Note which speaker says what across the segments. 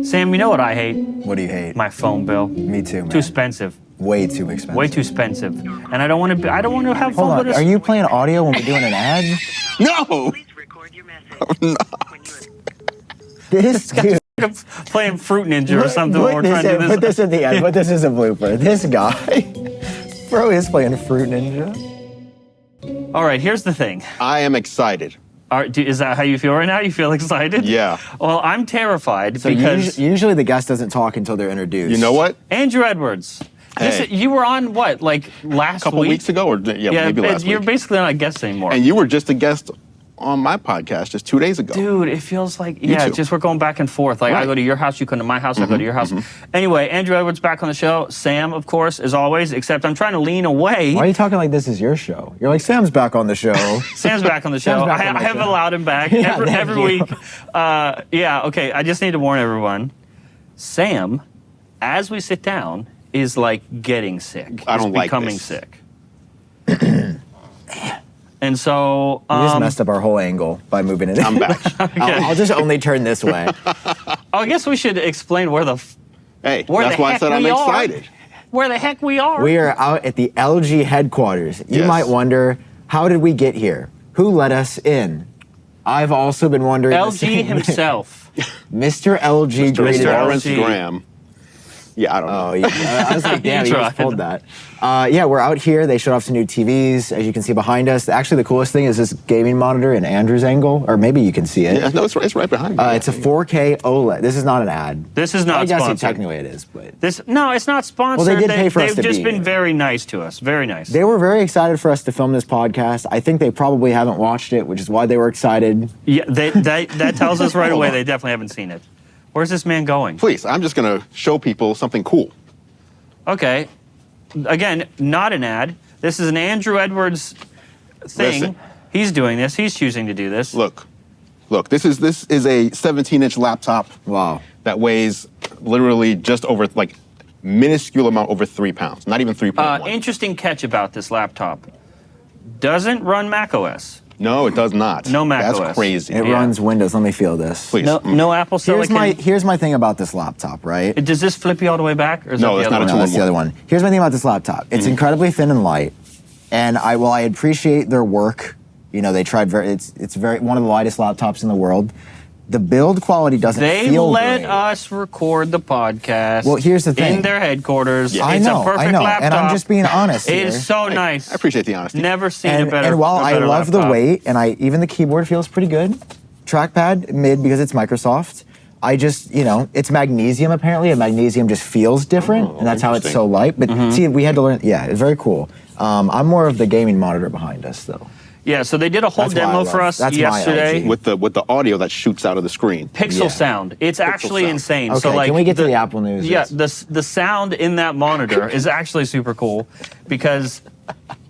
Speaker 1: Sam, you know what I hate?
Speaker 2: What do you hate?
Speaker 1: My phone bill.
Speaker 2: Me too, man.
Speaker 1: Too expensive.
Speaker 2: Way too expensive.
Speaker 1: Way too expensive. And I don't want to have
Speaker 2: Hold
Speaker 1: phone
Speaker 2: on.
Speaker 1: bills.
Speaker 2: Are you playing audio when we're doing an ad?
Speaker 3: No! I'm not.
Speaker 2: This dude.
Speaker 1: Playing Fruit Ninja or something when we're trying to do this.
Speaker 2: Put this at the end. Put this as a blooper. This guy. Bro is playing Fruit Ninja.
Speaker 1: All right, here's the thing.
Speaker 3: I am excited.
Speaker 1: Is that how you feel right now? You feel excited?
Speaker 3: Yeah.
Speaker 1: Well, I'm terrified
Speaker 2: So
Speaker 1: because
Speaker 2: usually the guest doesn't talk until they're introduced.
Speaker 3: You know what?
Speaker 1: Andrew Edwards.
Speaker 3: Hey.
Speaker 1: You were on what, like last
Speaker 3: A couple
Speaker 1: week?
Speaker 3: weeks ago, or maybe last
Speaker 1: You're
Speaker 3: week.
Speaker 1: basically not a guest anymore.
Speaker 3: And you were just a guest on my podcast just 2 days ago.
Speaker 1: Dude, it feels like,
Speaker 3: too.
Speaker 1: just we're going back and forth. Like, I
Speaker 3: Right.
Speaker 1: go to your house, you come to my house, I go to your house. Anyway, Andrew Edwards back on the show. Sam, of course, as always, except I'm trying to lean away.
Speaker 2: Why are you talking like this is your show? You're like, Sam's back on the show.
Speaker 1: Sam's back on the show.
Speaker 2: Sam's back on the
Speaker 1: I have
Speaker 2: show.
Speaker 1: allowed him back
Speaker 2: Yeah, thank
Speaker 1: every
Speaker 2: you.
Speaker 1: week. Okay, I just need to warn everyone. Sam, as we sit down, is like getting sick.
Speaker 3: I don't
Speaker 1: He's
Speaker 3: like
Speaker 1: becoming
Speaker 3: this.
Speaker 1: sick. And so,
Speaker 2: We just messed up our whole angle by moving it in.
Speaker 3: I'm back.
Speaker 2: I'll just only turn this way.
Speaker 1: I guess we should explain where the
Speaker 3: Hey,
Speaker 1: Where
Speaker 3: that's
Speaker 1: the
Speaker 3: why I
Speaker 1: heck
Speaker 3: said I'm
Speaker 1: we are.
Speaker 3: excited.
Speaker 1: where the heck we are.
Speaker 2: We are out at the LG headquarters. You
Speaker 3: Yes.
Speaker 2: might wonder, how did we get here? Who let us in? I've also been wondering. the
Speaker 1: LG
Speaker 2: same thing.
Speaker 1: himself.
Speaker 2: Mr. LG greeted
Speaker 1: Mr.
Speaker 2: us.
Speaker 3: Lawrence
Speaker 1: LG.
Speaker 3: Graham. Yeah, I don't know.
Speaker 2: Oh, yeah. I was like, damn, you just
Speaker 1: tried.
Speaker 2: pulled that. Yeah, we're out here. They showed off some new TVs, as you can see behind us. Actually, the coolest thing is this gaming monitor in Andrew's angle, or maybe you can see it.
Speaker 3: Yeah, no, it's right behind me.
Speaker 2: It's a 4K OLED. This is not an ad.
Speaker 1: This is not
Speaker 2: I guess
Speaker 1: sponsored.
Speaker 2: technically it is, but
Speaker 1: No, it's not sponsored.
Speaker 2: Well, they did pay for us
Speaker 1: They've
Speaker 2: to
Speaker 1: just
Speaker 2: be
Speaker 1: been
Speaker 2: here.
Speaker 1: very nice to us. Very nice.
Speaker 2: they were very excited for us to film this podcast. I think they probably haven't watched it, which is why they were excited.
Speaker 1: Yeah, that tells us right away they definitely haven't seen it. Where's this man going?
Speaker 3: Please, I'm just going to show people something cool.
Speaker 1: Okay. Again, not an ad. This is an Andrew Edwards thing.
Speaker 3: Listen.
Speaker 1: He's doing this. He's choosing to do this.
Speaker 3: Look, this is a 17-inch laptop
Speaker 2: Wow.
Speaker 3: that weighs literally just over, like, minuscule amount over 3 pounds. Not even 3.1.
Speaker 1: Interesting catch about this laptop. Doesn't run macOS.
Speaker 3: No, it does not.
Speaker 1: No Mac
Speaker 3: That's
Speaker 1: OS.
Speaker 3: crazy.
Speaker 2: It
Speaker 1: Yeah.
Speaker 2: runs Windows. Let me feel this.
Speaker 3: Please.
Speaker 1: No Apple Silicon.
Speaker 2: Here's my thing about this laptop, right?
Speaker 1: Does this flip you all the way back? Or is
Speaker 3: No,
Speaker 1: that
Speaker 3: it's
Speaker 1: the
Speaker 3: not
Speaker 1: other
Speaker 3: a
Speaker 1: one?
Speaker 2: No, that's the other one. Here's my thing about this laptop. It's incredibly thin and light, and I appreciate their work. You know, they tried it's very one of the lightest laptops in the world. The build quality doesn't
Speaker 1: They
Speaker 2: feel
Speaker 1: let
Speaker 2: great.
Speaker 1: us record the podcast.
Speaker 2: Well, here's the thing.
Speaker 1: In their headquarters.
Speaker 3: Yeah.
Speaker 1: It's
Speaker 2: I know,
Speaker 1: a perfect
Speaker 2: I know,
Speaker 1: laptop.
Speaker 2: and I'm just being honest
Speaker 1: It
Speaker 2: here.
Speaker 1: is so nice.
Speaker 3: I appreciate the honesty.
Speaker 1: Never seen a
Speaker 2: and,
Speaker 1: better.
Speaker 2: and while
Speaker 1: a
Speaker 2: I
Speaker 1: better
Speaker 2: love the
Speaker 1: laptop.
Speaker 2: weight, and even the keyboard feels pretty good, trackpad mid because it's Microsoft. I just, it's magnesium apparently, and magnesium just feels different, and that's how it's so light. But see, we had to learn. Yeah, it's very cool. I'm more of the gaming monitor behind us, though.
Speaker 1: Yeah, so they did a whole
Speaker 2: That's why I
Speaker 1: demo
Speaker 2: love-
Speaker 1: for us
Speaker 2: that's my
Speaker 1: yesterday.
Speaker 2: LG.
Speaker 3: With the audio that shoots out of the screen.
Speaker 1: Pixel
Speaker 2: Yeah.
Speaker 1: sound. It's actually
Speaker 3: sound.
Speaker 1: insane.
Speaker 2: Okay,
Speaker 1: so like
Speaker 2: can we get to the Apple news?
Speaker 1: Yeah, the sound in that monitor is actually super cool because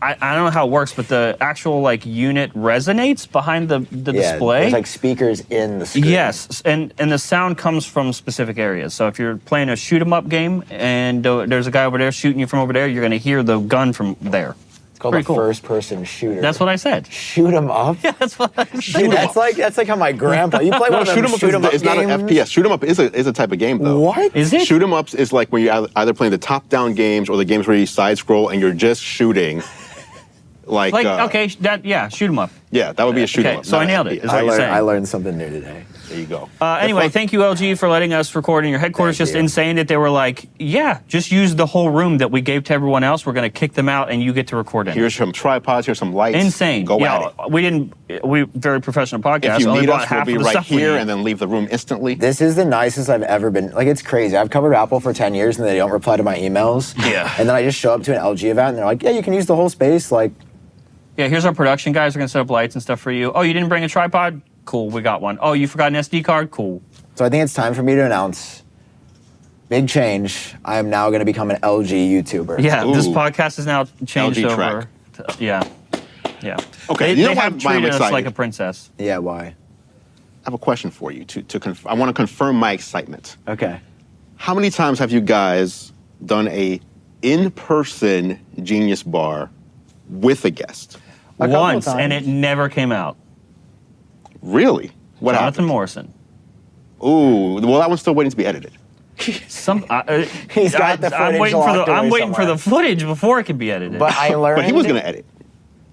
Speaker 1: I don't know how it works, but the actual like unit resonates behind the display.
Speaker 2: There's like speakers in the screen.
Speaker 1: Yes, and the sound comes from specific areas. So if you're playing a shoot 'em up game and there's a guy over there shooting you from over there, you're going to hear the gun from there.
Speaker 2: It's called
Speaker 1: Pretty
Speaker 2: a
Speaker 1: cool.
Speaker 2: first-person shooter.
Speaker 1: That's what I said.
Speaker 2: Shoot 'em up.
Speaker 1: Yeah, that's what I said.
Speaker 2: Dude, that's like how my grandpa. You play one of them
Speaker 3: Shoot 'em up is not an
Speaker 2: games?
Speaker 3: FPS. Shoot 'em up is a type of game though.
Speaker 2: What?
Speaker 1: Is it?
Speaker 3: Shoot 'em ups is like when you're either playing the top-down games or the games where you side scroll and you're just shooting. Like
Speaker 1: okay, shoot 'em up.
Speaker 3: Yeah, that would be a shoot 'em
Speaker 1: Okay,
Speaker 3: up.
Speaker 1: so
Speaker 3: not
Speaker 1: I
Speaker 3: an
Speaker 1: nailed it.
Speaker 3: FPS.
Speaker 1: Is what you're saying.
Speaker 2: I learned something new today.
Speaker 3: There you go.
Speaker 1: Anyway, thank you, LG, for letting us record in your headquarters.
Speaker 2: Thank
Speaker 1: Just
Speaker 2: you.
Speaker 1: insane that they were like, yeah, just use the whole room that we gave to everyone else. We're going to kick them out, and you get to record in.
Speaker 3: Here's some tripods. Here's some lights.
Speaker 1: Insane.
Speaker 3: Go
Speaker 1: yeah,
Speaker 3: at it.
Speaker 1: we very professional podcast.
Speaker 3: If you
Speaker 1: only
Speaker 3: need
Speaker 1: bought
Speaker 3: us,
Speaker 1: half
Speaker 3: we'll be
Speaker 1: of the
Speaker 3: right
Speaker 1: stuff we
Speaker 3: here
Speaker 1: need.
Speaker 3: and then leave the room instantly.
Speaker 2: This is the nicest I've ever been. Like, it's crazy. I've covered Apple for 10 years, and they don't reply to my emails.
Speaker 1: Yeah.
Speaker 2: And then I just show up to an LG event, and they're like, yeah, you can use the whole space. Like,
Speaker 1: Yeah, here's our production guys. We're going to set up lights and stuff for you. Oh, you didn't bring a tripod? Cool, we got one. Oh, you forgot an SD card? Cool.
Speaker 2: so I think it's time for me to announce big change. I am now going to become an LG YouTuber.
Speaker 1: Yeah, this
Speaker 3: Ooh.
Speaker 1: podcast is now changed
Speaker 3: LG
Speaker 1: over.
Speaker 3: track.
Speaker 1: Yeah. Yeah.
Speaker 3: Okay,
Speaker 1: They
Speaker 3: you know
Speaker 1: have
Speaker 3: why I'm
Speaker 1: treated us
Speaker 3: excited?
Speaker 1: like a princess.
Speaker 2: Yeah, why?
Speaker 3: I have a question for you. I want to confirm my excitement.
Speaker 2: Okay.
Speaker 3: How many times have you guys done a in-person Genius Bar with a guest?
Speaker 2: A couple
Speaker 1: Once, and
Speaker 2: times.
Speaker 1: it never came out.
Speaker 3: Really? What
Speaker 1: Jonathan
Speaker 3: happened?
Speaker 1: Morrison.
Speaker 3: Ooh, well, that one's still waiting to be edited.
Speaker 2: He's got the footage locked away
Speaker 1: I'm waiting for
Speaker 2: somewhere.
Speaker 1: the footage before it can be edited.
Speaker 2: But I learned.
Speaker 3: But he was going to edit.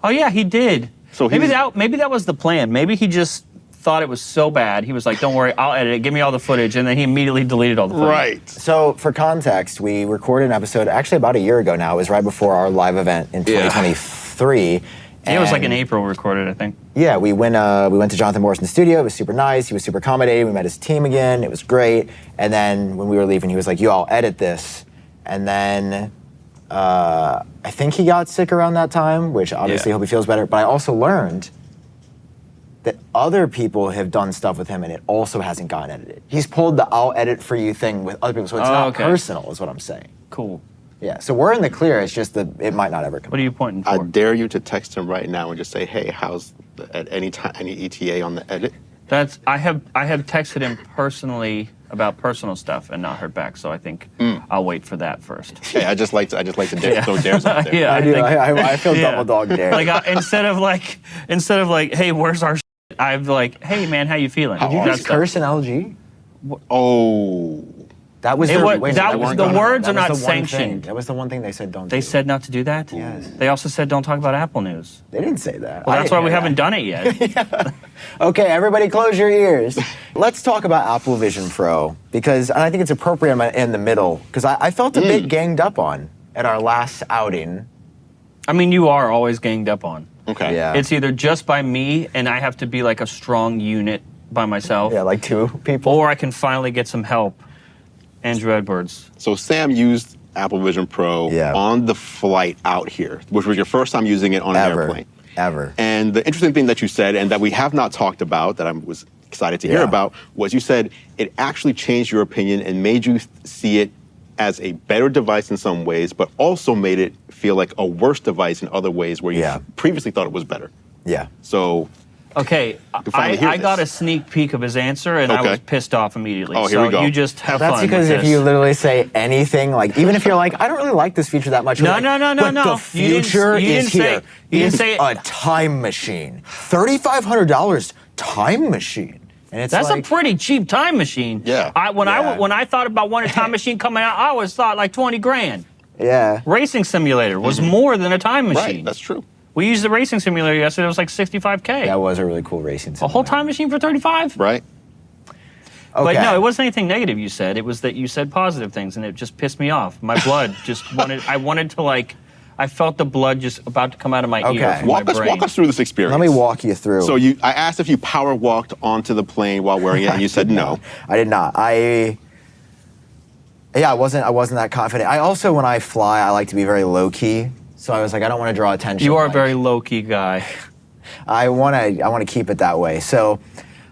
Speaker 1: Oh yeah, he did.
Speaker 3: So
Speaker 1: maybe that was the plan. Maybe he just thought it was so bad. He was like, "Don't worry, I'll edit it. Give me all the footage," and then he immediately deleted all the footage.
Speaker 3: Right.
Speaker 2: So for context, we recorded an episode actually about a year ago now. It was right before our live event in 2023.
Speaker 1: Yeah, it was like in
Speaker 2: And
Speaker 1: April recorded, I think.
Speaker 2: Yeah, we went to Jonathan Morrison's studio. It was super nice. He was super accommodating. We met his team again. It was great. And then when we were leaving, he was like, "Yo, I'll edit this." And then I think he got sick around that time, which obviously hope he feels better. But I also learned that other people have done stuff with him and it also hasn't gotten edited. He's pulled the "I'll edit for you" thing with other people, so it's not personal, is what I'm saying.
Speaker 1: Cool.
Speaker 2: Yeah, so we're in the clear. It's just that it might not ever come.
Speaker 1: What are you pointing for?
Speaker 3: I dare you to text him right now and just say, "Hey, how's at any time any ETA on the edit?"
Speaker 1: I have texted him personally about personal stuff and not heard back. So I think I'll wait for that first.
Speaker 3: Hey, I just like to throw dares out there.
Speaker 1: Yeah,
Speaker 2: I do. I feel double dog dare.
Speaker 1: Like instead of like, "Hey, where's our?" I've like, "Hey, man, how you feeling?"
Speaker 2: Did you just curse in LG?
Speaker 3: Oh.
Speaker 2: That was
Speaker 1: It
Speaker 2: their,
Speaker 1: was-
Speaker 2: wait,
Speaker 1: that
Speaker 2: weren't
Speaker 1: was- the
Speaker 2: gonna-
Speaker 1: words
Speaker 2: that
Speaker 1: are not
Speaker 2: was the one
Speaker 1: sanctioned.
Speaker 2: thing- That was the one thing they said don't do.
Speaker 1: They said not to do that?
Speaker 2: Yes.
Speaker 1: They also said don't talk about Apple News.
Speaker 2: They didn't say that.
Speaker 1: Well,
Speaker 2: I
Speaker 1: that's
Speaker 2: didn't
Speaker 1: why we
Speaker 2: hear
Speaker 1: haven't
Speaker 2: that.
Speaker 1: done it yet.
Speaker 2: Okay, everybody close your ears. Let's talk about Apple Vision Pro, because and I think it's appropriate in the middle, because I felt a bit ganged up on at our last outing.
Speaker 1: I mean, you are always ganged up on.
Speaker 3: Okay.
Speaker 2: Yeah.
Speaker 1: It's either just by me and I have to be like a strong unit by myself,
Speaker 2: Yeah, like two people.
Speaker 1: or I can finally get some help. Andrew Edwards.
Speaker 3: So Sam used Apple Vision Pro on the flight out here, which was your first time using it on an airplane.
Speaker 2: Ever.
Speaker 3: And the interesting thing that you said, and that we have not talked about, that I was excited to hear about, was you said it actually changed your opinion and made you see it as a better device in some ways, but also made it feel like a worse device in other ways where you previously thought it was better.
Speaker 2: Yeah.
Speaker 3: So
Speaker 1: Okay, I got a sneak peek of his answer and I was pissed off immediately.
Speaker 3: Oh, here we go.
Speaker 1: You just have
Speaker 2: That's
Speaker 1: fun
Speaker 2: because
Speaker 1: with
Speaker 2: if
Speaker 1: this.
Speaker 2: you literally say anything, like even if you're like, I don't really like this feature that much.
Speaker 1: No,
Speaker 2: like,
Speaker 1: no.
Speaker 2: But the
Speaker 1: You didn't-
Speaker 2: future
Speaker 1: you
Speaker 2: is
Speaker 1: didn't say-
Speaker 2: here.
Speaker 1: you didn't
Speaker 2: It's
Speaker 1: say-
Speaker 2: a time machine. $3,500 time machine. And it's
Speaker 1: That's
Speaker 2: like,
Speaker 1: a pretty cheap time machine.
Speaker 3: Yeah.
Speaker 1: When I thought about one time machine coming out, I always thought like 20 grand.
Speaker 2: yeah.
Speaker 1: Racing simulator was more than a time machine.
Speaker 3: right, that's true.
Speaker 1: We used the racing simulator yesterday. It was like 65K.
Speaker 2: That was a really cool racing
Speaker 1: A whole
Speaker 2: simulator.
Speaker 1: time machine for 35?
Speaker 3: Right?
Speaker 1: But
Speaker 2: Okay.
Speaker 1: no, it wasn't anything negative you said. It was that you said positive things and it just pissed me off. My blood just wanted to like, I felt the blood just about to come out of my ear
Speaker 2: Okay.
Speaker 1: from my
Speaker 3: Walk
Speaker 1: brain.
Speaker 3: us through this experience.
Speaker 2: Let me walk you through.
Speaker 3: So I asked if you power walked onto the plane while wearing it, and you said no.
Speaker 2: I did not. I wasn't that confident. I also, when I fly, I like to be very low key. So I was like, I don't want to draw attention.
Speaker 1: You are a
Speaker 2: like-
Speaker 1: very low-key guy.
Speaker 2: I want to keep it that way. So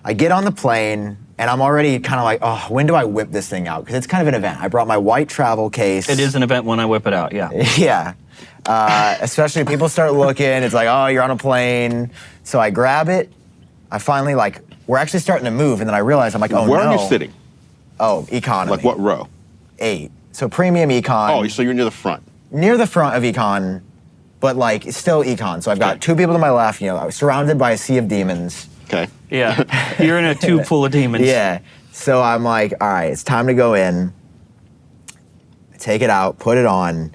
Speaker 2: I get on the plane and I'm already kind of like, oh, when do I whip this thing out? Because it's kind of an event. I brought my white travel case.
Speaker 1: It is an event when I whip it out, yeah.
Speaker 2: Yeah. Especially if people start looking, it's like, oh, you're on a plane. So I grab it. I finally we're actually starting to move, and then I realize I'm like, oh
Speaker 3: Where
Speaker 2: no.
Speaker 3: are you sitting?
Speaker 2: Oh, economy.
Speaker 3: Like what row?
Speaker 2: 8. So premium econ.
Speaker 3: Oh, so you're near the front.
Speaker 2: Near the front of econ, but like it's still econ. So I've got two people to my left. You know, I was surrounded by a sea of demons.
Speaker 3: Okay.
Speaker 1: Yeah. You're in a tube full of demons.
Speaker 2: Yeah. So I'm like, all right, it's time to go in. I take it out, put it on,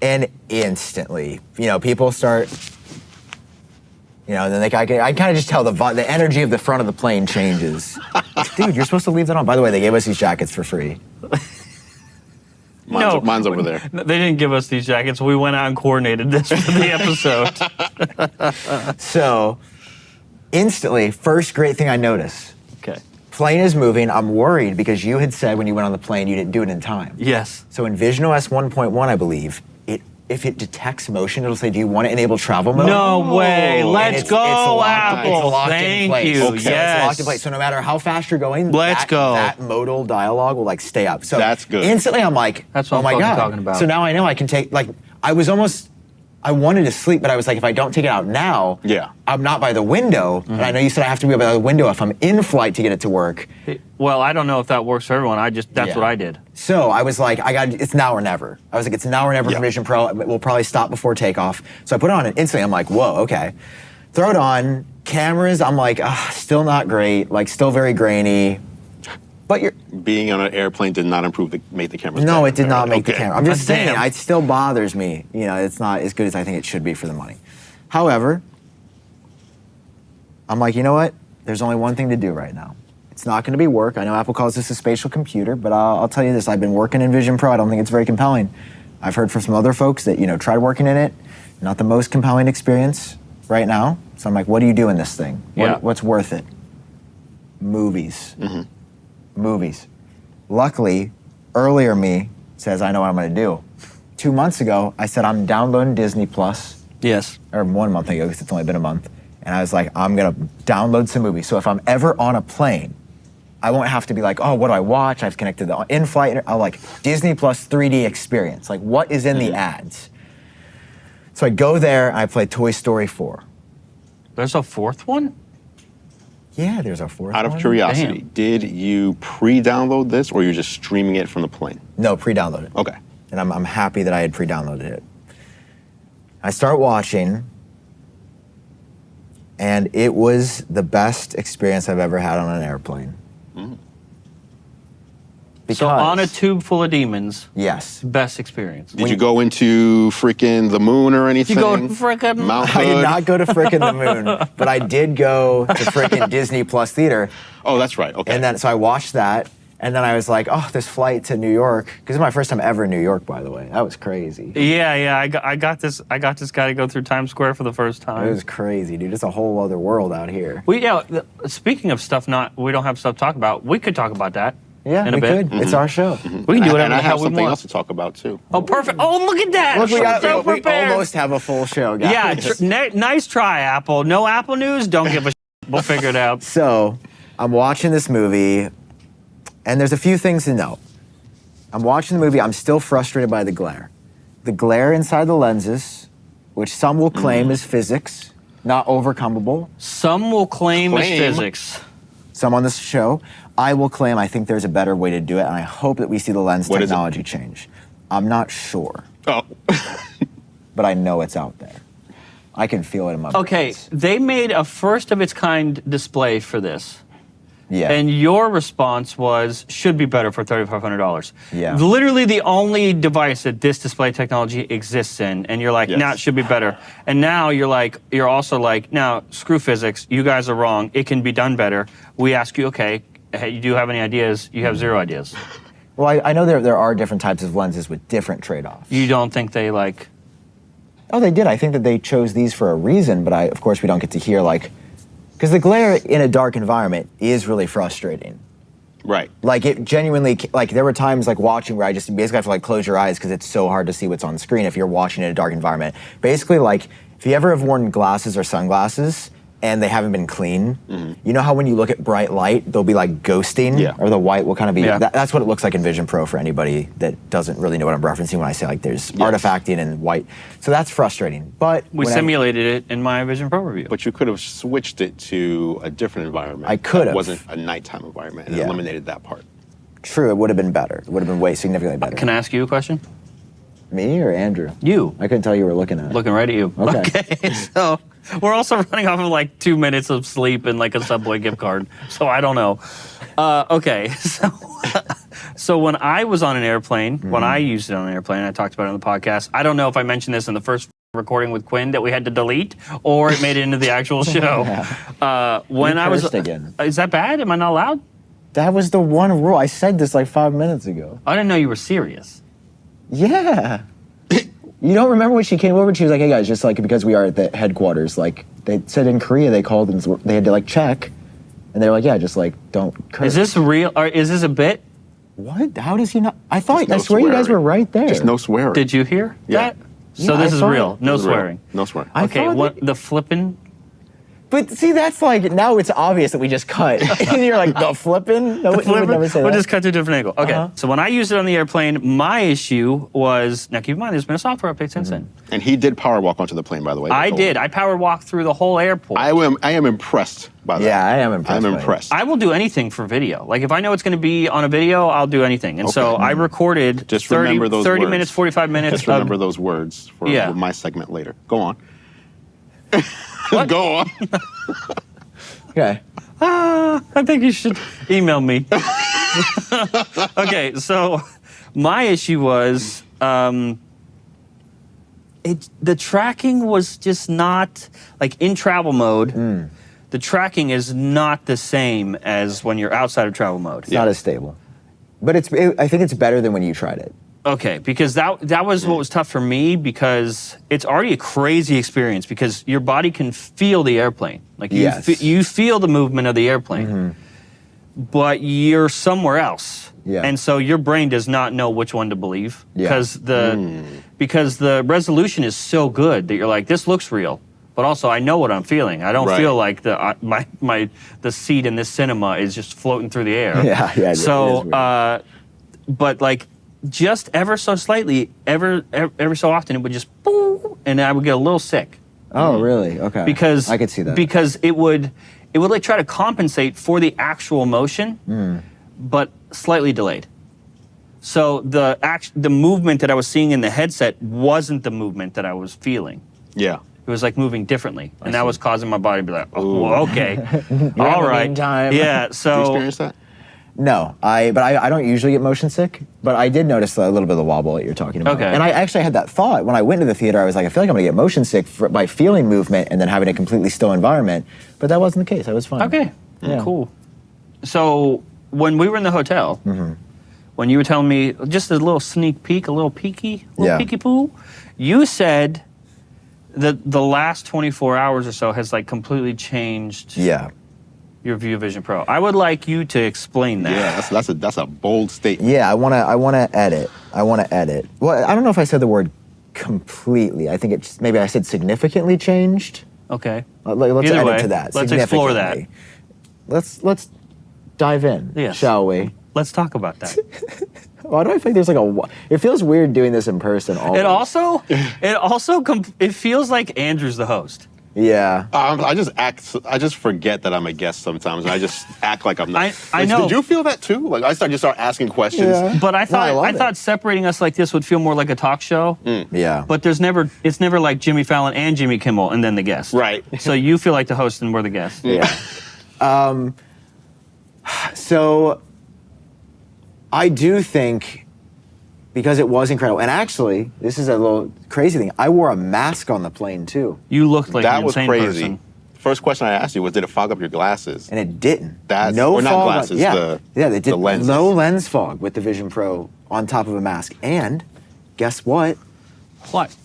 Speaker 2: and instantly, people start, then I kind of just tell the energy of the front of the plane changes. Dude, you're supposed to leave that on. By the way, they gave us these jackets for free.
Speaker 3: Mine's over there.
Speaker 1: They didn't give us these jackets. We went out and coordinated this for the episode.
Speaker 2: So instantly, first great thing I notice,
Speaker 1: Okay.
Speaker 2: plane is moving. I'm worried because you had said when you went on the plane you didn't do it in time.
Speaker 1: Yes.
Speaker 2: So in visionOS 1.1, I believe, if it detects motion, it'll say, do you want to enable travel mode?
Speaker 1: No way.
Speaker 2: And
Speaker 1: Let's
Speaker 2: it's
Speaker 1: go,
Speaker 2: locked-
Speaker 1: Apple.
Speaker 2: It's locked in
Speaker 1: Thank
Speaker 2: place.
Speaker 1: you.
Speaker 2: So it's
Speaker 1: Yes.
Speaker 2: locked in place. So no matter how fast you're going,
Speaker 1: Let's go.
Speaker 2: that modal dialogue will stay up. So
Speaker 3: That's good.
Speaker 2: Instantly, I'm like,
Speaker 1: That's what
Speaker 2: oh
Speaker 1: I'm
Speaker 2: my
Speaker 1: fucking
Speaker 2: God.
Speaker 1: talking about.
Speaker 2: So now I know I can take, I wanted to sleep, but I was like, if I don't take it out now, I'm not by the window. And I know you said I have to be by the window if I'm in flight to get it to work.
Speaker 1: Well, I don't know if that works for everyone. That's what I did.
Speaker 2: So I was like, it's now or never. I was like, it's now or never for Vision Pro. We'll probably stop before takeoff. So I put it on and instantly I'm like, whoa, okay. Throw it on. Cameras, I'm like, still not great. Like, still very grainy. But you're
Speaker 3: Being on an airplane did not make the cameras
Speaker 2: no,
Speaker 3: better.
Speaker 2: it did not make the
Speaker 3: Okay.
Speaker 2: camera. I'm just saying,
Speaker 1: Damn.
Speaker 2: it still bothers me. You know, it's not as good as I think it should be for the money. However, I'm like, you know what? There's only one thing to do right now. It's not going to be work. I know Apple calls this a spatial computer, but I'll tell you this. I've been working in Vision Pro. I don't think it's very compelling. I've heard from some other folks that, tried working in it. Not the most compelling experience right now. So I'm like, what do you do in this thing? What's worth it? Movies.
Speaker 3: Mm-hmm.
Speaker 2: Movies. Luckily, earlier me says, I know what I'm going to do. 2 months ago, I said, I'm downloading Disney Plus.
Speaker 1: Yes.
Speaker 2: Or 1 month ago, because it's only been a month. And I was like, I'm going to download some movies. So if I'm ever on a plane, I won't have to be like, oh, what do I watch? I've connected the in-flight. I'll like Disney Plus 3D experience. Like, what is in the ads? So I go there, and I play Toy Story 4.
Speaker 1: There's a fourth one?
Speaker 2: Yeah, there's a fourth
Speaker 3: Out
Speaker 2: one.
Speaker 3: of curiosity,
Speaker 1: Damn.
Speaker 3: did you pre-download this, or you're just streaming it from the plane?
Speaker 2: No, pre-downloaded.
Speaker 3: Okay.
Speaker 2: And I'm happy that I had pre-downloaded it. I start watching, and it was the best experience I've ever had on an airplane.
Speaker 1: So on a tube full of demons,
Speaker 2: Yes.
Speaker 1: best experience.
Speaker 3: Did you go into freaking the moon or anything?
Speaker 1: You go to frickin'
Speaker 3: Mount
Speaker 2: I did
Speaker 3: Hood?
Speaker 2: not go to frickin' the moon, but I did go to frickin' Disney Plus Theater.
Speaker 3: Oh, that's right. Okay.
Speaker 2: And then, so I watched that, and then I was like, oh, this flight to New York, because it's my first time ever in New York, by the way. That was crazy.
Speaker 1: Yeah. I got this guy to go through Times Square for the first time.
Speaker 2: It was crazy, dude. It's a whole other world out here.
Speaker 1: Speaking of stuff we don't have stuff to talk about, we could talk about that.
Speaker 2: Yeah,
Speaker 1: in a
Speaker 2: we
Speaker 1: bit.
Speaker 2: could. It's our show.
Speaker 1: We can do whatever
Speaker 3: and I
Speaker 1: the hell
Speaker 3: have
Speaker 1: we
Speaker 3: something
Speaker 1: want.
Speaker 3: else to talk about too.
Speaker 1: Oh, perfect. Oh, look at that.
Speaker 2: Look,
Speaker 1: So
Speaker 2: we
Speaker 1: prepared.
Speaker 2: almost have a full show, guys.
Speaker 1: Yeah, nice try, Apple. No Apple news? Don't give a We'll figure it out.
Speaker 2: So, I'm watching this movie, and there's a few things to note. I'm watching the movie, I'm still frustrated by the glare. The glare inside the lenses, which some will claim is physics, not overcomable.
Speaker 1: Some will claim as
Speaker 3: Claim.
Speaker 1: physics.
Speaker 2: Some on this show, I will claim I think there's a better way to do it, and I hope that we see the lens
Speaker 3: What is it?
Speaker 2: technology change. I'm not sure,
Speaker 3: Oh.
Speaker 2: but I know it's out there. I can feel it in my
Speaker 1: Okay,
Speaker 2: bones.
Speaker 1: they made a first of its kind display for this.
Speaker 2: Yeah.
Speaker 1: And your response was, should be better for $3,500.
Speaker 2: Yeah.
Speaker 1: Literally the only device that this display technology exists in. And you're like,
Speaker 3: Yes.
Speaker 1: nah, it should be better. And now you're also like, now, screw physics. You guys are wrong. It can be done better. We ask you, okay, hey, you do have any ideas? You have zero ideas.
Speaker 2: Well, I know there are different types of lenses with different trade-offs.
Speaker 1: You don't think they like...
Speaker 2: Oh, they did. I think that they chose these for a reason, but of course we don't get to hear because the glare in a dark environment is really frustrating.
Speaker 3: Right.
Speaker 2: Like it genuinely, there were times watching where I just basically have to close your eyes because it's so hard to see what's on the screen if you're watching in a dark environment. Basically, if you ever have worn glasses or sunglasses and they haven't been clean, you know how when you look at bright light, they'll be ghosting,
Speaker 3: Yeah.
Speaker 2: or the white will kind of be.
Speaker 1: Yeah.
Speaker 2: That's what it looks like in Vision Pro for anybody that doesn't really know what I'm referencing when I say there's artifacting and white. So that's frustrating. But
Speaker 1: We simulated it in my Vision Pro review.
Speaker 3: But you could have switched it to a different environment.
Speaker 2: I could
Speaker 3: that
Speaker 2: have.
Speaker 3: wasn't a nighttime environment and
Speaker 2: Yeah.
Speaker 3: eliminated that part.
Speaker 2: True, it would have been better. It would have been way significantly better.
Speaker 1: Can I ask you a question?
Speaker 2: Me or Andrew?
Speaker 1: You.
Speaker 2: I couldn't tell you were looking at it.
Speaker 1: Looking right at you.
Speaker 2: Okay.
Speaker 1: So we're also running off of 2 minutes of sleep and a Subway gift card. So I don't know. Okay. So when I was on an airplane, when I used it on an airplane, I talked about it on the podcast. I don't know if I mentioned this in the first recording with Quinn that we had to delete, or it made it into the actual show. When
Speaker 2: You
Speaker 1: I was
Speaker 2: cursed again.
Speaker 1: Is that bad? Am I not allowed?
Speaker 2: That was the one rule. I said this 5 minutes ago.
Speaker 1: I didn't know you were serious.
Speaker 2: Yeah. You don't remember when she came over and she was like, hey guys, just because we are at the headquarters, they said in Korea they called and they had to check. And they were like, yeah, just don't curse.
Speaker 1: Is this real? Or is this a bit?
Speaker 2: What? How does he not? I thought,
Speaker 3: Just no
Speaker 2: I swear you guys
Speaker 3: swearing.
Speaker 2: were right there.
Speaker 3: Just no swearing.
Speaker 1: Did you hear
Speaker 3: Yeah.
Speaker 1: that? So
Speaker 2: Yeah,
Speaker 1: this
Speaker 2: I
Speaker 1: is
Speaker 2: saw
Speaker 1: real.
Speaker 2: it.
Speaker 1: No
Speaker 3: It was real.
Speaker 1: swearing.
Speaker 3: No swearing.
Speaker 2: I
Speaker 1: Okay,
Speaker 2: thought
Speaker 1: what
Speaker 2: that-
Speaker 1: the flippin'?
Speaker 2: But see, that's now it's obvious that we just cut. And you're like, the flipping? No, you would never say
Speaker 1: We'll
Speaker 2: that.
Speaker 1: just cut to a different angle. Okay,
Speaker 2: Uh-huh.
Speaker 1: so when I used it on the airplane, my issue was, now keep in mind, there's been a software update since then.
Speaker 3: And he did power walk onto the plane, by the way.
Speaker 1: I did. I power walked through the whole airport.
Speaker 3: I am impressed by that.
Speaker 2: Yeah, I am impressed
Speaker 3: I'm
Speaker 2: by it.
Speaker 3: impressed.
Speaker 1: I will do anything for video. If I know it's going to be on a video, I'll do anything. And so
Speaker 3: Okay.
Speaker 1: I recorded
Speaker 3: Just
Speaker 1: 30,
Speaker 3: remember those
Speaker 1: 30
Speaker 3: words.
Speaker 1: minutes, 45 minutes.
Speaker 3: Just remember those words for
Speaker 1: Yeah.
Speaker 3: my segment later. Go on.
Speaker 1: What?
Speaker 3: Go on.
Speaker 2: Okay.
Speaker 1: I think you should email me. Okay, so my issue was the tracking was just not like in travel mode. The tracking is not the same as when you're outside of travel mode.
Speaker 2: It's not as stable. But I think it's better than when you tried it.
Speaker 1: Okay, because that was what was tough for me, because it's already a crazy experience because your body can feel the airplane. Like you feel the movement of the airplane, but you're somewhere else.
Speaker 2: Yeah.
Speaker 1: And so your brain does not know which one to believe because the resolution is so good that you're like, this looks real. But also, I know what I'm feeling. I don't feel like the seat in this cinema is just floating through the air.
Speaker 2: Yeah.
Speaker 1: So, but like just ever so slightly, every so often, it would just boom, and I would get a little sick.
Speaker 2: Oh, really? Okay.
Speaker 1: Because
Speaker 2: I could see that.
Speaker 1: Because it would like try to compensate for the actual motion, but slightly delayed. So the movement that I was seeing in the headset wasn't the movement that I was feeling.
Speaker 3: Yeah.
Speaker 1: It was like moving differently, and that was causing my body to be like, "Oh, well, okay, all right." Yeah. So.
Speaker 3: Did you experience that?
Speaker 2: No, I don't usually get motion sick, but I did notice a little bit of the wobble that you're talking about.
Speaker 1: Okay.
Speaker 2: And I actually had that thought when I went to the theater. I was like, I feel like I'm gonna get motion sick by feeling movement and then having a completely still environment, but that wasn't the case. I was fine.
Speaker 1: Okay.
Speaker 2: Yeah.
Speaker 1: Cool. So when we were in the hotel, when you were telling me just a little sneak peek, a little peeky poo, you said that the last 24 hours or so has like completely changed your View Vision Pro. I would like you to explain that.
Speaker 3: Yeah, that's a bold statement.
Speaker 2: Yeah, I wanna edit. Well, I don't know if I said the word completely. I think it's maybe I said significantly changed.
Speaker 1: Okay.
Speaker 2: Let's
Speaker 1: Either
Speaker 2: edit
Speaker 1: way,
Speaker 2: to that.
Speaker 1: let's explore that.
Speaker 2: Let's dive in, shall we?
Speaker 1: Let's talk about that.
Speaker 2: Why do I think there's like it feels weird doing this in person always.
Speaker 1: It feels like Andrew's the host.
Speaker 2: Yeah.
Speaker 3: I just forget that I'm a guest sometimes, and I just act like I'm not.
Speaker 1: I know.
Speaker 3: Did you feel that too? Like I just start asking questions.
Speaker 2: Yeah.
Speaker 1: But I
Speaker 2: love
Speaker 1: thought separating us like this would feel more like a talk show.
Speaker 2: Yeah.
Speaker 1: But it's never like Jimmy Fallon and Jimmy Kimmel and then the guest.
Speaker 3: Right.
Speaker 1: So you feel like the host and we're the guest.
Speaker 2: Yeah. So I do think, because it was incredible, and actually, this is a little crazy thing. I wore a mask on the plane too,
Speaker 1: You looked like
Speaker 3: That
Speaker 1: an
Speaker 3: was
Speaker 1: insane
Speaker 3: crazy.
Speaker 1: person.
Speaker 3: First question I asked you was, did it fog up your glasses?
Speaker 2: and it didn't.
Speaker 3: Or not
Speaker 2: fog.
Speaker 3: glasses,
Speaker 2: They did
Speaker 3: the lenses.
Speaker 2: no lens fog with the Vision Pro on top of a mask. And guess what?
Speaker 1: What?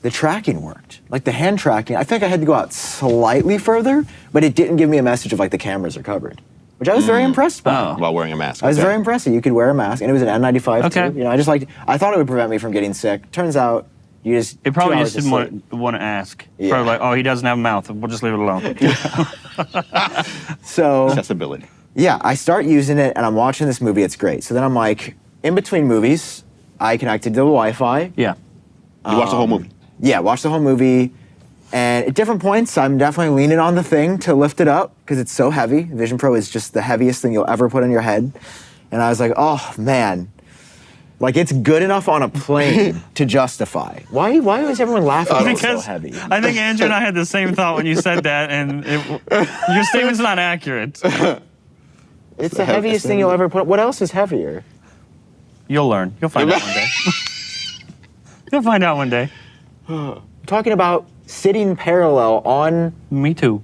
Speaker 2: The tracking worked. Like the hand tracking. I think I had to go out slightly further, but it didn't give me a message of like the cameras are covered, which I was very impressed by.
Speaker 1: Oh.
Speaker 3: While wearing a mask.
Speaker 2: I was very impressed that you could wear a mask, and it was an N95
Speaker 1: Okay.
Speaker 2: too. You know, I thought it would prevent me from getting sick. Turns out,
Speaker 1: It probably
Speaker 2: 2
Speaker 1: just
Speaker 2: hours
Speaker 1: didn't
Speaker 2: of sleep.
Speaker 1: want to ask.
Speaker 2: Yeah.
Speaker 1: Probably like, oh, he doesn't have a mouth. We'll just leave it alone.
Speaker 2: So
Speaker 3: Accessibility.
Speaker 2: yeah, I start using it, and I'm watching this movie. It's great. So then I'm like, in between movies, I connected to the Wi-Fi.
Speaker 1: Yeah.
Speaker 3: You watched the whole movie.
Speaker 2: Yeah, watch the whole movie. And at different points, I'm definitely leaning on the thing to lift it up because it's so heavy. Vision Pro is just the heaviest thing you'll ever put on your head. And I was like, oh man, like it's good enough on a plane to justify. Why was everyone laughing at it so heavy?
Speaker 1: I think Andrew and I had the same thought when you said that, and your statement's not accurate.
Speaker 2: It's the heaviest thing you'll ever put. What else is heavier?
Speaker 1: You'll learn. You'll find out one day. You'll find out one day.
Speaker 2: Talking about sitting parallel on,
Speaker 1: Me too.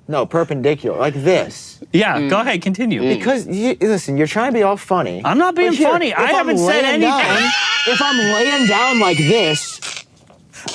Speaker 2: no, perpendicular, like this.
Speaker 1: Yeah, go ahead, continue.
Speaker 2: Because, listen, you're trying to be all funny.
Speaker 1: I'm not being
Speaker 2: But here,
Speaker 1: funny.
Speaker 2: if
Speaker 1: I
Speaker 2: I'm
Speaker 1: haven't said
Speaker 2: laying
Speaker 1: anything.
Speaker 2: down- if I'm laying down like this,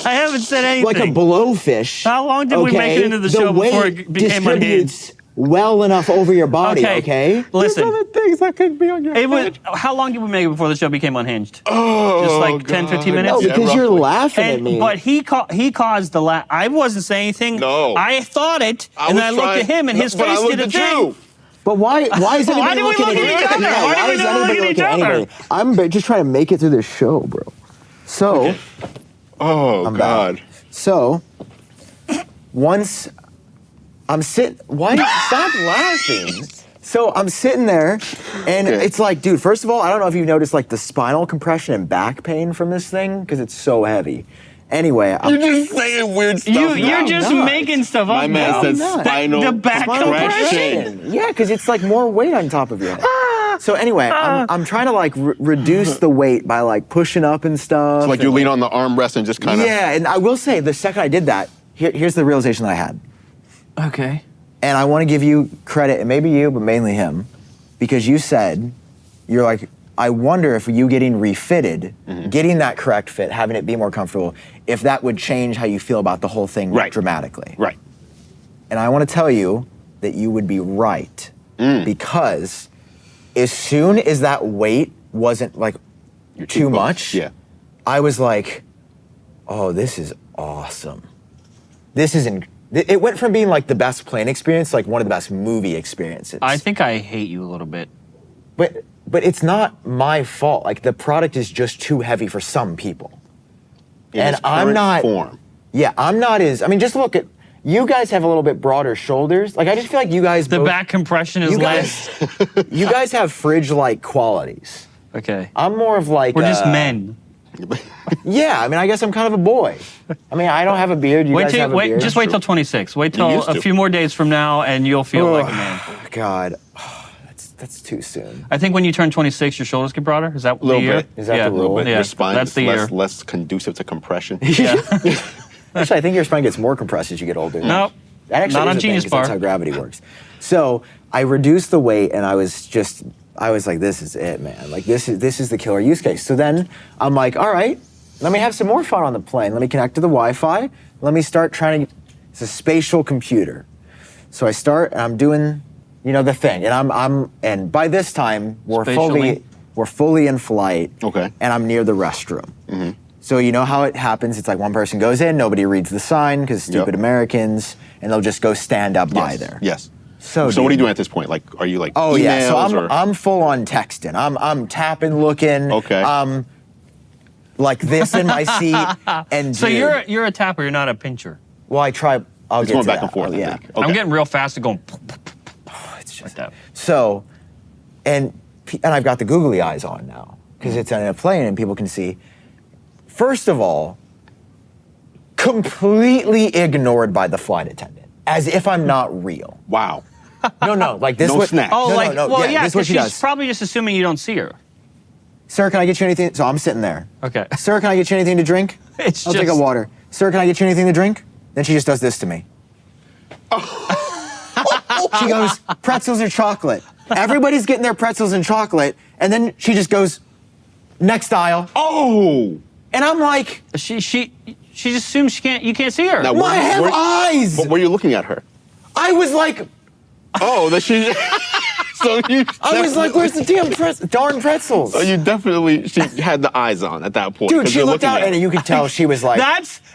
Speaker 1: I haven't said anything.
Speaker 2: like a blowfish.
Speaker 1: How long did we make it into the show before
Speaker 2: weight
Speaker 1: it became
Speaker 2: distributes well enough over your body, okay?
Speaker 1: Listen,
Speaker 3: There's other things that could be on your
Speaker 1: it was,
Speaker 3: head.
Speaker 1: how long did we make it before the show became unhinged?
Speaker 3: Oh,
Speaker 1: Just like 10, 15 minutes?
Speaker 2: No,
Speaker 3: Yeah,
Speaker 2: because you're
Speaker 3: roughly.
Speaker 2: laughing at me.
Speaker 1: But he caused the laugh. I wasn't saying anything.
Speaker 3: No.
Speaker 1: I thought it, and
Speaker 3: was
Speaker 1: then I looked
Speaker 3: trying-
Speaker 1: at him, and his
Speaker 3: but I
Speaker 1: face
Speaker 3: looked
Speaker 1: did a
Speaker 3: at
Speaker 1: thing.
Speaker 3: you.
Speaker 2: But why is
Speaker 1: Why
Speaker 2: anybody
Speaker 1: did we
Speaker 2: looking
Speaker 1: look
Speaker 2: at
Speaker 1: at each other?
Speaker 2: Yeah,
Speaker 1: Why did we
Speaker 2: is
Speaker 1: not
Speaker 2: anybody
Speaker 1: look at each
Speaker 2: looking
Speaker 1: other?
Speaker 2: anybody? I'm just trying to make it through this show, bro. So,
Speaker 3: Oh, God.
Speaker 2: so once I'm sitting, stop laughing. So I'm sitting there, and
Speaker 3: Okay.
Speaker 2: it's like, dude, first of all, I don't know if you've noticed like the spinal compression and back pain from this thing, because it's so heavy. Anyway,
Speaker 3: You're just saying weird stuff.
Speaker 1: You're
Speaker 3: now.
Speaker 1: just
Speaker 2: not.
Speaker 1: making stuff
Speaker 3: My
Speaker 1: up
Speaker 3: man
Speaker 1: now.
Speaker 3: said
Speaker 2: not.
Speaker 3: spinal
Speaker 1: The back
Speaker 3: compression.
Speaker 2: Yeah, because it's like more weight on top of your head. So anyway, I'm trying to like reduce the weight by like pushing up and stuff.
Speaker 3: It's like you lean on the armrest and just kind of.
Speaker 2: Yeah, and I will say the second I did that, here's the realization that I had.
Speaker 1: Okay.
Speaker 2: And I want to give you credit, and maybe you, but mainly him, because you said, you're like, I wonder if you getting refitted, getting that correct fit, having it be more comfortable, if that would change how you feel about the whole thing dramatically.
Speaker 3: Right.
Speaker 2: And I want to tell you that you would be right, because as soon as that weight wasn't like too much,
Speaker 3: Yeah.
Speaker 2: I was like, oh, this is awesome. It went from being like the best plane experience to like one of the best movie experiences.
Speaker 1: I think I hate you a little bit.
Speaker 2: But it's not my fault. Like the product is just too heavy for some people.
Speaker 3: In
Speaker 2: And
Speaker 3: its
Speaker 2: I'm
Speaker 3: current
Speaker 2: not
Speaker 3: form.
Speaker 2: Yeah, I'm not as I mean, just look at you guys have a little bit broader shoulders. Like I just feel like you guys
Speaker 1: The
Speaker 2: both,
Speaker 1: back compression is
Speaker 2: you
Speaker 1: less.
Speaker 2: guys you guys have fridge-like qualities.
Speaker 1: Okay.
Speaker 2: I'm more of like
Speaker 1: We're just men.
Speaker 2: Yeah, I mean, I guess I'm kind of a boy. I mean, I don't have a beard. You guys have a beard.
Speaker 1: Just wait till 26. Wait till
Speaker 3: used
Speaker 1: a
Speaker 3: to.
Speaker 1: few more days from now, and you'll feel like a man.
Speaker 2: God, that's too soon.
Speaker 1: I think when you turn 26, your shoulders get broader. Is that
Speaker 3: A little
Speaker 1: the year?
Speaker 3: bit.
Speaker 2: Is that
Speaker 1: yeah.
Speaker 2: the rule?
Speaker 3: A little bit.
Speaker 1: Yeah,
Speaker 3: Your spine
Speaker 1: that's
Speaker 3: is
Speaker 1: the year.
Speaker 3: less conducive to compression.
Speaker 1: Yeah.
Speaker 2: Actually, I think your spine gets more compressed as you get older.
Speaker 1: Nope.
Speaker 2: That actually
Speaker 1: Not
Speaker 2: is
Speaker 1: on
Speaker 2: a thing,
Speaker 1: Genius
Speaker 2: 'cause
Speaker 1: Bar.
Speaker 2: That's how gravity works. So I reduced the weight, and I was like, this is it, man. Like this is the killer use case. So then I'm like, all right, let me have some more fun on the plane. Let me connect to the Wi-Fi. Let me start trying to. It's a spatial computer. So I start, and I'm doing, the thing, and and by this time we're
Speaker 1: Spatially.
Speaker 2: fully in flight.
Speaker 3: Okay.
Speaker 2: And I'm near the restroom. So you know how it happens? It's like one person goes in, nobody reads the sign because stupid Americans, and they'll just go stand up by there.
Speaker 3: Yes.
Speaker 2: So
Speaker 3: what are you doing at this point? Like, are you like
Speaker 2: Oh
Speaker 3: emails
Speaker 2: yeah, so
Speaker 3: or?
Speaker 2: I'm full on texting. I'm tapping, looking.
Speaker 3: Okay.
Speaker 2: I'm like this in my seat, and
Speaker 1: So
Speaker 2: dude,
Speaker 1: you're a tapper. You're not a pincher.
Speaker 2: well, I try. I'll
Speaker 3: It's
Speaker 2: get
Speaker 3: going
Speaker 2: to
Speaker 3: back
Speaker 2: that.
Speaker 3: and forth.
Speaker 2: Oh,
Speaker 3: I
Speaker 2: yeah.
Speaker 3: think. Okay.
Speaker 1: I'm getting real fast and going
Speaker 2: It's
Speaker 1: like
Speaker 2: just
Speaker 1: that.
Speaker 2: so, and I've got the googly eyes on now because it's on a plane and people can see. First of all, completely ignored by the flight attendant, as if I'm not real.
Speaker 3: Wow.
Speaker 2: No, like this.
Speaker 3: No
Speaker 2: what,
Speaker 3: snack.
Speaker 1: Oh,
Speaker 2: no,
Speaker 1: like
Speaker 2: no,
Speaker 1: well, yeah,
Speaker 2: this is what
Speaker 1: because
Speaker 2: she
Speaker 1: she's
Speaker 2: does.
Speaker 1: probably just assuming you don't see her.
Speaker 2: Sir, can I get you anything? So I'm sitting there.
Speaker 1: Okay.
Speaker 2: Sir, can I get you anything to drink?
Speaker 1: It's
Speaker 2: I'll take a
Speaker 1: just-
Speaker 2: water. Sir, can I get you anything to drink? Then she just does this to me. She goes, pretzels or chocolate? Everybody's getting their pretzels and chocolate, and then she just goes, next aisle.
Speaker 3: Oh.
Speaker 2: And I'm like,
Speaker 1: She just assumes you can't see her.
Speaker 3: Now,
Speaker 2: I have eyes.
Speaker 3: But were you looking at her?
Speaker 2: I was like,
Speaker 3: Oh, that she. So you.
Speaker 2: I was like, where's the darn pretzels?
Speaker 3: So you definitely. She had the eyes on at that point.
Speaker 2: Dude,
Speaker 3: 'cause
Speaker 2: she
Speaker 3: you're
Speaker 2: looked
Speaker 3: looking
Speaker 2: out,
Speaker 3: at
Speaker 2: and you could tell she was like,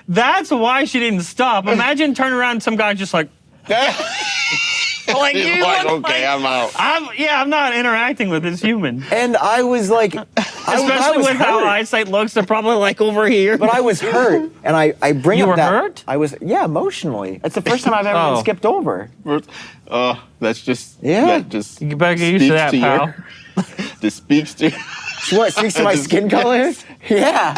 Speaker 1: That's why she didn't stop. Imagine turning around and some guy just like
Speaker 3: He's
Speaker 1: you
Speaker 3: like,
Speaker 1: look
Speaker 3: okay, I'm out.
Speaker 1: I'm not interacting with this human.
Speaker 2: and I was like, I
Speaker 1: Especially
Speaker 2: was
Speaker 1: with how
Speaker 2: hurt.
Speaker 1: eyesight looks, they're probably like over here.
Speaker 2: But I was hurt, and I bring
Speaker 1: You
Speaker 2: up
Speaker 1: were
Speaker 2: that
Speaker 1: hurt?
Speaker 2: I was emotionally. It's the first time I've ever
Speaker 1: Oh.
Speaker 2: been skipped over.
Speaker 3: That's just.
Speaker 2: Yeah.
Speaker 3: That just.
Speaker 1: You better get used to that,
Speaker 3: speaks
Speaker 1: pal.
Speaker 3: This speaks to.
Speaker 2: What speaks to my skin color? Yeah,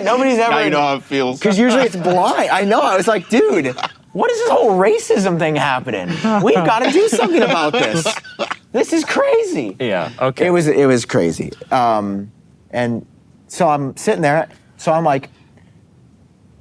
Speaker 2: nobody's ever.
Speaker 3: Now you know how it feels.
Speaker 2: Because usually it's blind. I know. I was like, dude, what is this whole racism thing happening? We've got to do something about this. This is crazy.
Speaker 1: Yeah. Okay.
Speaker 2: It was crazy. And so I'm sitting there. So I'm like,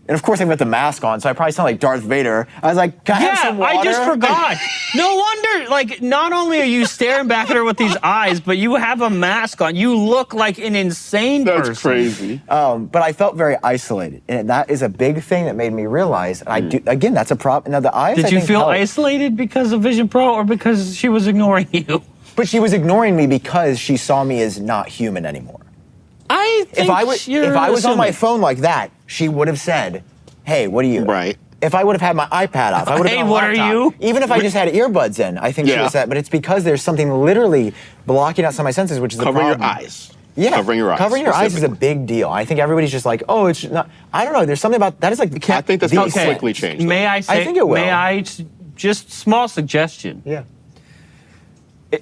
Speaker 2: and of course I've got the mask on, so I probably sound like Darth Vader. I was like, can I have some water?
Speaker 1: I just forgot. No wonder, like, not only are you staring back at her with these eyes, but you have a mask on. You look like an insane person.
Speaker 3: That's crazy.
Speaker 2: But I felt very isolated, and that is a big thing that made me realize. And I do again. That's a problem. Now the eyes.
Speaker 1: Did
Speaker 2: I
Speaker 1: you
Speaker 2: think,
Speaker 1: feel
Speaker 2: help.
Speaker 1: isolated because of Vision Pro or because she was ignoring you?
Speaker 2: But she was ignoring me because she saw me as not human anymore.
Speaker 1: I think
Speaker 2: If I was on my phone like that, she would have said, "Hey, what are you?"
Speaker 3: Right.
Speaker 2: If I would have had my iPad off, I would have.
Speaker 1: Hey,
Speaker 2: been on
Speaker 1: what are
Speaker 2: laptop.
Speaker 1: you?
Speaker 2: Even if I just had earbuds in, I think she would
Speaker 3: Yeah.
Speaker 2: have said. But it's because there's something literally blocking out some of my senses, which is
Speaker 3: Covering
Speaker 2: the
Speaker 3: your
Speaker 2: problem.
Speaker 3: eyes.
Speaker 2: Yeah,
Speaker 3: Covering your eyes.
Speaker 2: Covering your eyes is a
Speaker 3: specifically.
Speaker 2: big deal. I think everybody's just like, oh, it's not. I don't know. There's something about that. Is like
Speaker 3: I think that's
Speaker 2: the
Speaker 3: gonna
Speaker 2: sense.
Speaker 3: quickly change. though.
Speaker 1: May I say?
Speaker 2: think it will.
Speaker 1: May I just small suggestion?
Speaker 2: Yeah.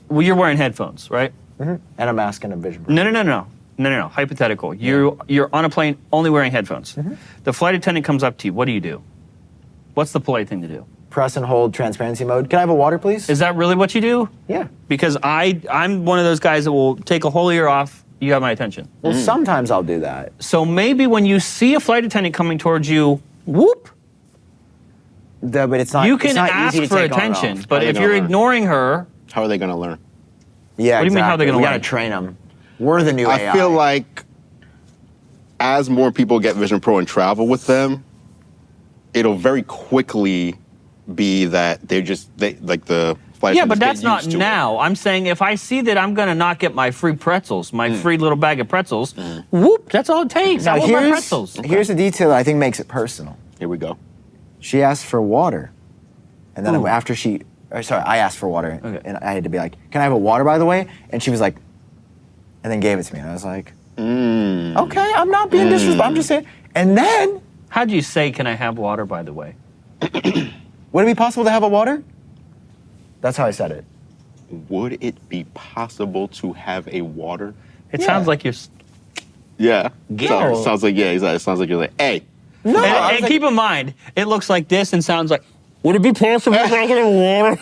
Speaker 1: Well, you're wearing headphones, right?
Speaker 2: And a mask and a vision.
Speaker 1: No. No. Hypothetical. You're on a plane only wearing headphones. The flight attendant comes up to you. What do you do? What's the polite thing to do?
Speaker 2: Press and hold transparency mode. Can I have a water, please?
Speaker 1: Is that really what you do?
Speaker 2: Yeah.
Speaker 1: Because I'm one of those guys that will take a whole ear off. You have my attention.
Speaker 2: Well, sometimes I'll do that.
Speaker 1: So maybe when you see a flight attendant coming towards you, whoop,
Speaker 2: But it's not.
Speaker 1: you
Speaker 2: it's
Speaker 1: can
Speaker 2: not
Speaker 1: ask
Speaker 2: easy to
Speaker 1: for
Speaker 2: take on and
Speaker 1: attention.
Speaker 2: off.
Speaker 1: But
Speaker 3: How
Speaker 1: if
Speaker 3: they
Speaker 1: you're
Speaker 3: gonna learn?
Speaker 1: ignoring her,
Speaker 3: How are they going to learn?
Speaker 2: Yeah.
Speaker 1: What do you mean, how are they gonna
Speaker 2: We
Speaker 1: learn?
Speaker 2: gotta train them. We're the new AI.
Speaker 3: I feel like as more people get Vision Pro and travel with them, it'll very quickly be that they like the flight
Speaker 1: yeah, but
Speaker 3: attendants
Speaker 1: that's
Speaker 3: get
Speaker 1: not
Speaker 3: used to it.
Speaker 1: now. I'm saying if I see that I'm gonna not get my free pretzels, my free little bag of pretzels, whoop, that's all it takes.
Speaker 2: Now
Speaker 1: I want my pretzels.
Speaker 2: here's the detail that I think makes it personal.
Speaker 3: Here we go.
Speaker 2: She asked for water, and then
Speaker 1: Ooh.
Speaker 2: after I asked for water,
Speaker 1: Okay.
Speaker 2: and I had to be like, "Can I have a water, by the way?" And she was like, and then gave it to me, and I was like, "Okay, I'm not being disrespectful. I'm just saying." And then,
Speaker 1: How'd you say, "Can I have water?" By the way,
Speaker 2: would it be possible to have a water? That's how I said it.
Speaker 3: Would it be possible to have a water?
Speaker 1: it
Speaker 2: Yeah.
Speaker 1: sounds like you're.
Speaker 3: Yeah.
Speaker 2: No.
Speaker 3: Sounds like, yeah, exactly. It sounds like you're like, hey.
Speaker 2: No, I was
Speaker 1: And
Speaker 2: like,
Speaker 1: keep in mind, it looks like this and sounds like. Would it be possible if I could have water?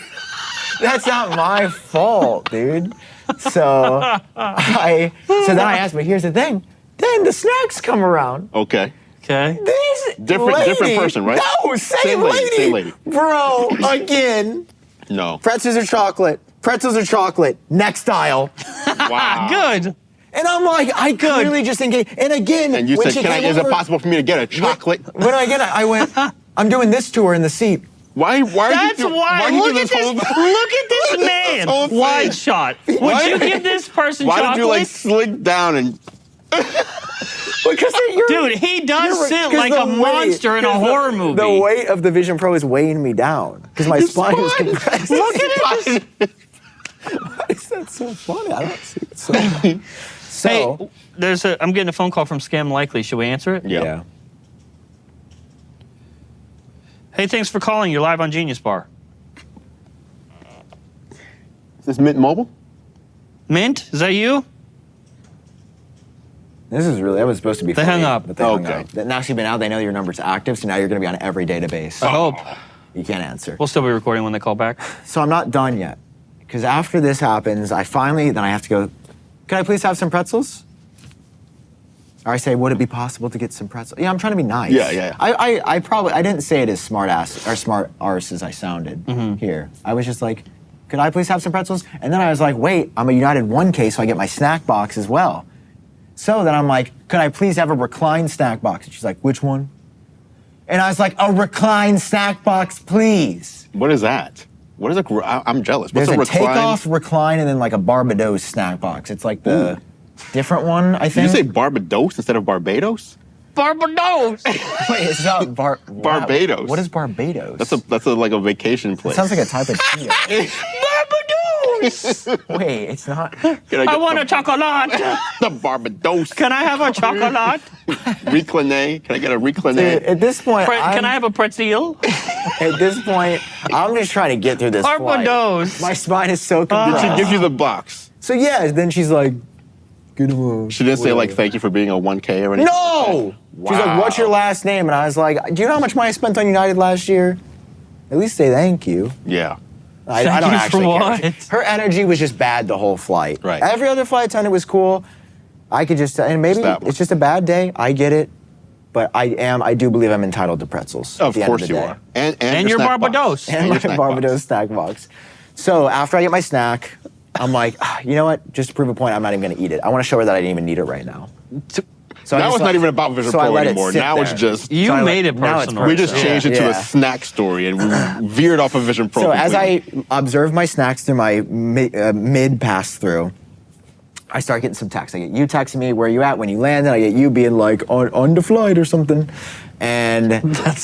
Speaker 2: that's not my fault, dude. So then I asked, but here's the thing. Then the snacks come around.
Speaker 3: Okay.
Speaker 1: Okay.
Speaker 2: This
Speaker 3: Different person, right?
Speaker 2: No, same lady.
Speaker 3: Same lady.
Speaker 2: Bro, again.
Speaker 3: No.
Speaker 2: Pretzels are chocolate. Pretzels are chocolate. Next aisle.
Speaker 3: Wow.
Speaker 1: Good.
Speaker 2: And I'm like, I clearly just engaged. And again,
Speaker 3: And you
Speaker 2: when
Speaker 3: said,
Speaker 2: she came
Speaker 3: is it
Speaker 2: over-
Speaker 3: possible for me to get a chocolate?
Speaker 2: When I went, I'm doing this to her in the seat.
Speaker 3: Why
Speaker 1: That's
Speaker 3: are you
Speaker 1: why.
Speaker 3: you
Speaker 1: Look
Speaker 3: do
Speaker 1: at this.
Speaker 3: whole-
Speaker 1: Look at this man.
Speaker 3: whole thing.
Speaker 1: Wide shot. Would
Speaker 3: Why-
Speaker 1: you give this person
Speaker 3: Why
Speaker 1: chocolate?
Speaker 3: did you like slick down and
Speaker 2: Because you're,
Speaker 1: Dude, he does
Speaker 2: you're-
Speaker 1: sit
Speaker 2: 'cause
Speaker 1: like
Speaker 2: the
Speaker 1: a
Speaker 2: weight-
Speaker 1: monster in a
Speaker 2: 'cause
Speaker 1: horror movie.
Speaker 2: The weight of the Vision Pro is weighing me down. Because my spine is compressed.
Speaker 1: Look at it.
Speaker 2: Why is that so funny? I don't see it. So,
Speaker 1: Hey, I'm getting a phone call from Scam Likely. Should we answer it?
Speaker 3: Yeah.
Speaker 1: Hey, thanks for calling. You're live on Genius Bar.
Speaker 3: Is this Mint Mobile?
Speaker 1: Mint, is that you?
Speaker 2: This is really, that was supposed to be
Speaker 1: They
Speaker 2: funny,
Speaker 1: hung up.
Speaker 2: But they hung
Speaker 3: Okay.
Speaker 2: up. Now she's been out, they know your number's active, so now you're going to be on every database.
Speaker 1: I hope.
Speaker 2: You can't answer.
Speaker 1: We'll still be recording when they call back.
Speaker 2: So I'm not done yet. Because after this happens, then I have to go, can I please have some pretzels? Or I say, would it be possible to get some pretzels? Yeah, I'm trying to be nice.
Speaker 3: Yeah.
Speaker 2: I didn't say it as smart arse as I sounded here. I was just like, could I please have some pretzels? And then I was like, wait, I'm a United 1K, so I get my snack box as well. So then I'm like, could I please have a reclined snack box? And she's like, which one? And I was like, a reclined snack box, please.
Speaker 3: What is that? What is a? I'm jealous. What's
Speaker 2: There's a
Speaker 3: recline?
Speaker 2: takeoff, recline, and then like a Barbados snack box. It's like the different one, I
Speaker 3: Did
Speaker 2: think.
Speaker 3: you say Barbados instead of Barbados?
Speaker 1: Barbados.
Speaker 2: Wait, it's not
Speaker 3: Barbados.
Speaker 2: What is Barbados?
Speaker 3: That's like a vacation
Speaker 2: It
Speaker 3: place.
Speaker 2: sounds like a type of tea.
Speaker 1: Barbados.
Speaker 2: Wait, it's not.
Speaker 3: Can
Speaker 1: I
Speaker 3: get
Speaker 1: want a chocolate.
Speaker 3: the Barbados
Speaker 1: Can I have a chocolate?
Speaker 3: recline? Can I get a recline?
Speaker 2: At this point,
Speaker 1: Can I have a pretzel?
Speaker 2: At this point, I'm just trying to get through this flight.
Speaker 1: Barbados.
Speaker 2: My spine is so
Speaker 3: Did
Speaker 2: compressed.
Speaker 3: she give you the box?
Speaker 2: So yeah, then she's like, "Get him a."
Speaker 3: She didn't say like thank you for being a 1K or anything.
Speaker 2: No. She's like, "What's your last name?" And I was like, "Do you know how much money I spent on United last year?" At least say thank you.
Speaker 3: Yeah.
Speaker 2: I
Speaker 1: Thank
Speaker 2: don't
Speaker 1: you
Speaker 2: actually
Speaker 1: for
Speaker 2: care.
Speaker 1: what?
Speaker 2: Her energy was just bad the whole flight.
Speaker 3: Right.
Speaker 2: Every other flight attendant was cool. I could just, and maybe
Speaker 3: Just that one.
Speaker 2: it's just a bad day. I get it, but I do believe I'm entitled to pretzels.
Speaker 3: Of
Speaker 2: at the end
Speaker 3: course
Speaker 2: of the
Speaker 3: you
Speaker 2: day.
Speaker 3: are. And
Speaker 1: your
Speaker 3: snack box.
Speaker 1: Barbados.
Speaker 2: And
Speaker 3: your
Speaker 2: my
Speaker 3: snack
Speaker 2: Barbados
Speaker 3: box.
Speaker 2: snack box. So after I get my snack, I'm like, you know what? Just to prove a point, I'm not even gonna eat it. I want to show her that I didn't even need it right now. So I
Speaker 3: Now
Speaker 2: just
Speaker 3: it's not even about Vision
Speaker 2: so I
Speaker 3: Pro
Speaker 2: let it
Speaker 3: anymore.
Speaker 2: sit
Speaker 3: Now it's
Speaker 2: there.
Speaker 3: just
Speaker 1: You
Speaker 2: So I
Speaker 1: made
Speaker 2: like-
Speaker 1: it
Speaker 2: now it's
Speaker 1: personal.
Speaker 3: we just changed it to
Speaker 2: Yeah.
Speaker 3: a snack story and we veered off of Vision Pro.
Speaker 2: So as I
Speaker 3: completely.
Speaker 2: observe my snacks through my mid pass through, I start getting some texts. I get you texting me where you at when you landed. I get you being like on the flight or something, and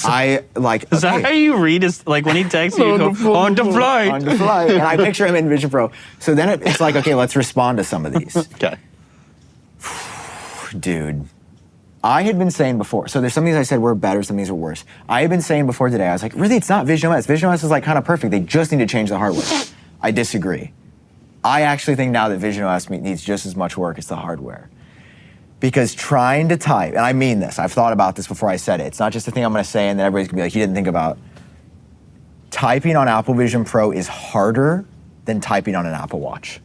Speaker 2: I like.
Speaker 1: Is that how you read? Is like when he texts you, you go on the flight.
Speaker 2: On the flight, and I picture him in Vision Pro. So then it's like, okay, let's respond to some of these.
Speaker 3: Okay.
Speaker 2: Dude, I had been saying before, so there's some of these I said were better, some of these were worse. I had been saying before today, I was like, really, it's not Vision OS. Vision OS is like kind of perfect. They just need to change the hardware. I disagree. I actually think now that Vision OS needs just as much work as the hardware. Because trying to type, and I mean this, I've thought about this before I said it. It's not just a thing I'm going to say and then everybody's going to be like, you didn't think about. Typing on Apple Vision Pro is harder than typing on an Apple Watch.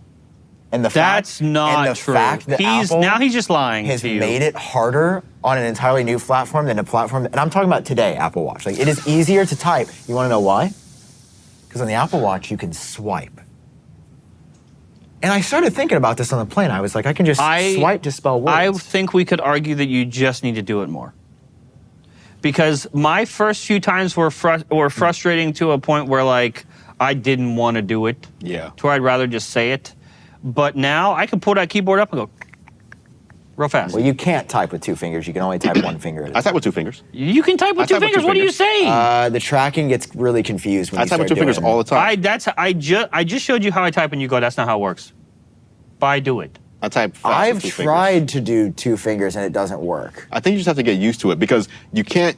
Speaker 2: And the
Speaker 1: That's not true.
Speaker 2: Fact that Apple
Speaker 1: now he's just lying
Speaker 2: has
Speaker 1: to you.
Speaker 2: made it harder on an entirely new platform than a platform, and I'm talking about today, Apple Watch. Like, it is easier to type. You want to know why? Because on the Apple Watch, you can swipe. And I started thinking about this on the plane. I was like, I can just swipe to spell words.
Speaker 1: I think we could argue that you just need to do it more. Because my first few times were frustrating to a point where, like, I didn't want to do it.
Speaker 3: Yeah.
Speaker 1: To where I'd rather just say it. But now I can pull that keyboard up and go real fast.
Speaker 2: Well, you can't type with 2 fingers. You can only type 1 finger at a
Speaker 3: I
Speaker 2: time.
Speaker 3: type with 2 fingers.
Speaker 1: You can type with 2 fingers. What are you saying?
Speaker 2: The tracking gets really confused when
Speaker 3: I
Speaker 2: you
Speaker 3: type
Speaker 2: start
Speaker 3: with 2 fingers
Speaker 2: doing-
Speaker 3: all the time.
Speaker 1: I just showed you how I type and you go, that's not how it works. But I do it.
Speaker 3: I type fast
Speaker 2: I've
Speaker 3: with 2 fingers.
Speaker 2: tried to do 2 fingers and it doesn't work.
Speaker 3: I think you just have to get used to it because you can't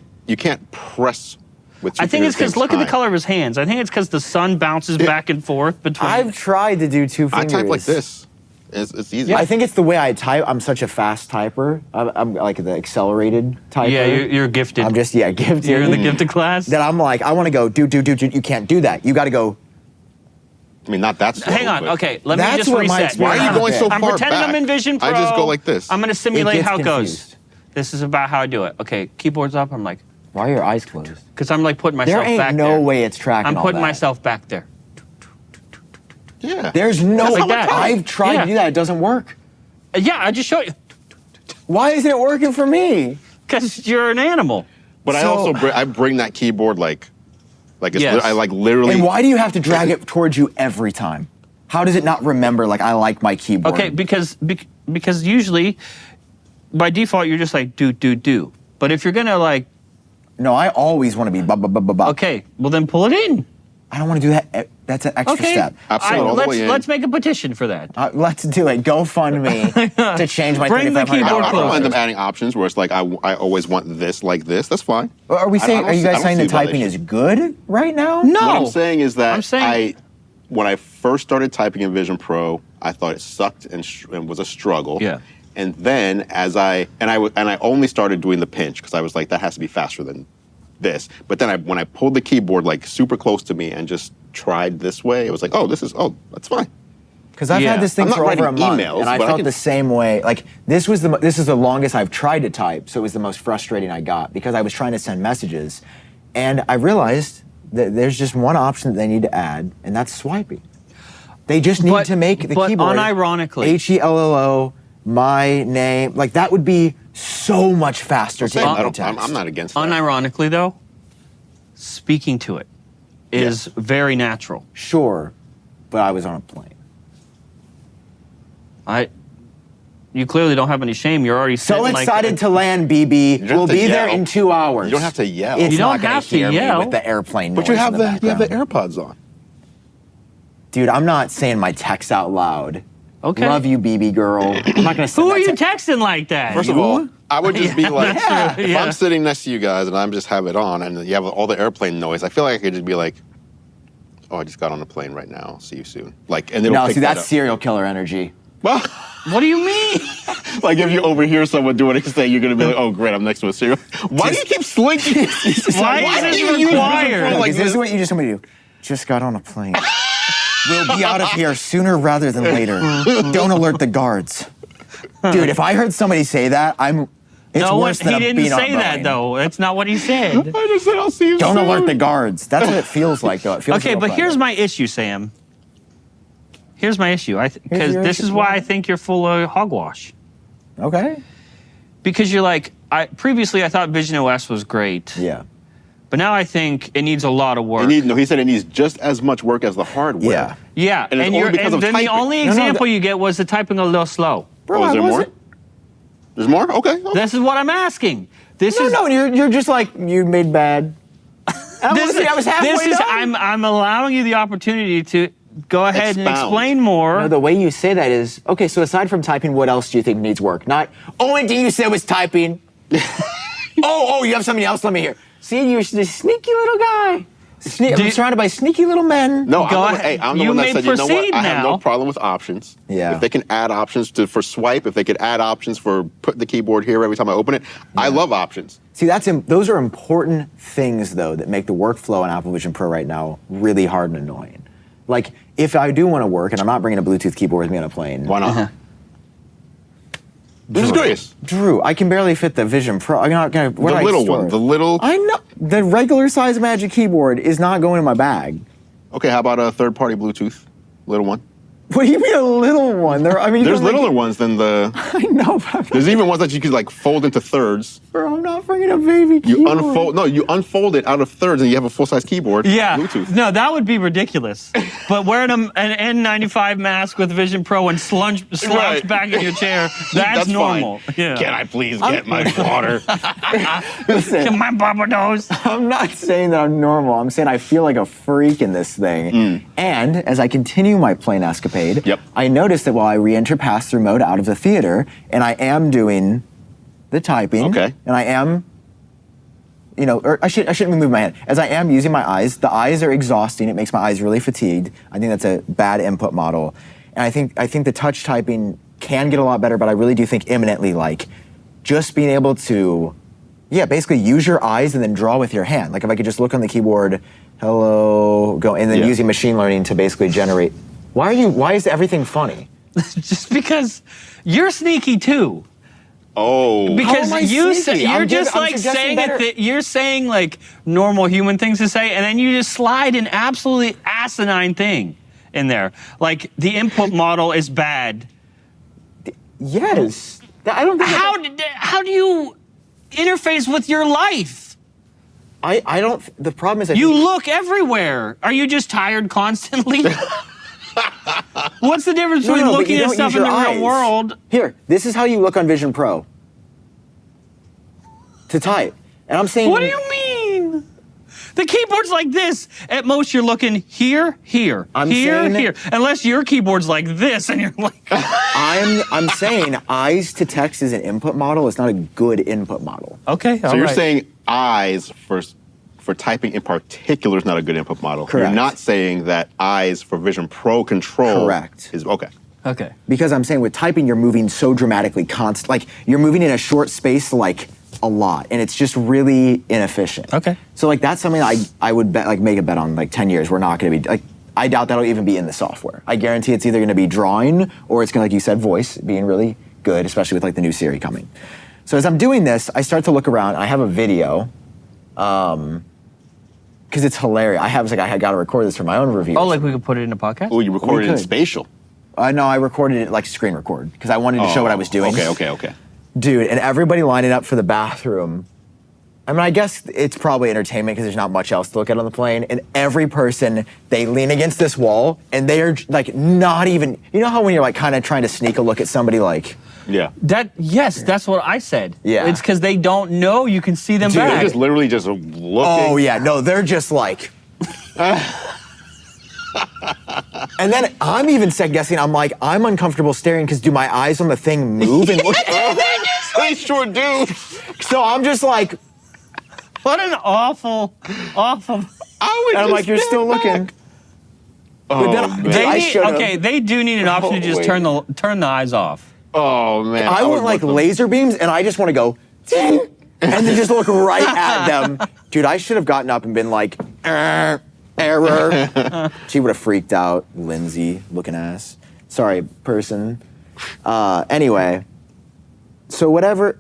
Speaker 3: press with 2
Speaker 1: I think it's
Speaker 3: fingers
Speaker 1: because look at the color of his hands. I think it's because the sun bounces back and forth between.
Speaker 2: I've tried to do 2
Speaker 3: I
Speaker 2: fingers.
Speaker 3: type like this. It's easy.
Speaker 2: I think it's the way I type. I'm such a fast typer. I'm like the accelerated typer.
Speaker 1: Yeah, you're gifted.
Speaker 2: I'm just, gifted.
Speaker 1: You're in the gifted class.
Speaker 2: That I'm like, I want to go, do. You can't do that. You got to go.
Speaker 3: I mean, not that slow.
Speaker 1: Hang on.
Speaker 3: but-
Speaker 1: Okay, let me
Speaker 2: That's
Speaker 1: just
Speaker 2: what my
Speaker 1: reset.
Speaker 2: experience
Speaker 3: Why are you going so
Speaker 1: I'm
Speaker 3: far
Speaker 1: pretending
Speaker 3: back?
Speaker 1: I'm in Vision Pro.
Speaker 3: I just go like this.
Speaker 1: I'm going to simulate
Speaker 2: gets
Speaker 1: how it goes.
Speaker 2: confused.
Speaker 1: This is about how I do it. Okay, keyboard's up. I'm like,
Speaker 2: Why are your eyes closed?
Speaker 1: because I'm like putting myself
Speaker 2: There ain't
Speaker 1: back
Speaker 2: no
Speaker 1: there.
Speaker 2: way it's tracking
Speaker 1: I'm
Speaker 2: all
Speaker 1: putting
Speaker 2: that.
Speaker 1: myself back there.
Speaker 3: Yeah.
Speaker 2: There's no
Speaker 1: Like that.
Speaker 2: I've tried
Speaker 1: Yeah.
Speaker 2: to do that. It doesn't work.
Speaker 1: Yeah, I just showed you.
Speaker 2: Why isn't it working for me?
Speaker 1: Because you're an animal.
Speaker 3: But I
Speaker 2: So-
Speaker 3: also bring that keyboard like it's
Speaker 1: Yes.
Speaker 3: I like literally.
Speaker 2: And why do you have to drag it towards you every time? How does it not remember, like, I like my keyboard?
Speaker 1: Okay, because usually, by default, you're just like, do. But if you're going to, like,
Speaker 2: No, I always want to be ba.
Speaker 1: okay, well, then pull it in.
Speaker 2: I don't want to do that. That's an extra
Speaker 1: Okay.
Speaker 2: step.
Speaker 3: Absolutely, all the way in.
Speaker 1: Let's make a petition for that.
Speaker 2: Let's do it. GoFundMe to change my
Speaker 1: Bring the
Speaker 2: $3,500.
Speaker 1: keyboard
Speaker 3: I don't
Speaker 1: closer.
Speaker 3: end up adding options where it's like I always want this like this. That's fine.
Speaker 2: Are we saying?
Speaker 3: I don't
Speaker 2: Are you
Speaker 3: see- I
Speaker 2: guys
Speaker 3: don't
Speaker 2: saying
Speaker 3: see
Speaker 2: the typing is
Speaker 3: violation.
Speaker 2: good right now?
Speaker 1: No.
Speaker 3: What I'm saying is that
Speaker 1: I'm saying-
Speaker 3: when I first started typing in Vision Pro, I thought it sucked and was a struggle.
Speaker 1: Yeah.
Speaker 3: And then as I only started doing the pinch because I was like, that has to be faster than this. But then when I pulled the keyboard like super close to me and just tried this way, it was like, that's fine.
Speaker 2: Because I've
Speaker 1: Yeah.
Speaker 2: had this thing
Speaker 3: I'm not
Speaker 2: for over a
Speaker 3: writing
Speaker 2: month,
Speaker 3: emails,
Speaker 2: and I
Speaker 3: but I
Speaker 2: felt
Speaker 3: can-
Speaker 2: the same way. Like this is the longest I've tried to type, so it was the most frustrating I got because I was trying to send messages, and I realized that there's just one option that they need to add, and that's swiping. They just need to make the
Speaker 1: but
Speaker 2: keyboard
Speaker 1: unironically,
Speaker 2: HELLO, my name. Like that would be so much faster to
Speaker 3: I
Speaker 2: input
Speaker 3: don't, I'm
Speaker 2: text.
Speaker 3: not against that.
Speaker 1: unironically though, speaking to it is very natural.
Speaker 2: Sure, but I was on a plane.
Speaker 1: You clearly don't have any shame. You're already
Speaker 2: So
Speaker 1: sitting
Speaker 2: excited
Speaker 1: like,
Speaker 2: to land, BB.
Speaker 3: don't have
Speaker 2: We'll
Speaker 3: to
Speaker 2: be there
Speaker 3: yell.
Speaker 2: in 2 hours.
Speaker 3: You don't have to yell.
Speaker 2: It's
Speaker 1: You don't
Speaker 2: not gonna
Speaker 1: have to
Speaker 2: hear me
Speaker 1: yell.
Speaker 2: with the airplane
Speaker 3: But
Speaker 2: noise
Speaker 3: you have
Speaker 2: in
Speaker 3: the
Speaker 2: background.
Speaker 3: AirPods on.
Speaker 2: Dude, I'm not saying my text out loud.
Speaker 1: Okay.
Speaker 2: Love you, BB girl. I'm not gonna send
Speaker 1: Who
Speaker 2: that
Speaker 1: are you
Speaker 2: text.
Speaker 1: texting like that?
Speaker 3: First of all, I would just be like,
Speaker 1: that's true,
Speaker 3: if
Speaker 1: yeah.
Speaker 3: I'm sitting next to you guys and I'm just have it on and you have all the airplane noise, I feel like I could just be like, oh, I just got on a plane right now. See you soon. Like, and it'll
Speaker 2: No,
Speaker 3: pick
Speaker 2: see,
Speaker 3: that
Speaker 2: that's
Speaker 3: up.
Speaker 2: serial killer energy.
Speaker 3: Well,
Speaker 1: What do you mean?
Speaker 3: like if you overhear someone doing it, say you're gonna be like, oh, great, I'm next to a serial. Why do you keep slinking?
Speaker 1: Why is
Speaker 3: do
Speaker 1: this
Speaker 3: you use Vision
Speaker 1: required?
Speaker 3: Pro like
Speaker 2: This is
Speaker 3: this?
Speaker 2: what you just told me to do. Just got on a plane. We'll be out of here sooner rather than later. Don't alert the guards. Dude, if I heard somebody say that, it's
Speaker 1: No,
Speaker 2: worse than
Speaker 1: he
Speaker 2: a
Speaker 1: didn't
Speaker 2: beat on
Speaker 1: say that
Speaker 2: Boeing.
Speaker 1: though. That's not what he said.
Speaker 3: I just said I'll see you
Speaker 2: Don't
Speaker 3: soon.
Speaker 2: alert the guards. That's what it feels like, though. It feels
Speaker 1: Okay,
Speaker 2: real
Speaker 1: but here's
Speaker 2: private.
Speaker 1: my issue, Sam. Here's my issue. Because
Speaker 2: your
Speaker 1: this
Speaker 2: issue.
Speaker 1: is why I think you're full of hogwash.
Speaker 2: Okay.
Speaker 1: Because you're like, previously I thought Vision OS was great.
Speaker 2: Yeah.
Speaker 1: But now I think it needs a lot of work.
Speaker 3: He said it needs just as much work as the hardware.
Speaker 2: Yeah.
Speaker 1: Yeah,
Speaker 3: And it's only
Speaker 1: you're,
Speaker 3: because
Speaker 1: and
Speaker 3: of
Speaker 1: then
Speaker 3: typing.
Speaker 1: the only
Speaker 2: No, no,
Speaker 1: example you get was the typing a little slow.
Speaker 2: Bro,
Speaker 3: Oh, is
Speaker 2: I
Speaker 3: there more?
Speaker 2: wasn't-
Speaker 3: There's more? Okay.
Speaker 1: This is what I'm asking. This is
Speaker 2: No, you're just like, you made bad. I was halfway done.
Speaker 1: I'm allowing you the opportunity to go ahead and
Speaker 3: Expound.
Speaker 1: explain more.
Speaker 2: No, the way you say that is, okay, so aside from typing, what else do you think needs work? Not, only thing you said was typing. oh, you have something else? Let me hear. See, you're this sneaky little guy. I'm surrounded by sneaky little men.
Speaker 3: No,
Speaker 1: Go
Speaker 3: I'm,
Speaker 1: ahead.
Speaker 3: hey, I'm the
Speaker 1: You
Speaker 3: one that
Speaker 1: may
Speaker 3: said, you know what?
Speaker 1: proceed
Speaker 3: I have no
Speaker 1: now.
Speaker 3: problem with options.
Speaker 2: Yeah.
Speaker 3: If they can add options for swipe, if they could add options for put the keyboard here every time I open it, I love options.
Speaker 2: See, those are important things, though, that make the workflow on Apple Vision Pro right now really hard and annoying. Like, if I do want to work, and I'm not bringing a Bluetooth keyboard with me on a plane.
Speaker 3: Why not? Just curious.
Speaker 2: Drew, I can barely fit the Vision Pro. I'm not gonna.
Speaker 3: The little one. The little.
Speaker 2: I know. The regular size Magic Keyboard is not going in my bag.
Speaker 3: Okay, how about a third-party Bluetooth? Little one.
Speaker 2: What do you mean a little one?
Speaker 3: There's littler ones than the.
Speaker 2: I know. But
Speaker 3: There's even ones that you could like fold into thirds.
Speaker 2: bro, I'm not bringing a baby
Speaker 3: You
Speaker 2: keyboard.
Speaker 3: you unfold it out of thirds and you have a full-size keyboard.
Speaker 1: Yeah.
Speaker 3: Bluetooth.
Speaker 1: No, that would be ridiculous. But wearing an N95 mask with Vision Pro and slouch
Speaker 3: Right.
Speaker 1: back in your chair, that's normal.
Speaker 3: Fine.
Speaker 1: Yeah.
Speaker 3: Can I please get my water?
Speaker 2: Listen,
Speaker 1: Get my bubble nose.
Speaker 2: I'm not saying that I'm normal. I'm saying I feel like a freak in this thing. And as I continue my plane escapade,
Speaker 3: Yep.
Speaker 2: I notice that while I re-enter pass-through mode out of the theater, and I am doing the typing,
Speaker 3: Okay.
Speaker 2: and I am, or I shouldn't move my hand. As I am using my eyes, the eyes are exhausting. It makes my eyes really fatigued. I think that's a bad input model. And I think the touch typing can get a lot better, but I really do think imminently, like, just being able to, basically use your eyes and then draw with your hand. Like if I could just look on the keyboard, hello, go, and then
Speaker 3: Yeah.
Speaker 2: using machine learning to basically generate. Why is everything funny?
Speaker 1: Just because you're sneaky too.
Speaker 3: Oh.
Speaker 1: Because
Speaker 2: am I
Speaker 1: you're
Speaker 2: sneaky? I'm
Speaker 1: like
Speaker 2: suggesting
Speaker 1: saying
Speaker 2: better.
Speaker 1: you're saying like normal human things to say, and then you just slide an absolutely asinine thing in there. Like the input model is bad.
Speaker 2: Yes. I don't think
Speaker 1: How do you interface with your life?
Speaker 2: I don't. The problem is
Speaker 1: You look everywhere. Are you just tired constantly? What's the difference between
Speaker 2: but
Speaker 1: looking
Speaker 2: you
Speaker 1: at
Speaker 2: don't
Speaker 1: stuff
Speaker 2: use
Speaker 1: in the
Speaker 2: your
Speaker 1: real
Speaker 2: eyes.
Speaker 1: world?
Speaker 2: Here, this is how you look on Vision Pro. To type. And I'm saying.
Speaker 1: What do you mean? The keyboard's like this. At most, you're looking here, here,
Speaker 2: I'm
Speaker 1: here,
Speaker 2: saying-
Speaker 1: here. Unless your keyboard's like this, and you're like,
Speaker 2: I'm saying eyes to text is an input model. It's not a good input model.
Speaker 1: okay.
Speaker 3: So you're saying eyes for typing in particular is not a good input model.
Speaker 2: Correct.
Speaker 3: You're not saying that eyes for Vision Pro control
Speaker 2: Correct.
Speaker 3: is okay.
Speaker 1: okay.
Speaker 2: Because I'm saying with typing, you're moving so dramatically constant. Like you're moving in a short space, like a lot, and it's just really inefficient.
Speaker 1: Okay.
Speaker 2: So like that's something I would bet, like make a bet on, like 10 years. We're not going to be like. I doubt that'll even be in the software. I guarantee it's either going to be drawing or it's going to, like you said, voice being really good, especially with like the new Siri coming. So as I'm doing this, I start to look around. I have a video, because it's hilarious. I got to record this for my own review.
Speaker 1: Oh, like we could put it in a podcast?
Speaker 3: Oh, you recorded it in
Speaker 2: could.
Speaker 3: spatial.
Speaker 2: No, I recorded it like screen record because I wanted to show what I was doing.
Speaker 3: Okay.
Speaker 2: Dude, and everybody lining up for the bathroom. I mean, I guess it's probably entertainment because there's not much else to look at on the plane. And every person, they lean against this wall and they are like not even, you know how when you're like kind of trying to sneak a look at somebody like,
Speaker 3: Yeah.
Speaker 1: Yes, that's what I said.
Speaker 2: Yeah.
Speaker 1: It's because they don't know you can see them
Speaker 2: Dude,
Speaker 3: They're
Speaker 1: back.
Speaker 3: just literally just looking.
Speaker 2: oh yeah, no, they're just like. And then I'm even second guessing. I'm like, I'm uncomfortable staring because do my eyes on the thing move and look?
Speaker 3: They sure do.
Speaker 2: So I'm just like,
Speaker 1: What an awful.
Speaker 2: and I'm like, you're still looking. But then
Speaker 3: man.
Speaker 2: I should've.
Speaker 1: They do need an option to just
Speaker 3: wait.
Speaker 1: turn the eyes off.
Speaker 3: Oh man.
Speaker 2: I want
Speaker 3: would
Speaker 2: like
Speaker 3: them.
Speaker 2: laser beams, and I just want to go, ding, and then just look right at them. Dude, I should have gotten up and been like, error. She would have freaked out. Lindsay looking ass. Sorry, person. Anyway, so whatever.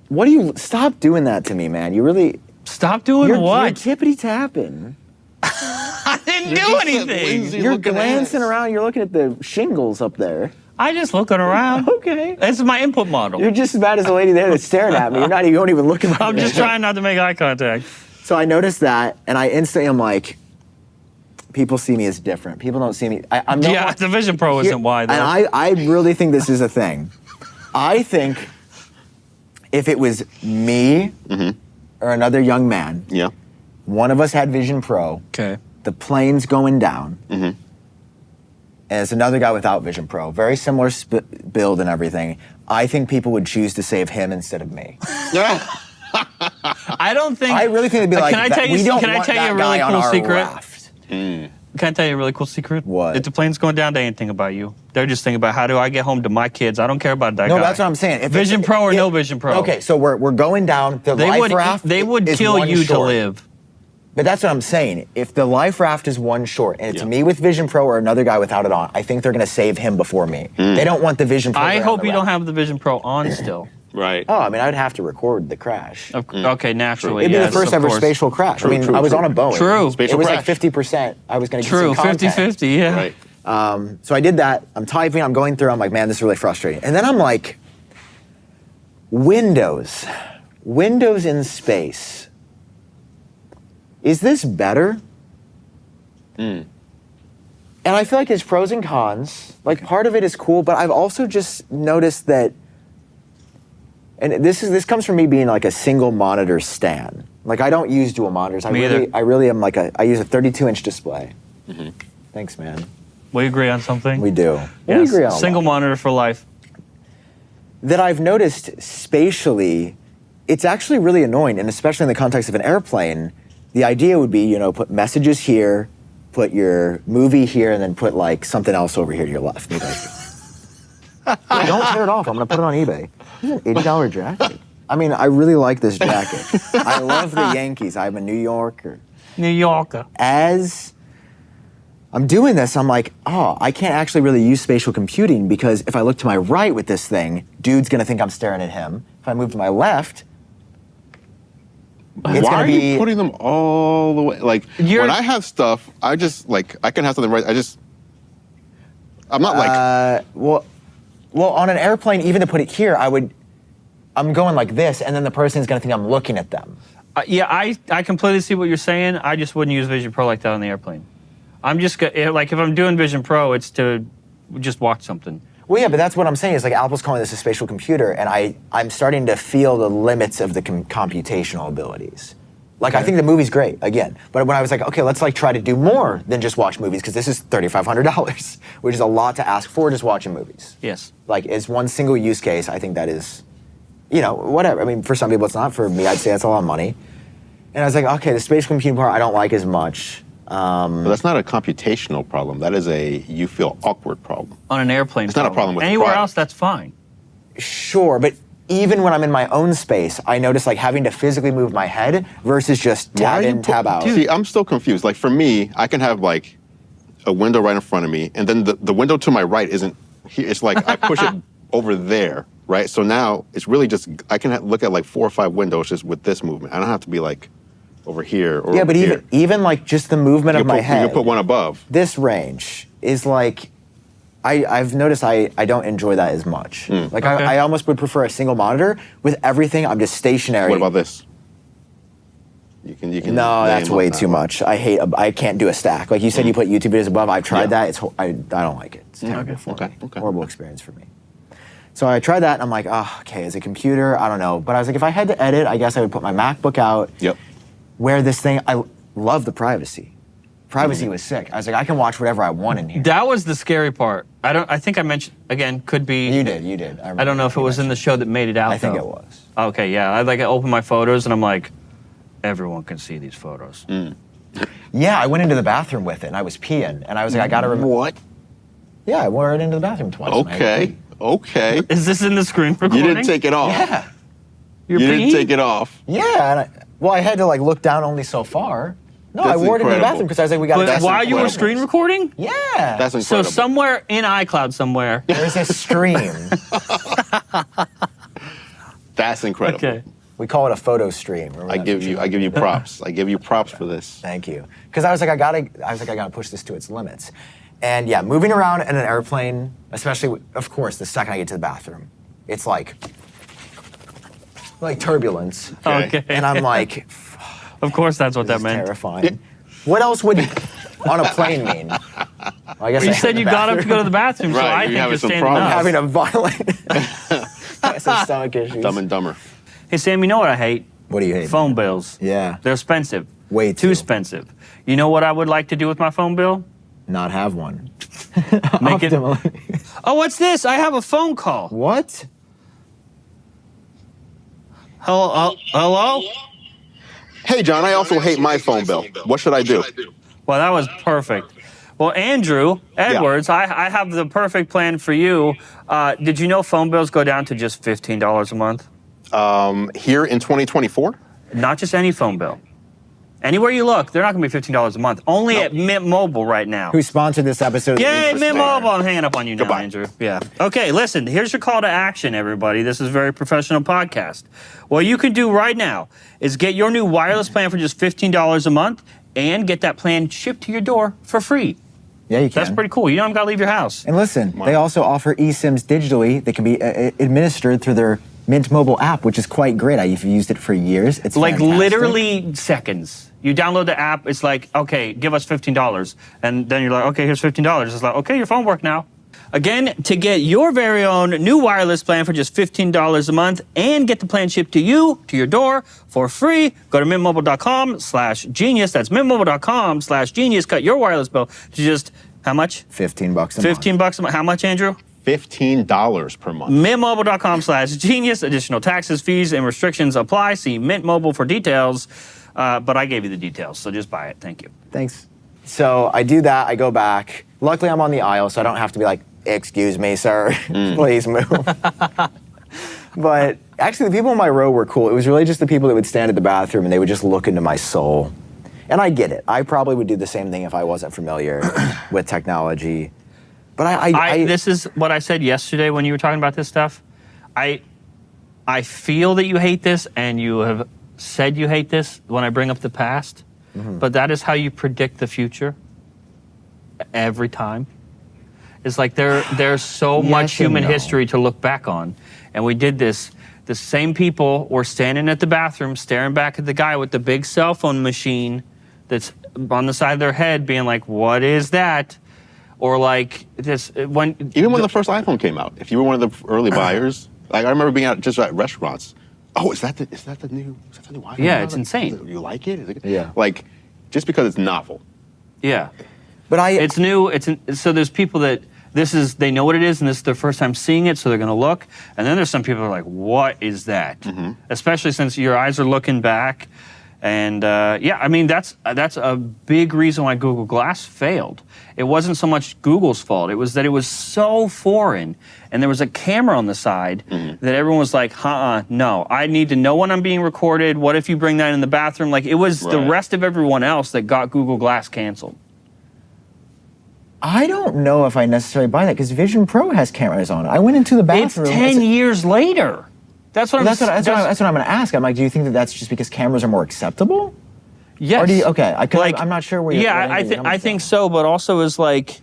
Speaker 2: What do you stop doing that to me, man? You really
Speaker 1: Stop doing
Speaker 2: you're
Speaker 1: what?
Speaker 2: tippity tapping.
Speaker 1: I didn't do
Speaker 3: just
Speaker 1: anything.
Speaker 3: Lindsay
Speaker 2: You're
Speaker 3: looking
Speaker 2: glancing
Speaker 3: ass.
Speaker 2: around. You're looking at the shingles up there.
Speaker 1: I just looking around.
Speaker 2: Okay.
Speaker 1: This is my input model.
Speaker 2: You're just as bad as the lady there that's staring at me. You don't even look at me.
Speaker 1: I'm just trying not to make eye contact.
Speaker 2: So I noticed that, and I instantly am like, people see me as different. People don't see me. I'm not.
Speaker 1: Yeah, the Vision Pro isn't why though.
Speaker 2: And I really think this is a thing. I think if it was me or another young man,
Speaker 3: Yeah.
Speaker 2: one of us had Vision Pro,
Speaker 1: okay.
Speaker 2: the plane's going down, and it's another guy without Vision Pro, very similar build and everything. I think people would choose to save him instead of me.
Speaker 1: I don't think.
Speaker 2: I really think it'd be like,
Speaker 1: can I tell you?
Speaker 2: we don't
Speaker 1: Can I
Speaker 2: want
Speaker 1: tell you
Speaker 2: that
Speaker 1: a really
Speaker 2: guy on
Speaker 1: cool
Speaker 2: our
Speaker 1: secret?
Speaker 2: raft.
Speaker 1: Can I tell you a really cool secret?
Speaker 2: What?
Speaker 1: If the plane's going down, they ain't thinking about you. They're just thinking about how do I get home to my kids. I don't care about that guy.
Speaker 2: No, that's what I'm saying.
Speaker 1: Vision Pro or no Vision Pro.
Speaker 2: Okay, so we're going down the life raft.
Speaker 1: They would
Speaker 2: is
Speaker 1: kill
Speaker 2: one
Speaker 1: you to
Speaker 2: short.
Speaker 1: live.
Speaker 2: But that's what I'm saying. If the life raft is one short, and it's me with Vision Pro or another guy without it on, I think they're going to save him before me. They don't want the Vision Pro.
Speaker 1: I
Speaker 2: around
Speaker 1: hope
Speaker 2: the
Speaker 1: you don't
Speaker 2: raft.
Speaker 1: have the Vision Pro on still.
Speaker 3: Right.
Speaker 2: Oh, I mean, I'd have to record the crash.
Speaker 1: Okay, naturally.
Speaker 2: It'd be
Speaker 1: yes,
Speaker 2: the first
Speaker 1: of
Speaker 2: ever
Speaker 1: course.
Speaker 2: spatial crash.
Speaker 3: True,
Speaker 2: I mean,
Speaker 3: true,
Speaker 2: I was
Speaker 3: true.
Speaker 2: on a Boeing.
Speaker 1: True.
Speaker 3: Spatial
Speaker 2: It was
Speaker 3: crash.
Speaker 2: like 50%. I was going to get
Speaker 1: True,
Speaker 2: some content.
Speaker 1: 50-50, yeah.
Speaker 3: Right.
Speaker 2: So I did that. I'm typing. I'm going through. I'm like, man, this is really frustrating. And then I'm like, Windows in space. Is this better? And I feel like there's pros and cons. Like part of it is cool, but I've also just noticed that, and this comes from me being like a single monitor stan. Like I don't use dual monitors. I really am like I use a 32-inch display. Thanks, man.
Speaker 1: We agree on something.
Speaker 2: We do. We
Speaker 1: Yes.
Speaker 2: agree on a
Speaker 1: Single
Speaker 2: lot.
Speaker 1: monitor for life.
Speaker 2: That I've noticed spatially, it's actually really annoying, and especially in the context of an airplane, the idea would be, put messages here, put your movie here, and then put like something else over here to your left. Maybe like, don't tear it off. I'm gonna put it on eBay. This is an $80 jacket. I mean, I really like this jacket. I love the Yankees. I'm a New Yorker.
Speaker 1: New Yorker.
Speaker 2: As I'm doing this, I'm like, I can't actually really use spatial computing because if I look to my right with this thing, dude's gonna think I'm staring at him. If I move to my left, it's
Speaker 3: Why
Speaker 2: gonna
Speaker 3: are
Speaker 2: be.
Speaker 3: you putting them all the way? Like when I have stuff, I just like I can have something right. I'm not like
Speaker 2: well, on an airplane, even to put it here, I'm going like this, and then the person's gonna think I'm looking at them.
Speaker 1: Yeah, I completely see what you're saying. I just wouldn't use Vision Pro like that on the airplane. I'm just like if I'm doing Vision Pro, it's to just watch something.
Speaker 2: Well, yeah, but that's what I'm saying is like Apple's calling this a spatial computer, and I'm starting to feel the limits of the computational abilities. Like I think the movie's great again, but when I was like, okay, let's like try to do more than just watch movies because this is $3,500, which is a lot to ask for just watching movies.
Speaker 1: Yes.
Speaker 2: Like as one single use case, I think that is, whatever. I mean, for some people it's not. For me, I'd say that's a lot of money. And I was like, okay, the spatial computing part I don't like as much.
Speaker 3: but that's not a computational problem. That is you feel awkward problem.
Speaker 1: On an airplane.
Speaker 3: It's not a problem with the
Speaker 1: anywhere
Speaker 3: product.
Speaker 1: else. That's fine.
Speaker 2: Sure, but even when I'm in my own space, I notice like having to physically move my head versus just tab in, tab out.
Speaker 3: See, I'm still confused. Like for me, I can have like a window right in front of me, and then the window to my right isn't here. It's like I push it over there, right? So now it's really just I can look at like 4 or 5 windows just with this movement. I don't have to be like over here or
Speaker 2: Yeah,
Speaker 3: over
Speaker 2: but
Speaker 3: here.
Speaker 2: even like just the movement of my
Speaker 3: You
Speaker 2: head.
Speaker 3: can put one above.
Speaker 2: This range is like, I've noticed I don't enjoy that as much. Like
Speaker 1: Okay.
Speaker 2: I almost would prefer a single monitor. With everything, I'm just stationary.
Speaker 3: What about this? You can.
Speaker 2: No, that's
Speaker 3: name
Speaker 2: way
Speaker 3: up that
Speaker 2: too
Speaker 3: one.
Speaker 2: much. I can't do a stack. Like you said, you put YouTube videos above. I've tried that. I don't like it. It's terrible for me.
Speaker 3: Okay.
Speaker 2: Horrible experience for me. So I tried that, and I'm like, okay, as a computer, I don't know. But I was like, if I had to edit, I guess I would put my MacBook out.
Speaker 3: Yep.
Speaker 2: Wear this thing. I love the privacy. Privacy was sick. I was like, I can watch whatever I want in here.
Speaker 1: That was the scary part. I think I mentioned again. Could be.
Speaker 2: You did.
Speaker 1: I don't know if it was in the show that made it out.
Speaker 2: I think
Speaker 1: though.
Speaker 2: it was.
Speaker 1: Okay, yeah. I open my photos and I'm like, everyone can see these photos.
Speaker 2: Yeah, I went into the bathroom with it, and I was peeing, and I was like, I gotta remember.
Speaker 3: What?
Speaker 2: Yeah, I wore it into the bathroom twice. and I
Speaker 3: Okay. Okay.
Speaker 1: Is this in the screen recording?
Speaker 3: You didn't take it off.
Speaker 2: Yeah.
Speaker 1: Your
Speaker 3: You
Speaker 1: PE?
Speaker 3: didn't take it off.
Speaker 2: Yeah. I had to like look down only so far. No,
Speaker 3: That's
Speaker 2: I wore it in the
Speaker 3: incredible.
Speaker 2: bathroom because I was like, we got.
Speaker 1: But
Speaker 3: That's
Speaker 1: while you were
Speaker 3: incredible.
Speaker 1: screen recording?
Speaker 2: Yeah.
Speaker 3: That's
Speaker 1: So
Speaker 3: incredible.
Speaker 1: somewhere in iCloud somewhere.
Speaker 2: There's a stream.
Speaker 3: That's incredible.
Speaker 1: Okay.
Speaker 2: We call it a photo stream. Remember
Speaker 3: I
Speaker 2: that
Speaker 3: give
Speaker 2: feature?
Speaker 3: you props. I give you props for this.
Speaker 2: Thank you. Because I was like, I gotta push this to its limits. And yeah, moving around in an airplane, especially, of course, the second I get to the bathroom, it's like turbulence.
Speaker 1: Okay.
Speaker 2: And I'm like,
Speaker 1: Of course, that's what
Speaker 2: this
Speaker 1: that
Speaker 2: is
Speaker 1: meant.
Speaker 2: terrifying. What else would on a plane mean? Well, I guess
Speaker 1: You
Speaker 2: I
Speaker 1: said you got up to go to the bathroom, so
Speaker 3: Right,
Speaker 1: I
Speaker 3: you're
Speaker 1: think
Speaker 3: having
Speaker 1: you're
Speaker 3: some
Speaker 1: standing
Speaker 3: problems.
Speaker 1: up.
Speaker 2: having a violent some stomach issues.
Speaker 3: Dumb and Dumber.
Speaker 1: Hey, Sam, you know what I hate?
Speaker 2: What do you hate?
Speaker 1: Phone bills.
Speaker 2: Yeah.
Speaker 1: They're expensive.
Speaker 2: Way
Speaker 1: Too
Speaker 2: too.
Speaker 1: expensive. You know what I would like to do with my phone bill?
Speaker 2: Not have one.
Speaker 1: Make it.
Speaker 2: Optimally.
Speaker 1: Oh, what's this? I have a phone call.
Speaker 2: What?
Speaker 1: Hello? Hello?
Speaker 3: Hey, John, I also hate my phone bill. What should I do?
Speaker 1: Well, that was perfect. Well, Andrew Edwards, I have the perfect plan for you. Did you know phone bills go down to just $15 a month?
Speaker 3: Here in 2024?
Speaker 1: Not just any phone bill. Anywhere you look, they're not going to be $15 a month. Only at Mint Mobile right now.
Speaker 2: Who sponsored this episode?
Speaker 1: Yay, Mint Mobile. I'm hanging up on you now,
Speaker 3: Goodbye.
Speaker 1: Andrew. Yeah. Okay, listen, here's your call to action, everybody. This is a very professional podcast. What you can do right now is get your new wireless plan for just $15 a month and get that plan shipped to your door for free.
Speaker 2: Yeah, you can.
Speaker 1: That's pretty cool. You don't got to leave your house.
Speaker 2: And listen, they also offer eSIMs digitally. They can be administered through their Mint Mobile app, which is quite great. I've used it for years. It's
Speaker 1: like
Speaker 2: fantastic.
Speaker 1: literally seconds. You download the app, it's like, okay, give us $15. And then you're like, okay, here's $15. It's like, okay, your phone worked now. Again, to get your very own new wireless plan for just $15 a month and get the plan shipped to you, to your door, for free, go to mintmobile.com/genius. That's mintmobile.com/genius. Cut your wireless bill to just, how much?
Speaker 2: $15 a month.
Speaker 1: $15 a month. How much, Andrew?
Speaker 3: $15 per month.
Speaker 1: mintmobile.com/genius. Additional taxes, fees, and restrictions apply. See Mint Mobile for details. But I gave you the details, so just buy it. Thank you.
Speaker 2: Thanks. So I do that. I go back. Luckily, I'm on the aisle, so I don't have to be like, excuse me, sir. Please move. But actually, the people in my row were cool. It was really just the people that would stand at the bathroom and they would just look into my soul. And I get it. I probably would do the same thing if I wasn't familiar with technology. But
Speaker 1: this is what I said yesterday when you were talking about this stuff. I feel that you hate this, and you have said you hate this when I bring up the past, but that is how you predict the future every time. It's like there's so much human history to look back on, and we did this. The same people were standing at the bathroom staring back at the guy with the big cell phone machine that's on the side of their head being like, what is that? Or like this,
Speaker 3: Even when the first iPhone came out, if you were one of the early buyers, like I remember being out just at restaurants. Oh, is that the new iPhone?
Speaker 1: Yeah, it's insane.
Speaker 3: You like it? Is it?
Speaker 2: Yeah.
Speaker 3: Like, just because it's novel.
Speaker 1: Yeah.
Speaker 2: But
Speaker 1: It's new. So there's people that they know what it is, and this is their first time seeing it, so they're going to look. And then there's some people who are like, what is that? Especially since your eyes are looking back. And I mean, that's a big reason why Google Glass failed. It wasn't so much Google's fault. It was that it was so foreign, and there was a camera on the side that everyone was like, no, I need to know when I'm being recorded. What if you bring that in the bathroom? Like, it was the rest of everyone else that got Google Glass canceled.
Speaker 2: I don't know if I necessarily buy that because Vision Pro has cameras on it. I went into the bathroom.
Speaker 1: It's 10 years later. That's what I'm
Speaker 2: going to ask. I'm like, do you think that that's just because cameras are more acceptable?
Speaker 1: Yes.
Speaker 2: Or do you, okay, I'm not sure where you're
Speaker 1: I think so, but also is like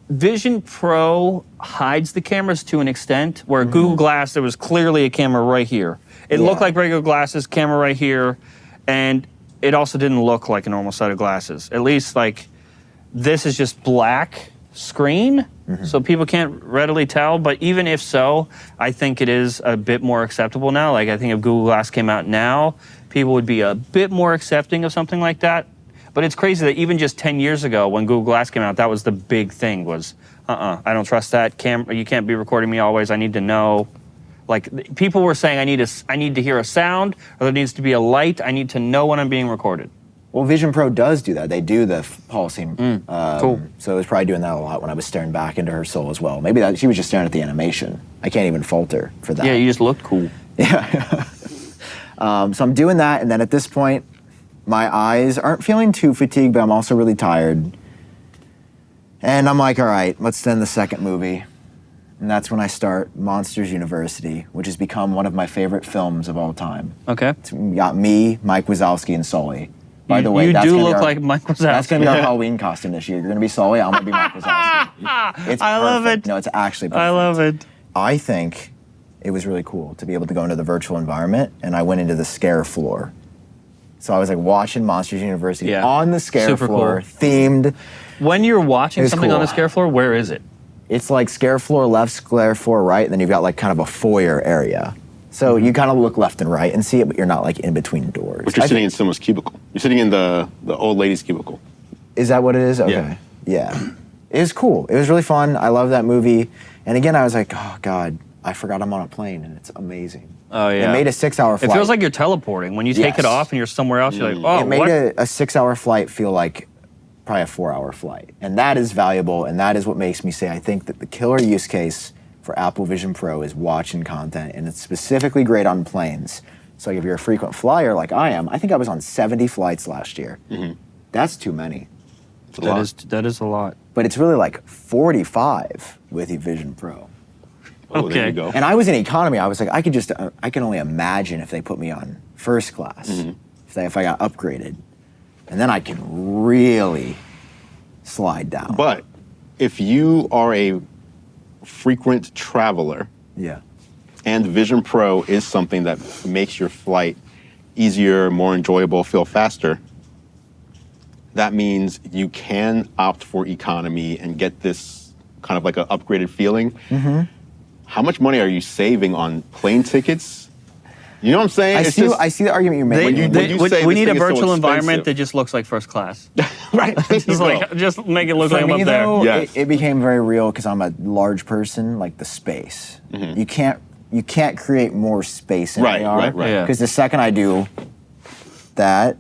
Speaker 1: Vision Pro hides the cameras to an extent where Google Glass, there was clearly a camera right here. It looked like regular glasses, camera right here, and it also didn't look like a normal set of glasses. At least like this is just black screen, so people can't readily tell. But even if so, I think it is a bit more acceptable now. Like I think if Google Glass came out now, people would be a bit more accepting of something like that. But it's crazy that even just 10 years ago when Google Glass came out, that was the big thing was, I don't trust that. You can't be recording me always. I need to know. Like people were saying, I need to hear a sound, or there needs to be a light. I need to know when I'm being recorded.
Speaker 2: Well, Vision Pro does do that. They do the policy.
Speaker 1: Cool.
Speaker 2: So it was probably doing that a lot when I was staring back into her soul as well. Maybe she was just staring at the animation. I can't even fault her for that.
Speaker 1: Yeah, you just looked cool.
Speaker 2: Yeah. So I'm doing that, and then at this point, my eyes aren't feeling too fatigued, but I'm also really tired. And I'm like, all right, let's send the second movie. And that's when I start Monsters University, which has become one of my favorite films of all time.
Speaker 1: Okay.
Speaker 2: It's got me, Mike Wazowski, and Sully. By the way,
Speaker 1: you
Speaker 2: that's
Speaker 1: do
Speaker 2: gonna
Speaker 1: look like Mike Wazowski.
Speaker 2: That's going to be our Halloween costume this year. You're going to be Sully, I'm going to be Mike Wazowski. It's
Speaker 1: I love
Speaker 2: perfect.
Speaker 1: it.
Speaker 2: No, it's actually perfect.
Speaker 1: I love it.
Speaker 2: I think it was really cool to be able to go into the virtual environment, and I went into the scare floor. So I was like watching Monsters University on the scare floor, themed.
Speaker 1: When you're watching something on the scare floor, where is it?
Speaker 2: It's like scare floor left, scare floor right, and then you've got like kind of a foyer area. So you kind of look left and right and see it, but you're not like in between doors.
Speaker 3: But you're sitting in someone's cubicle. You're sitting in the old lady's cubicle.
Speaker 2: Is that what it is? Okay. Yeah. It was cool. It was really fun. I love that movie. And again, I was like, oh God, I forgot I'm on a plane, and it's amazing.
Speaker 1: Oh, yeah.
Speaker 2: It made a 6-hour flight.
Speaker 1: It feels like you're teleporting. When you take
Speaker 2: Yes.
Speaker 1: it off and you're somewhere else, you're like, oh,
Speaker 2: It made
Speaker 1: what?
Speaker 2: a 6-hour flight feel like probably a 4-hour flight. And that is valuable, and that is what makes me say I think that the killer use case for Apple Vision Pro is watching content, and it's specifically great on planes. So if you're a frequent flyer like I am, I think I was on 70 flights last year. That's too many.
Speaker 1: That is a lot.
Speaker 2: But it's really like 45 with the Vision Pro.
Speaker 3: Oh, there
Speaker 1: Okay.
Speaker 3: you go.
Speaker 2: And I was in economy. I was like, I can only imagine if they put me on first class, if I got upgraded, and then I can really slide down.
Speaker 3: But if you are a frequent traveler,
Speaker 2: yeah,
Speaker 3: and Vision Pro is something that makes your flight easier, more enjoyable, feel faster, that means you can opt for economy and get this kind of like an upgraded feeling. How much money are you saving on plane tickets? You know what I'm saying?
Speaker 2: I see the argument you're making.
Speaker 1: We need a
Speaker 3: this thing is so
Speaker 1: virtual environment
Speaker 3: expensive.
Speaker 1: that just looks like first class.
Speaker 3: Right.
Speaker 1: Just make it look
Speaker 2: For
Speaker 1: like I'm
Speaker 2: me,
Speaker 1: up there.
Speaker 2: though,
Speaker 3: Yes.
Speaker 2: it became very real because I'm a large person, like the space. You can't create more space in
Speaker 3: Right,
Speaker 2: AR.
Speaker 3: right, right.
Speaker 1: Yeah.
Speaker 2: Because the second I do that,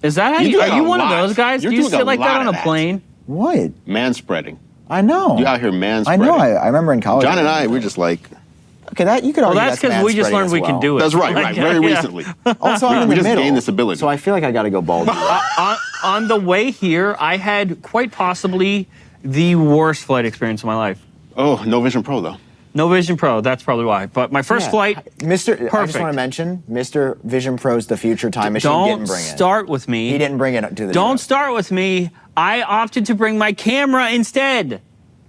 Speaker 1: Is that how
Speaker 3: You're
Speaker 1: you,
Speaker 3: doing
Speaker 1: are you
Speaker 3: a
Speaker 1: one of
Speaker 3: lot.
Speaker 1: those guys?
Speaker 3: You're
Speaker 1: Do you
Speaker 3: doing a
Speaker 1: sit like that
Speaker 3: lot
Speaker 1: on
Speaker 3: of
Speaker 1: a
Speaker 3: that.
Speaker 1: plane?
Speaker 2: what?
Speaker 3: Man spreading.
Speaker 2: I know.
Speaker 3: You out here man
Speaker 2: I
Speaker 3: spreading.
Speaker 2: know. I remember in college.
Speaker 3: John and I, we're just like,
Speaker 2: Okay, that you could
Speaker 1: Well,
Speaker 2: argue
Speaker 1: that's because we just
Speaker 2: man-spreading
Speaker 1: learned
Speaker 2: as
Speaker 1: we can
Speaker 2: well.
Speaker 1: do it.
Speaker 3: that's right,
Speaker 1: Like,
Speaker 3: very
Speaker 1: yeah.
Speaker 3: recently.
Speaker 2: Also, I'm in
Speaker 3: we
Speaker 2: the
Speaker 3: just
Speaker 2: middle,
Speaker 3: gained this ability.
Speaker 2: so I feel like I got to go bald.
Speaker 1: On the way here, I had quite possibly the worst flight experience of my life.
Speaker 3: Oh, no Vision Pro though.
Speaker 1: No Vision Pro, that's probably why. But my first
Speaker 2: Yeah.
Speaker 1: flight,
Speaker 2: I just
Speaker 1: perfect.
Speaker 2: want to mention, Mr. Vision Pro's the future time machine
Speaker 1: don't
Speaker 2: didn't bring it.
Speaker 1: start with me.
Speaker 2: He didn't bring it to the
Speaker 1: Don't
Speaker 2: trip.
Speaker 1: start with me. I opted to bring my camera instead.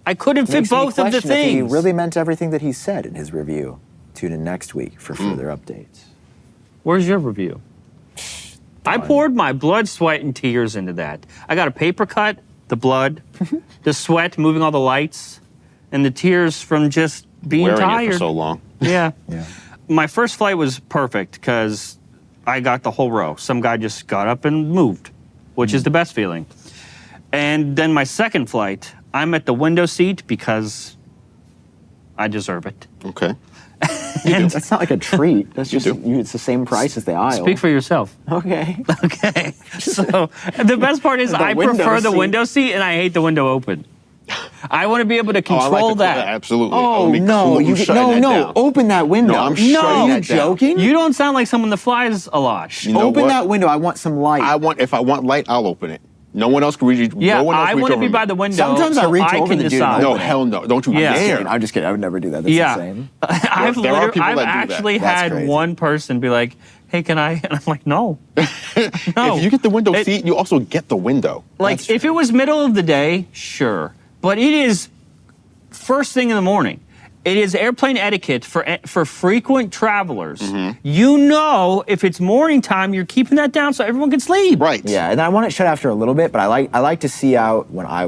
Speaker 1: I couldn't fit
Speaker 2: Makes me
Speaker 1: both of the
Speaker 2: question if he
Speaker 1: things.
Speaker 2: really meant everything that he said in his review. Tune in next week for further updates.
Speaker 1: Where's your review? I poured my blood, sweat, and tears into that. I got a paper cut, the blood, the sweat, moving all the lights, and the tears from just being
Speaker 3: Wearing
Speaker 1: tired.
Speaker 3: it for so long.
Speaker 1: Yeah.
Speaker 2: Yeah.
Speaker 1: My first flight was perfect because I got the whole row. Some guy just got up and moved, which is the best feeling. And then my second flight, I'm at the window seat because I deserve it.
Speaker 3: Okay.
Speaker 1: And
Speaker 2: That's not like a treat. That's just
Speaker 3: do.
Speaker 2: it's the same price as the aisle.
Speaker 1: speak for yourself.
Speaker 2: Okay.
Speaker 1: Okay. So the best part is
Speaker 2: The
Speaker 1: I
Speaker 2: window
Speaker 1: prefer the
Speaker 2: seat.
Speaker 1: window seat and I hate the window open. I want to be able to
Speaker 3: Oh, I
Speaker 1: control
Speaker 3: like the,
Speaker 1: that.
Speaker 3: Absolutely.
Speaker 2: Oh
Speaker 3: Let me
Speaker 2: no!
Speaker 3: cool-
Speaker 2: You
Speaker 3: shutting that down.
Speaker 2: Open that window.
Speaker 3: No, I'm
Speaker 2: no,
Speaker 3: shutting
Speaker 2: you
Speaker 3: that down.
Speaker 2: joking?
Speaker 1: You don't sound like someone that flies a lot.
Speaker 3: You know
Speaker 2: open
Speaker 3: what?
Speaker 2: that window. I want some light.
Speaker 3: If I want light, I'll open it. No one else can reach.
Speaker 1: Yeah,
Speaker 3: no one else
Speaker 1: I
Speaker 3: reach
Speaker 1: want to
Speaker 3: over
Speaker 1: be
Speaker 3: me.
Speaker 1: by the window.
Speaker 2: Sometimes I
Speaker 1: so
Speaker 2: reach
Speaker 1: I
Speaker 2: over
Speaker 1: can
Speaker 2: the dude.
Speaker 1: decide.
Speaker 3: No,
Speaker 2: Open it.
Speaker 3: hell no! Don't you
Speaker 1: Yeah.
Speaker 3: dare!
Speaker 2: I'm just kidding. I would never do that. That's
Speaker 1: Yeah.
Speaker 2: insane.
Speaker 1: I've
Speaker 3: There are people
Speaker 1: I've
Speaker 3: that do that.
Speaker 1: actually
Speaker 2: That's
Speaker 1: had
Speaker 2: crazy.
Speaker 1: one person be like, "Hey, can I?" And I'm like, "No, no."
Speaker 3: If you get the window seat, you also get the window.
Speaker 1: Like,
Speaker 2: That's
Speaker 1: if it was middle of the day, sure, but it is first thing in the morning. It is airplane etiquette for frequent travelers.
Speaker 3: Mm-hmm.
Speaker 1: You know, if it's morning time, you're keeping that down so everyone can sleep.
Speaker 3: Right.
Speaker 2: Yeah, and I want it shut after a little bit, but I like to see out when I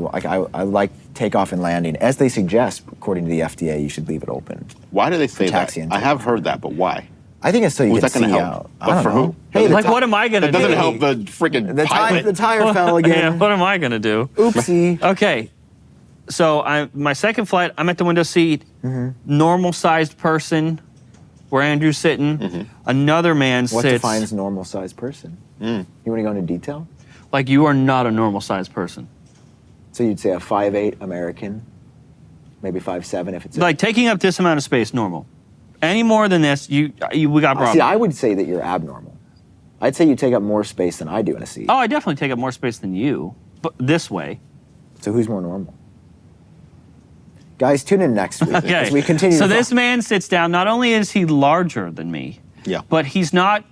Speaker 2: like takeoff and landing. As they suggest, according to the FDA, you should leave it open.
Speaker 3: Why do they say that?
Speaker 2: taxi and
Speaker 3: I have heard that, but why?
Speaker 2: I think it's so you
Speaker 3: Who's
Speaker 2: can
Speaker 3: that going
Speaker 2: see
Speaker 3: to help?
Speaker 2: out. I
Speaker 3: But
Speaker 2: don't
Speaker 3: for
Speaker 2: know.
Speaker 3: who?
Speaker 2: Hey,
Speaker 1: Like, what am I gonna
Speaker 3: That
Speaker 1: do?
Speaker 3: doesn't help the freaking
Speaker 2: the
Speaker 3: pilot.
Speaker 2: tire fell
Speaker 1: Yeah,
Speaker 2: again.
Speaker 1: what am I gonna do?
Speaker 2: Oopsie.
Speaker 1: Okay, so my second flight, I'm at the window seat,
Speaker 2: Mm-hmm.
Speaker 1: normal-sized person, where Andrew's sitting.
Speaker 3: Mm-hmm.
Speaker 1: Another man
Speaker 2: What
Speaker 1: sits.
Speaker 2: defines normal sized person? You want to go into detail?
Speaker 1: Like, you are not a normal-sized person.
Speaker 2: So you'd say a 5'8" American, maybe 5'7" if it's
Speaker 1: Like, taking up this amount of space, normal. Any more than this, we got problems.
Speaker 2: See, I would say that you're abnormal. I'd say you take up more space than I do in a seat.
Speaker 1: Oh, I definitely take up more space than you, but this way.
Speaker 2: So who's more normal? Guys, tune in next week
Speaker 1: Okay.
Speaker 2: as we continue.
Speaker 1: So
Speaker 2: to
Speaker 1: this man sits down. Not only is he larger than me,
Speaker 3: Yeah.
Speaker 1: but he's not.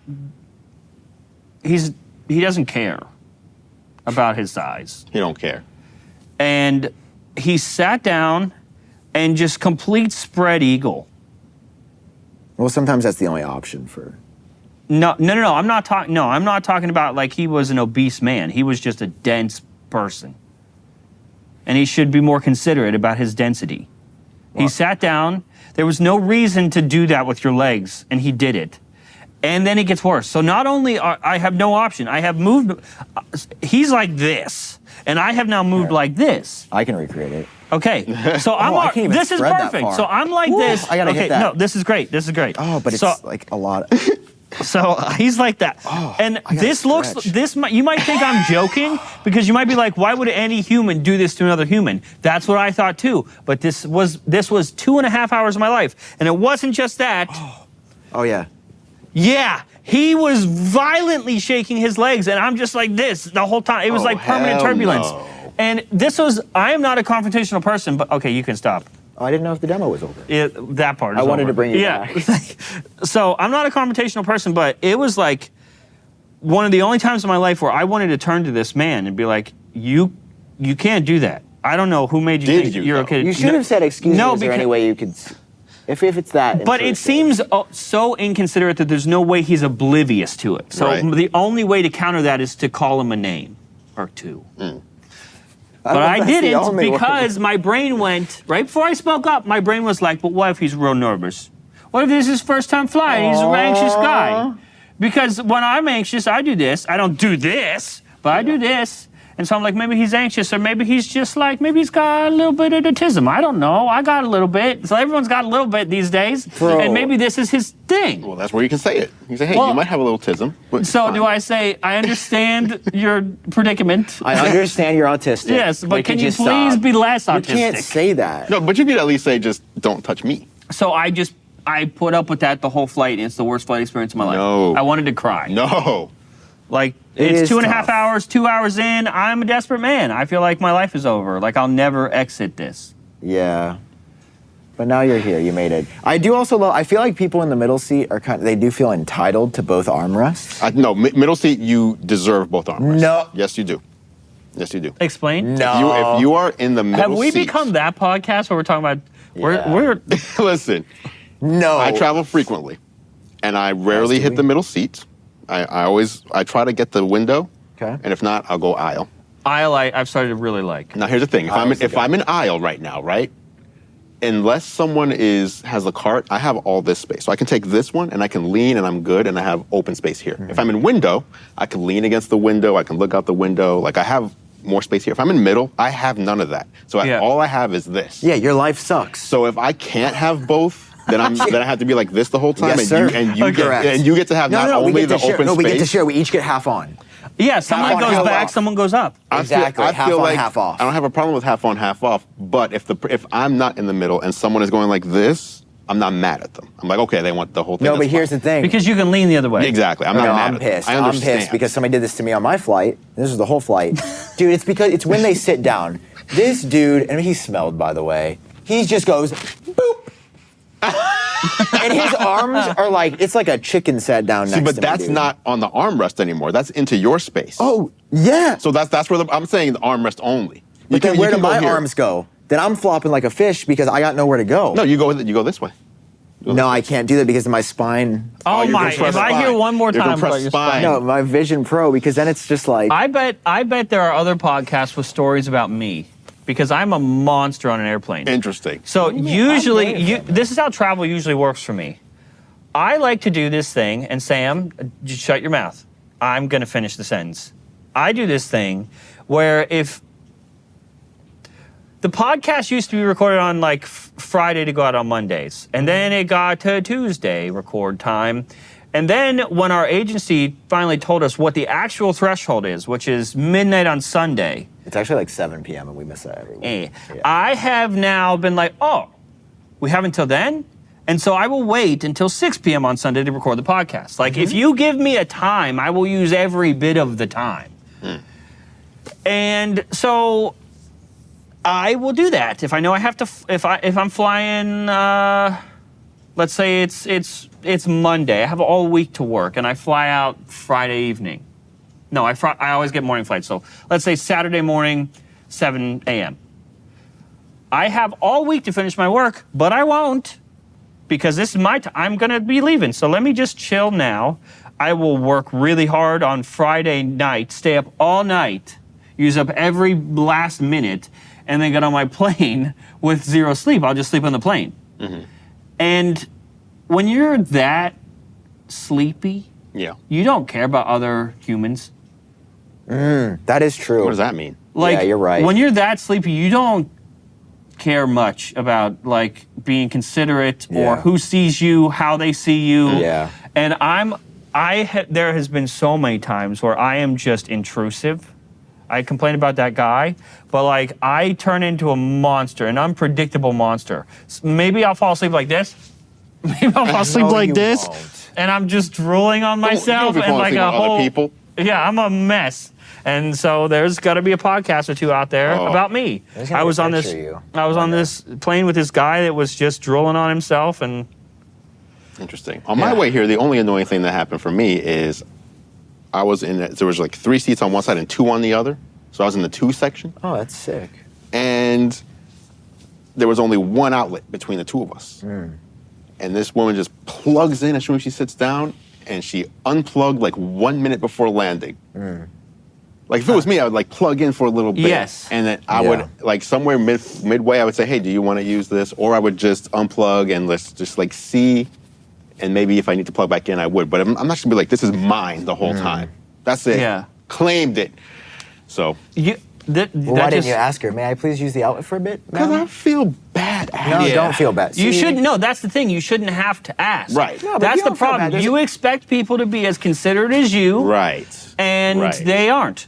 Speaker 1: He doesn't care about his size,
Speaker 3: He don't care.
Speaker 1: and he sat down and just complete spread eagle.
Speaker 2: Well, sometimes that's the only option for.
Speaker 1: No. I'm not talking. No, I'm not talking about like he was an obese man. He was just a dense person, and he should be more considerate about his density. He sat down. There was no reason to do that with your legs, and he did it. And then it gets worse. So not only I have no option, I have moved. He's like this, and I have now moved like this.
Speaker 2: I can recreate it.
Speaker 1: Okay, so I'm.
Speaker 2: I can't even
Speaker 1: This is
Speaker 2: spread that
Speaker 1: perfect.
Speaker 2: far.
Speaker 1: So I'm like this.
Speaker 2: I gotta
Speaker 1: okay,
Speaker 2: hit that.
Speaker 1: no, this is great. This is great.
Speaker 2: Oh, but it's
Speaker 1: so,
Speaker 2: like a lot.
Speaker 1: So he's like that. And
Speaker 2: I gotta
Speaker 1: this looks,
Speaker 2: stretch.
Speaker 1: you might think I'm joking because you might be like, why would any human do this to another human? That's what I thought too. But this was 2.5 hours of my life. And it wasn't just that.
Speaker 2: Oh yeah.
Speaker 1: Yeah, he was violently shaking his legs and I'm just like this the whole time. It was like permanent
Speaker 3: hell
Speaker 1: turbulence.
Speaker 3: no.
Speaker 1: And I am not a confrontational person, but okay, you can stop.
Speaker 2: Oh, I didn't know if the demo was over.
Speaker 1: That part is
Speaker 2: I wanted
Speaker 1: over.
Speaker 2: to bring you
Speaker 1: yeah.
Speaker 2: back.
Speaker 1: So I'm not a confrontational person, but it was like one of the only times in my life where I wanted to turn to this man and be like, you can't do that. I don't know who made you
Speaker 3: Did
Speaker 1: think
Speaker 3: you,
Speaker 1: you're
Speaker 3: though?
Speaker 1: okay.
Speaker 2: You should have said, excuse me,
Speaker 1: No,
Speaker 2: is there
Speaker 1: because-
Speaker 2: any way you could... If it's that...
Speaker 1: But it seems so inconsiderate that there's no way he's oblivious to it. So
Speaker 3: Right.
Speaker 1: the only way to counter that is to call him a name or two. But I didn't because my brain went, right before I spoke up, my brain was like, but what if he's real nervous? What if this is his first time flying? He's an anxious guy. Because when I'm anxious, I do this. I don't do this, but I do this. And so I'm like, maybe he's anxious, or maybe he's just like, maybe he's got a little bit of autism. I don't know. I got a little bit. So everyone's got a little bit these days.
Speaker 2: Bro.
Speaker 1: And maybe this is his thing.
Speaker 3: Well, that's where you can say it. You can say, hey,
Speaker 1: Well,
Speaker 3: you might have a little tism. But it's
Speaker 1: So
Speaker 3: fine.
Speaker 1: do I say, I understand your predicament?
Speaker 2: I understand you're autistic.
Speaker 1: Yes, but can you
Speaker 2: just
Speaker 1: please
Speaker 2: stop?
Speaker 1: be less
Speaker 2: You
Speaker 1: autistic?
Speaker 2: can't say that.
Speaker 3: No, but you could at least say, just don't touch me.
Speaker 1: So I put up with that the whole flight, and it's the worst flight experience of my life.
Speaker 3: No.
Speaker 1: I wanted to cry.
Speaker 3: No.
Speaker 1: Like,
Speaker 2: It
Speaker 1: it's
Speaker 2: is
Speaker 1: 2.5
Speaker 2: tough.
Speaker 1: hours, 2 hours in, I'm a desperate man. I feel like my life is over. Like, I'll never exit this.
Speaker 2: Yeah. But now you're here. You made it. I do also love... I feel like people in the middle seat they do feel entitled to both armrests.
Speaker 3: No, middle seat, you deserve both armrests.
Speaker 2: No.
Speaker 3: Yes, you do. Yes, you do.
Speaker 1: Explain.
Speaker 2: No.
Speaker 3: If you are in the middle
Speaker 1: Have we
Speaker 3: seat,
Speaker 1: become that podcast where we're talking about...
Speaker 2: Yeah.
Speaker 1: We're
Speaker 3: Listen,
Speaker 2: No.
Speaker 3: I travel frequently, and I rarely
Speaker 2: do
Speaker 3: hit
Speaker 2: we.
Speaker 3: the middle seat. I try to get the window,
Speaker 2: Okay.
Speaker 3: and if not, I'll go aisle.
Speaker 1: aisle I've started to really like.
Speaker 3: Now, here's the thing:
Speaker 2: Aisle's the
Speaker 3: if I'm in aisle right now, right, unless someone has a cart, I have all this space, so I can take this one and I can lean, and I'm good, and I have open space here. If I'm in window, I can lean against the window, I can look out the window, like I have more space here. If I'm in middle, I have none of that. So
Speaker 1: Yeah.
Speaker 3: all I have is this.
Speaker 2: Yeah, your life sucks.
Speaker 3: So if I can't have both, then I have to be like this the whole time,
Speaker 2: Yes, sir.
Speaker 3: and you
Speaker 2: Correct.
Speaker 3: get to have not
Speaker 2: we
Speaker 3: only
Speaker 2: get to
Speaker 3: the
Speaker 2: share.
Speaker 3: open
Speaker 2: No, we
Speaker 3: space.
Speaker 2: get to share. We each get half on.
Speaker 1: Yeah, someone
Speaker 2: on,
Speaker 1: goes
Speaker 2: half
Speaker 1: back,
Speaker 2: off.
Speaker 1: someone goes up.
Speaker 2: Exactly, half on, half off.
Speaker 3: I don't have a problem with half on, half off. But if I'm not in the middle and someone is going like this, I'm not mad at them. I'm like, okay, they want the whole thing.
Speaker 2: No, but
Speaker 3: that's
Speaker 2: here's
Speaker 3: fine.
Speaker 2: the thing.
Speaker 1: Because you can lean the other way.
Speaker 3: Exactly. I'm not
Speaker 2: No,
Speaker 3: mad
Speaker 2: I'm
Speaker 3: at them.
Speaker 2: pissed.
Speaker 3: I
Speaker 2: I'm
Speaker 3: understand.
Speaker 2: pissed because somebody did this to me on my flight. This was the whole flight. Dude, it's when they sit down. This dude, and he smelled, by the way, he just goes, boop. And his arms are like, it's like a chicken sat down next
Speaker 3: See, but
Speaker 2: to me,
Speaker 3: that's
Speaker 2: dude.
Speaker 3: not on the armrest anymore. That's into your space.
Speaker 2: Oh, yeah.
Speaker 3: So that's where I'm saying the armrest only.
Speaker 2: But then where do
Speaker 3: go
Speaker 2: my
Speaker 3: here.
Speaker 2: arms go? Then I'm flopping like a fish because I got nowhere to go.
Speaker 3: No, you go this way.
Speaker 2: No, I can't do that because of my spine.
Speaker 1: Oh
Speaker 3: you're
Speaker 1: my,
Speaker 3: gonna press
Speaker 1: if I hear
Speaker 3: spine.
Speaker 1: one more
Speaker 3: You're gonna
Speaker 1: time
Speaker 3: press
Speaker 1: about your
Speaker 3: spine.
Speaker 1: spine.
Speaker 2: No, my Vision Pro, because then it's just like...
Speaker 1: I bet there are other podcasts with stories about me because I'm a monster on an airplane.
Speaker 3: Interesting.
Speaker 1: So usually,
Speaker 2: I'm very
Speaker 1: this is how travel usually works for me. I like to do this thing, and Sam, just shut your mouth. I'm going to finish the sentence. I do this thing where if the podcast used to be recorded on like Friday to go out on Mondays, and then it got to Tuesday record time. And then when our agency finally told us what the actual threshold is, which is midnight on Sunday,
Speaker 2: It's actually like 7 p.m. and we miss that every week. Yeah.
Speaker 1: I have now been like, oh, we have until then? And so I will wait until 6 p.m. on Sunday to record the podcast. Like, if you give me a time, I will use every bit of the time. And so I will do that. If I know I have to, if I'm flying, let's say it's Monday, I have all week to work, and I fly out Friday evening. No, I always get morning flights. So let's say Saturday morning, 7 a.m. I have all week to finish my work, but I won't because this is my time. I'm going to be leaving. So let me just chill now. I will work really hard on Friday night, stay up all night, use up every last minute, and then get on my plane with zero sleep. I'll just sleep on the plane. And when you're that sleepy,
Speaker 3: Yeah.
Speaker 1: you don't care about other humans.
Speaker 2: That is true.
Speaker 3: What does that mean?
Speaker 1: Like,
Speaker 2: Yeah, you're right.
Speaker 1: When you're that sleepy, you don't care much about like being considerate or
Speaker 2: Yeah.
Speaker 1: who sees you, how they see you.
Speaker 2: Yeah.
Speaker 1: And there has been so many times where I am just intrusive. I complain about that guy, but like I turn into a monster, an unpredictable monster. Maybe I'll fall asleep like this. Maybe I'll fall asleep
Speaker 2: No,
Speaker 1: like
Speaker 2: you
Speaker 1: this,
Speaker 2: won't.
Speaker 1: and I'm just drooling on myself
Speaker 3: you don't be
Speaker 1: and like
Speaker 3: falling
Speaker 1: a
Speaker 3: asleep on
Speaker 1: whole.
Speaker 3: other people.
Speaker 1: Yeah, I'm a mess. And so there's got to be a podcast or two out there about me.
Speaker 2: There's gotta
Speaker 1: I
Speaker 2: be
Speaker 1: was
Speaker 2: a
Speaker 1: on this.
Speaker 2: picture of you.
Speaker 1: I was on this plane with this guy that was just drooling on himself, and
Speaker 3: Interesting. On my way here, the only annoying thing that happened for me is I was there was like 3 seats on one side and 2 on the other. So I was in the 2 section.
Speaker 2: Oh, that's sick.
Speaker 3: And there was only one outlet between the 2 of us. And this woman just plugs in as soon as she sits down, and she unplugged like 1 minute before landing. Like if it was me, I would like plug in for a little bit.
Speaker 1: Yes.
Speaker 3: And then I would like somewhere midway, I would say, hey, do you want to use this? Or I would just unplug and let's just like see. And maybe if I need to plug back in, I would. But I'm not just gonna be like, this is mine the whole time. That's it.
Speaker 1: Yeah.
Speaker 3: Claimed it. So.
Speaker 2: Well, why didn't you ask her? May I please use the outlet for a bit?
Speaker 3: Because I feel bad.
Speaker 2: No, don't feel bad.
Speaker 1: You
Speaker 2: See?
Speaker 1: shouldn't. No, that's the thing. You shouldn't have to ask.
Speaker 3: Right.
Speaker 2: No, but
Speaker 1: That's
Speaker 2: you
Speaker 1: the
Speaker 2: don't feel bad.
Speaker 1: problem.
Speaker 2: There's
Speaker 1: You expect people to be as considerate as you,
Speaker 3: Right.
Speaker 1: and
Speaker 3: Right.
Speaker 1: they aren't.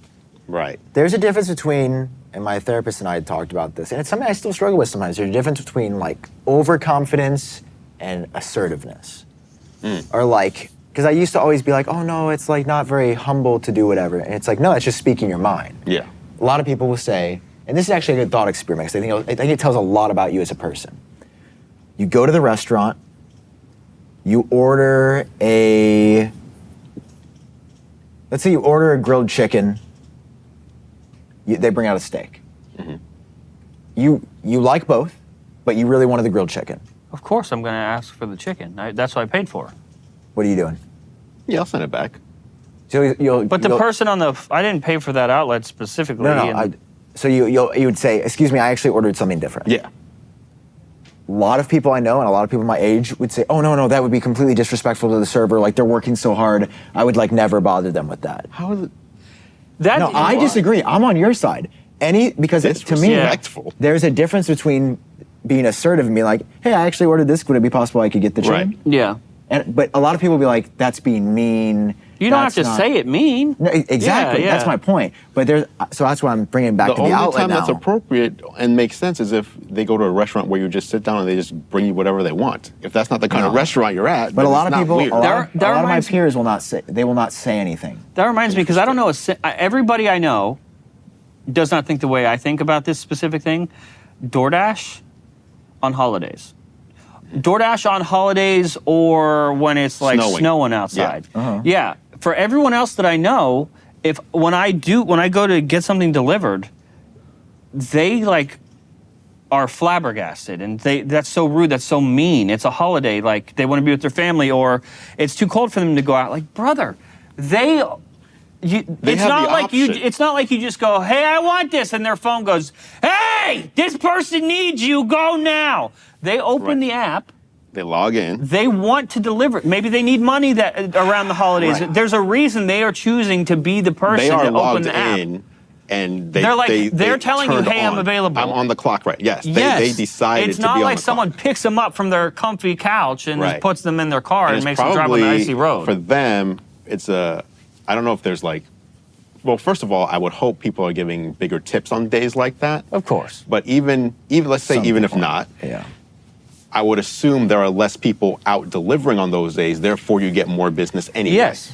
Speaker 3: Right.
Speaker 2: There's a difference between, and my therapist and I had talked about this, and it's something I still struggle with sometimes. There's a difference between like overconfidence and assertiveness. Or like, because I used to always be like, oh no, it's like not very humble to do whatever. And it's like, no, it's just speaking your mind.
Speaker 3: Yeah.
Speaker 2: A lot of people will say, and this is actually a good thought experiment, because I think it tells a lot about you as a person. You go to the restaurant, you order let's say you order a grilled chicken, they bring out a steak. You like both, but you really wanted the grilled chicken.
Speaker 1: Of course, I'm going to ask for the chicken. That's what I paid for.
Speaker 2: What are you doing?
Speaker 3: Yeah, I'll send it back.
Speaker 2: So
Speaker 1: But the person I didn't pay for that outlet specifically.
Speaker 2: No. So you would say, excuse me, I actually ordered something different.
Speaker 3: Yeah.
Speaker 2: A lot of people I know and a lot of people my age would say, oh no, that would be completely disrespectful to the server. Like they're working so hard. I would like never bother them with that.
Speaker 3: How is it?
Speaker 2: No, I disagree. I'm on your side. Because to me,
Speaker 3: Disrespectful.
Speaker 2: there's a difference between being assertive and being like, hey, I actually ordered this. Would it be possible I could get the chicken?
Speaker 3: Right.
Speaker 1: Yeah.
Speaker 2: But a lot of people will be like, that's being mean.
Speaker 1: You don't have
Speaker 2: That's
Speaker 1: to
Speaker 2: not-"
Speaker 1: say it mean.
Speaker 2: No, exactly.
Speaker 1: Yeah.
Speaker 2: That's my point. But so that's what I'm bringing back
Speaker 3: The
Speaker 2: to the
Speaker 3: only
Speaker 2: outlet
Speaker 3: time
Speaker 2: now.
Speaker 3: that's appropriate and makes sense is if they go to a restaurant where you just sit down and they just bring you whatever they want. If that's not the kind of restaurant you're at,
Speaker 2: But a
Speaker 3: then
Speaker 2: lot
Speaker 3: it's
Speaker 2: of
Speaker 3: not
Speaker 2: people,
Speaker 3: weird.
Speaker 2: a lot of my
Speaker 1: reminds-
Speaker 2: peers will not say. They will not say anything.
Speaker 1: That reminds me, because I don't know, everybody I know does not think the way I think about this specific thing. DoorDash on holidays. DoorDash on holidays or when it's like snowing outside. Yeah. For everyone else that I know, when I go to get something delivered, they like are flabbergasted and that's so rude, that's so mean. It's a holiday, like they want to be with their family or it's too cold for them to go out. Like, brother, it's not like you just go, hey, I want this, and their phone goes, hey, this person needs you, go now. They open the app.
Speaker 3: They log in.
Speaker 1: They want to deliver it. Maybe they need money around the holidays.
Speaker 3: Right.
Speaker 1: There's a reason they are choosing to be the person
Speaker 3: They are
Speaker 1: to open
Speaker 3: logged
Speaker 1: the app.
Speaker 3: in, and
Speaker 1: They're telling you,
Speaker 3: turned
Speaker 1: hey, I'm
Speaker 3: on.
Speaker 1: available.
Speaker 3: I'm on the clock, right? Yes.
Speaker 1: Yes.
Speaker 3: They decided
Speaker 1: it's
Speaker 3: to be on
Speaker 1: not like
Speaker 3: the
Speaker 1: someone
Speaker 3: clock.
Speaker 1: picks them up from their comfy couch and
Speaker 3: Right.
Speaker 1: puts them in their car and
Speaker 3: it's
Speaker 1: makes them drive on the
Speaker 3: probably,
Speaker 1: icy road.
Speaker 3: For them, I don't know if there's like, well, first of all, I would hope people are giving bigger tips on days like that.
Speaker 1: Of course.
Speaker 3: But even let's say
Speaker 2: Some
Speaker 3: even if
Speaker 2: people.
Speaker 3: not,
Speaker 2: Yeah.
Speaker 3: I would assume there are less people out delivering on those days. Therefore, you get more business anyway.
Speaker 1: Yes.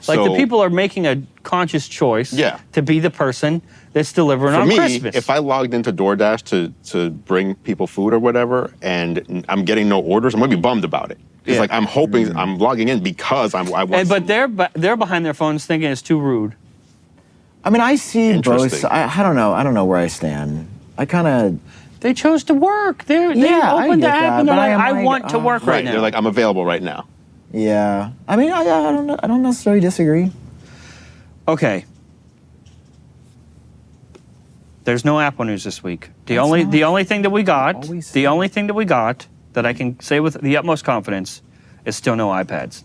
Speaker 1: Like the
Speaker 3: So-
Speaker 1: people are making a conscious choice to be the person that's delivering
Speaker 3: For
Speaker 1: on
Speaker 3: me,
Speaker 1: Christmas.
Speaker 3: if I logged into DoorDash to bring people food or whatever, and I'm getting no orders, I'm gonna be bummed about it. It's
Speaker 1: Yeah.
Speaker 3: like I'm hoping I'm logging in because I want.
Speaker 1: but they're behind their phones thinking it's too rude.
Speaker 2: I mean, I see both.
Speaker 3: Interesting.
Speaker 2: I don't know. I don't know where I stand. I kind of.
Speaker 1: They chose to work. They
Speaker 2: Yeah, I
Speaker 1: opened the
Speaker 2: get
Speaker 1: app
Speaker 2: that,
Speaker 1: and they're
Speaker 2: but
Speaker 1: like,
Speaker 2: I
Speaker 1: I
Speaker 2: am like,
Speaker 1: want to work right now.
Speaker 3: They're like, I'm available right now.
Speaker 2: Yeah. I mean, I don't necessarily disagree.
Speaker 1: Okay. There's no Apple News this week. The only thing that we got that I can say with the utmost confidence is still no iPads.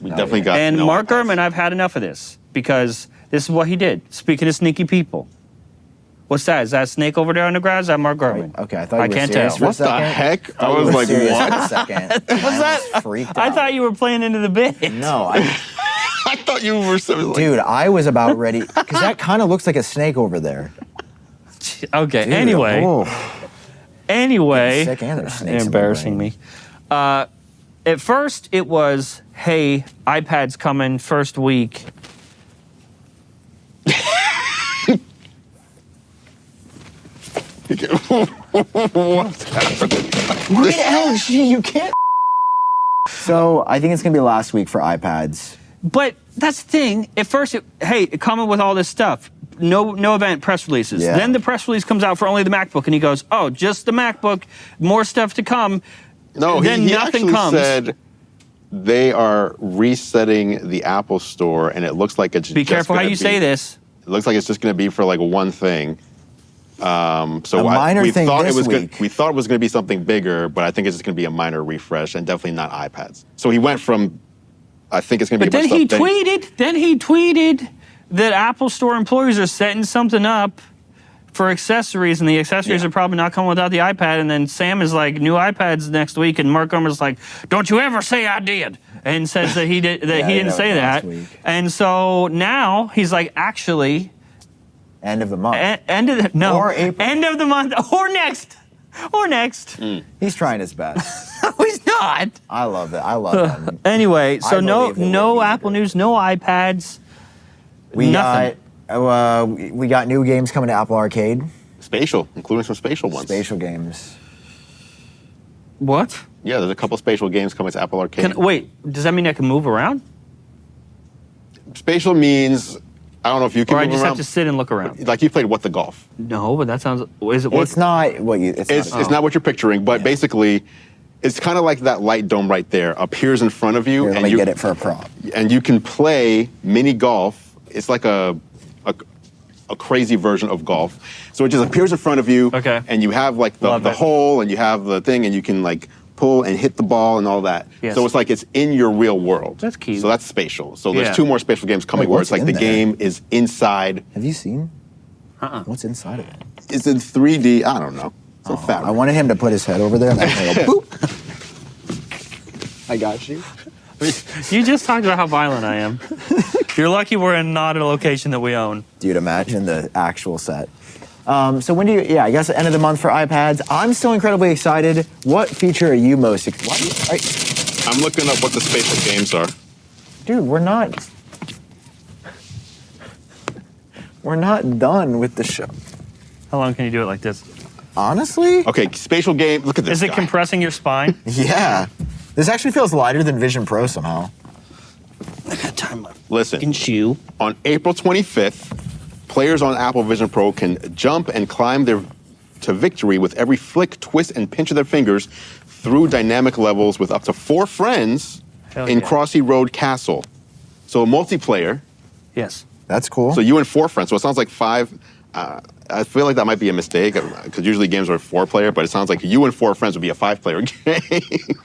Speaker 3: We definitely got.
Speaker 1: And
Speaker 3: no
Speaker 1: Mark
Speaker 3: iPads.
Speaker 1: Gurman, I've had enough of this because this is what he did. Speaking of sneaky people, What's that? Is that a snake over there on the ground? Is that Mark Gurman?
Speaker 2: Okay, I thought you were
Speaker 1: can't
Speaker 2: serious
Speaker 1: tell.
Speaker 2: for a
Speaker 3: What the
Speaker 2: second.
Speaker 3: heck? I
Speaker 2: thought you
Speaker 3: was
Speaker 2: were
Speaker 3: like,
Speaker 2: serious
Speaker 3: what?
Speaker 2: for a second.
Speaker 1: What's
Speaker 2: I
Speaker 1: that?
Speaker 2: freaked
Speaker 1: I
Speaker 2: out.
Speaker 1: thought you were playing into the bit.
Speaker 2: No,
Speaker 3: I thought you were so like,
Speaker 2: dude, I was about ready because that kind of looks like a snake over there.
Speaker 1: Okay.
Speaker 2: Dude,
Speaker 1: Anyway.
Speaker 2: oh,
Speaker 1: Anyway.
Speaker 2: sick and there's snakes in my
Speaker 1: Embarrassing
Speaker 2: brain.
Speaker 1: me. At first, it was, hey, iPad's coming first week.
Speaker 3: what's happening?
Speaker 2: What the hell? You can't. So I think it's gonna be last week for iPads.
Speaker 1: But that's the thing. At first, hey, coming with all this stuff. No event press releases.
Speaker 2: Yeah.
Speaker 1: Then the press release comes out for only the MacBook, and he goes, oh, just the MacBook, more stuff to come.
Speaker 3: No,
Speaker 1: Then
Speaker 3: he
Speaker 1: nothing
Speaker 3: actually
Speaker 1: comes.
Speaker 3: said they are resetting the Apple Store, and it looks like it's
Speaker 1: Be
Speaker 3: just
Speaker 1: careful how
Speaker 3: gonna
Speaker 1: you say this.
Speaker 3: It looks like it's just going to be for like one thing. So
Speaker 2: A minor
Speaker 3: we
Speaker 2: thing
Speaker 3: thought
Speaker 2: this
Speaker 3: it was
Speaker 2: week.
Speaker 3: we thought it was going to be something bigger, but I think it's just going to be a minor refresh, and definitely not iPads. So he went from, I think it's going to be.
Speaker 1: But
Speaker 3: a
Speaker 1: then
Speaker 3: bunch of
Speaker 1: he
Speaker 3: stuff.
Speaker 1: tweeted that Apple Store employees are setting something up for accessories, and the accessories
Speaker 3: Yeah.
Speaker 1: are probably not coming without the iPad. And then Sam is like, new iPads next week, and Mark Gurman's like, don't you ever say I did, and says that he did that
Speaker 2: Yeah,
Speaker 1: he didn't
Speaker 2: that
Speaker 1: say
Speaker 2: was last
Speaker 1: that.
Speaker 2: week.
Speaker 1: And so now he's like, actually,
Speaker 2: End of the month.
Speaker 1: end of the no,
Speaker 2: Or April.
Speaker 1: end of the month, or next.
Speaker 2: He's trying his best.
Speaker 1: No, he's not.
Speaker 2: I love it. I love him.
Speaker 1: Anyway, so
Speaker 2: I
Speaker 1: no
Speaker 2: believe it
Speaker 1: no
Speaker 2: would be
Speaker 1: Apple
Speaker 2: either.
Speaker 1: news, no iPads.
Speaker 2: We
Speaker 1: Nothing.
Speaker 2: we got new games coming to Apple Arcade.
Speaker 3: Spatial, including some spatial ones.
Speaker 2: Spatial games.
Speaker 1: What?
Speaker 3: Yeah, there's a couple spatial games coming to Apple Arcade.
Speaker 1: Wait, does that mean I can move around?
Speaker 3: Spatial means I don't know if you can
Speaker 1: Or I
Speaker 3: move
Speaker 1: just
Speaker 3: around.
Speaker 1: have to sit and look around?
Speaker 3: Like you played What the Golf.
Speaker 1: No, but that sounds. Is it what?
Speaker 2: It's not what you.
Speaker 3: It's not what you're picturing, but basically, it's kind of like that light dome right there appears in front of you,
Speaker 2: Here, let
Speaker 3: and
Speaker 2: me
Speaker 3: you
Speaker 2: get it for a prop.
Speaker 3: and you can play mini golf. It's like a crazy version of golf. So it just appears in front of you,
Speaker 1: Okay.
Speaker 3: and you have like the
Speaker 1: Love it.
Speaker 3: hole, and you have the thing, and you can like pull and hit the ball and all that.
Speaker 1: Yes.
Speaker 3: So it's like it's in your real world.
Speaker 1: That's cute.
Speaker 3: So that's spatial. So there's
Speaker 1: Yeah.
Speaker 3: 2 more spatial games coming
Speaker 2: Wait,
Speaker 3: where
Speaker 2: what's
Speaker 3: it's like
Speaker 2: in
Speaker 3: the
Speaker 2: there?
Speaker 3: game is inside.
Speaker 2: Have you seen?
Speaker 1: Uh-uh.
Speaker 2: What's inside of it?
Speaker 3: It's in 3D. I don't know. Some fabric.
Speaker 2: I wanted him to put his head over there and I go boop. I got you.
Speaker 1: You just talked about how violent I am. You're lucky we're not at a location that we own.
Speaker 2: Dude, imagine the actual set. So when do you? Yeah, I guess end of the month for iPads. I'm still incredibly excited. What feature are you most excited?
Speaker 3: I'm looking up what the spatial games are.
Speaker 2: Dude, we're not done with the show.
Speaker 1: How long can you do it like this?
Speaker 2: Honestly?
Speaker 3: Okay, spatial game. Look at this.
Speaker 1: Is it
Speaker 3: guy.
Speaker 1: compressing your spine?
Speaker 2: Yeah. This actually feels lighter than Vision Pro somehow.
Speaker 1: I got time left.
Speaker 3: Listen,
Speaker 1: Shoe.
Speaker 3: on April 25th, players on Apple Vision Pro can jump and climb to victory with every flick, twist, and pinch of their fingers through dynamic levels with up to 4 friends
Speaker 1: Hell
Speaker 3: in
Speaker 1: yeah.
Speaker 3: Crossy Road Castle. So a multiplayer.
Speaker 1: Yes.
Speaker 2: That's cool.
Speaker 3: So you and 4 friends. So it sounds like 5. I feel like that might be a mistake because usually games are 4-player, but it sounds like you and 4 friends would be a 5-player game.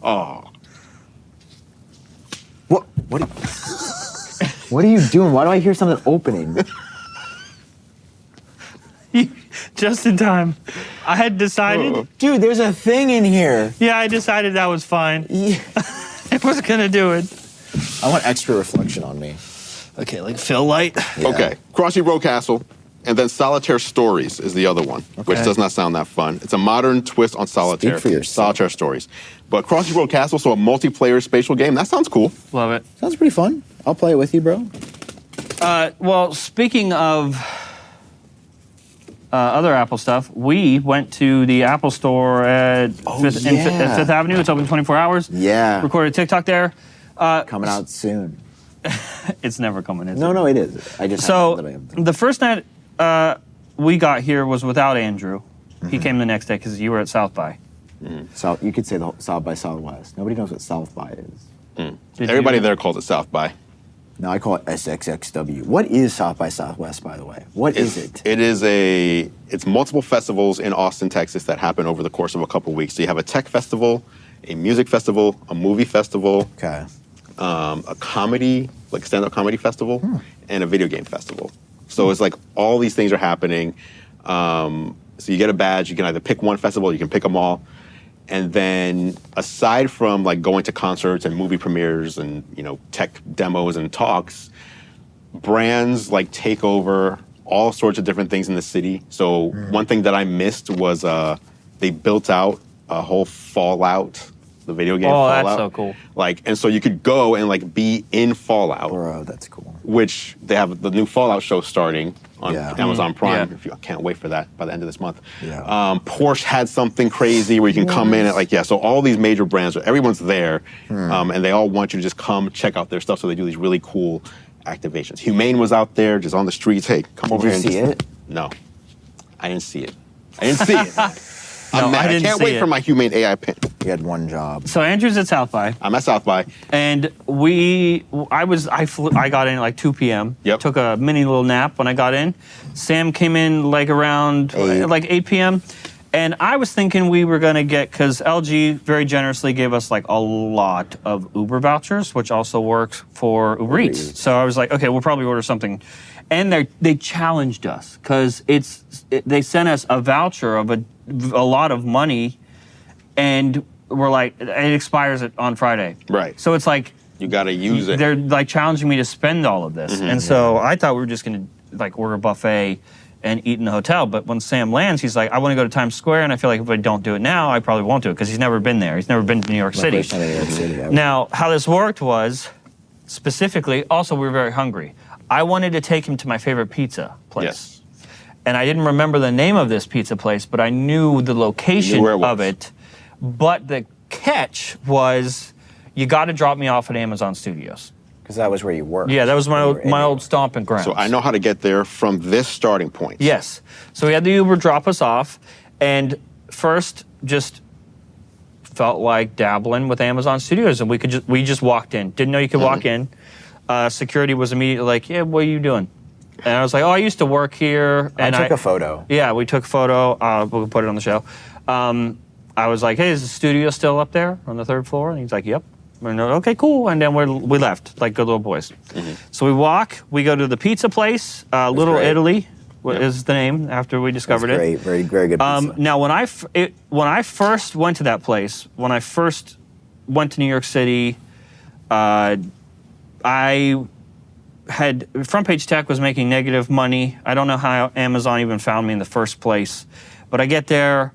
Speaker 3: Oh.
Speaker 2: What are you doing? Why do I hear something opening?
Speaker 1: Just in time. I had decided.
Speaker 2: Dude, there's a thing in here.
Speaker 1: Yeah, I decided that was fine.
Speaker 2: Yeah.
Speaker 1: I wasn't gonna do it.
Speaker 2: I want extra reflection on me.
Speaker 1: Okay, like fill light.
Speaker 2: Yeah.
Speaker 3: Okay, Crossy Road Castle, and then Solitaire Stories is the other one, which
Speaker 1: Okay.
Speaker 3: does not sound that fun. It's a modern twist on Solitaire.
Speaker 2: Speak for yourself.
Speaker 3: Solitaire Stories. But Crossy Road Castle, so a multiplayer spatial game, that sounds cool.
Speaker 1: Love it.
Speaker 2: Sounds pretty fun. I'll play it with you, bro.
Speaker 1: Well, speaking of other Apple stuff, we went to the Apple Store at Fifth Avenue. It's open 24 hours.
Speaker 2: Yeah.
Speaker 1: Recorded a TikTok there.
Speaker 2: Coming out soon.
Speaker 1: It's never coming, is it?
Speaker 2: No, it is. I just
Speaker 1: So
Speaker 2: haven't literally-
Speaker 1: the first night we got here was without Andrew. He came the next day because you were at South by.
Speaker 2: So you could say the South by Southwest. Nobody knows what South by is.
Speaker 1: Did
Speaker 3: Everybody
Speaker 1: you?
Speaker 3: there calls it South by.
Speaker 2: No, I call it SXXW. What is South by Southwest, by the way? What is it?
Speaker 3: It's multiple festivals in Austin, Texas that happen over the course of a couple weeks. So you have a tech festival, a music festival, a movie festival,
Speaker 2: Okay.
Speaker 3: a comedy, like stand-up comedy festival, and a video game festival. So it's like all these things are happening. So you get a badge. You can either pick one festival, you can pick them all. And then aside from like going to concerts and movie premieres and, you know, tech demos and talks, brands like take over all sorts of different things in the city. So one thing that I missed was they built out a whole Fallout, the video game Fallout.
Speaker 1: Oh, that's so cool.
Speaker 3: Like, and so you could go and like be in Fallout.
Speaker 2: Bro, that's cool.
Speaker 3: Which they have the new Fallout show starting on Amazon Prime.
Speaker 1: Yeah.
Speaker 3: If you can't wait for that by the end of this month.
Speaker 2: Yeah.
Speaker 3: Porsche had something crazy where you can come in and so all these major brands, everyone's there, and they all want you to just come check out their stuff. So they do these really cool activations. Humane was out there, just on the streets. Hey, come over here.
Speaker 2: Did you see it?
Speaker 3: No, I didn't see it. I didn't see it.
Speaker 1: No,
Speaker 3: I
Speaker 1: didn't
Speaker 3: can't
Speaker 1: see
Speaker 3: wait
Speaker 1: it.
Speaker 3: for my Humane AI pin.
Speaker 2: You had one job.
Speaker 1: So Andrew's at South by.
Speaker 3: I'm at South by.
Speaker 1: And I got in at like 2 p.m.
Speaker 3: Yep.
Speaker 1: Took a mini little nap when I got in. Sam came in like around 8 p.m. And I was thinking we were gonna get, because LG very generously gave us like a lot of Uber vouchers, which also works for Uber Eats. So I was like, okay, we'll probably order something. And they challenged us because they sent us a voucher of a lot of money, and we're like, it expires on Friday.
Speaker 3: Right.
Speaker 1: So it's like,
Speaker 3: You got to use it.
Speaker 1: they're like challenging me to spend all of this. And so I thought we were just going to like order a buffet and eat in the hotel. But when Sam lands, he's like, I want to go to Times Square. And I feel like if I don't do it now, I probably won't do it because he's never been there. He's never been to New York City.
Speaker 2: First time in New York City, yeah.
Speaker 1: Now, how this worked was, specifically, also we were very hungry. I wanted to take him to my favorite pizza place.
Speaker 3: Yes.
Speaker 1: And I didn't remember the name of this pizza place, but I knew the location of it. But the catch was, you got to drop me off at Amazon Studios.
Speaker 2: Because that was where you worked.
Speaker 1: Yeah, that was my old stomping grounds.
Speaker 3: So I know how to get there from this starting point.
Speaker 1: Yes. So we had the Uber drop us off, and first just felt like dabbling with Amazon Studios, and we just walked in. Didn't know you could walk in. Security was immediately like, "Yeah, what are you doing?" And I was like, "Oh, I used to work here." And
Speaker 2: I took a photo.
Speaker 1: Yeah, we took a photo. We'll put it on the show. I was like, "Hey, is the studio still up there on the third floor?" And he's like, "Yep." And okay, cool. And then we left like good little boys. So we go to the pizza place, Little
Speaker 2: great.
Speaker 1: Italy is the name after we discovered it.
Speaker 2: Great, very, very good pizza.
Speaker 1: Now, when I first went to that place, when I first went to New York City, I had Front Page Tech was making negative money. I don't know how Amazon even found me in the first place, but I get there.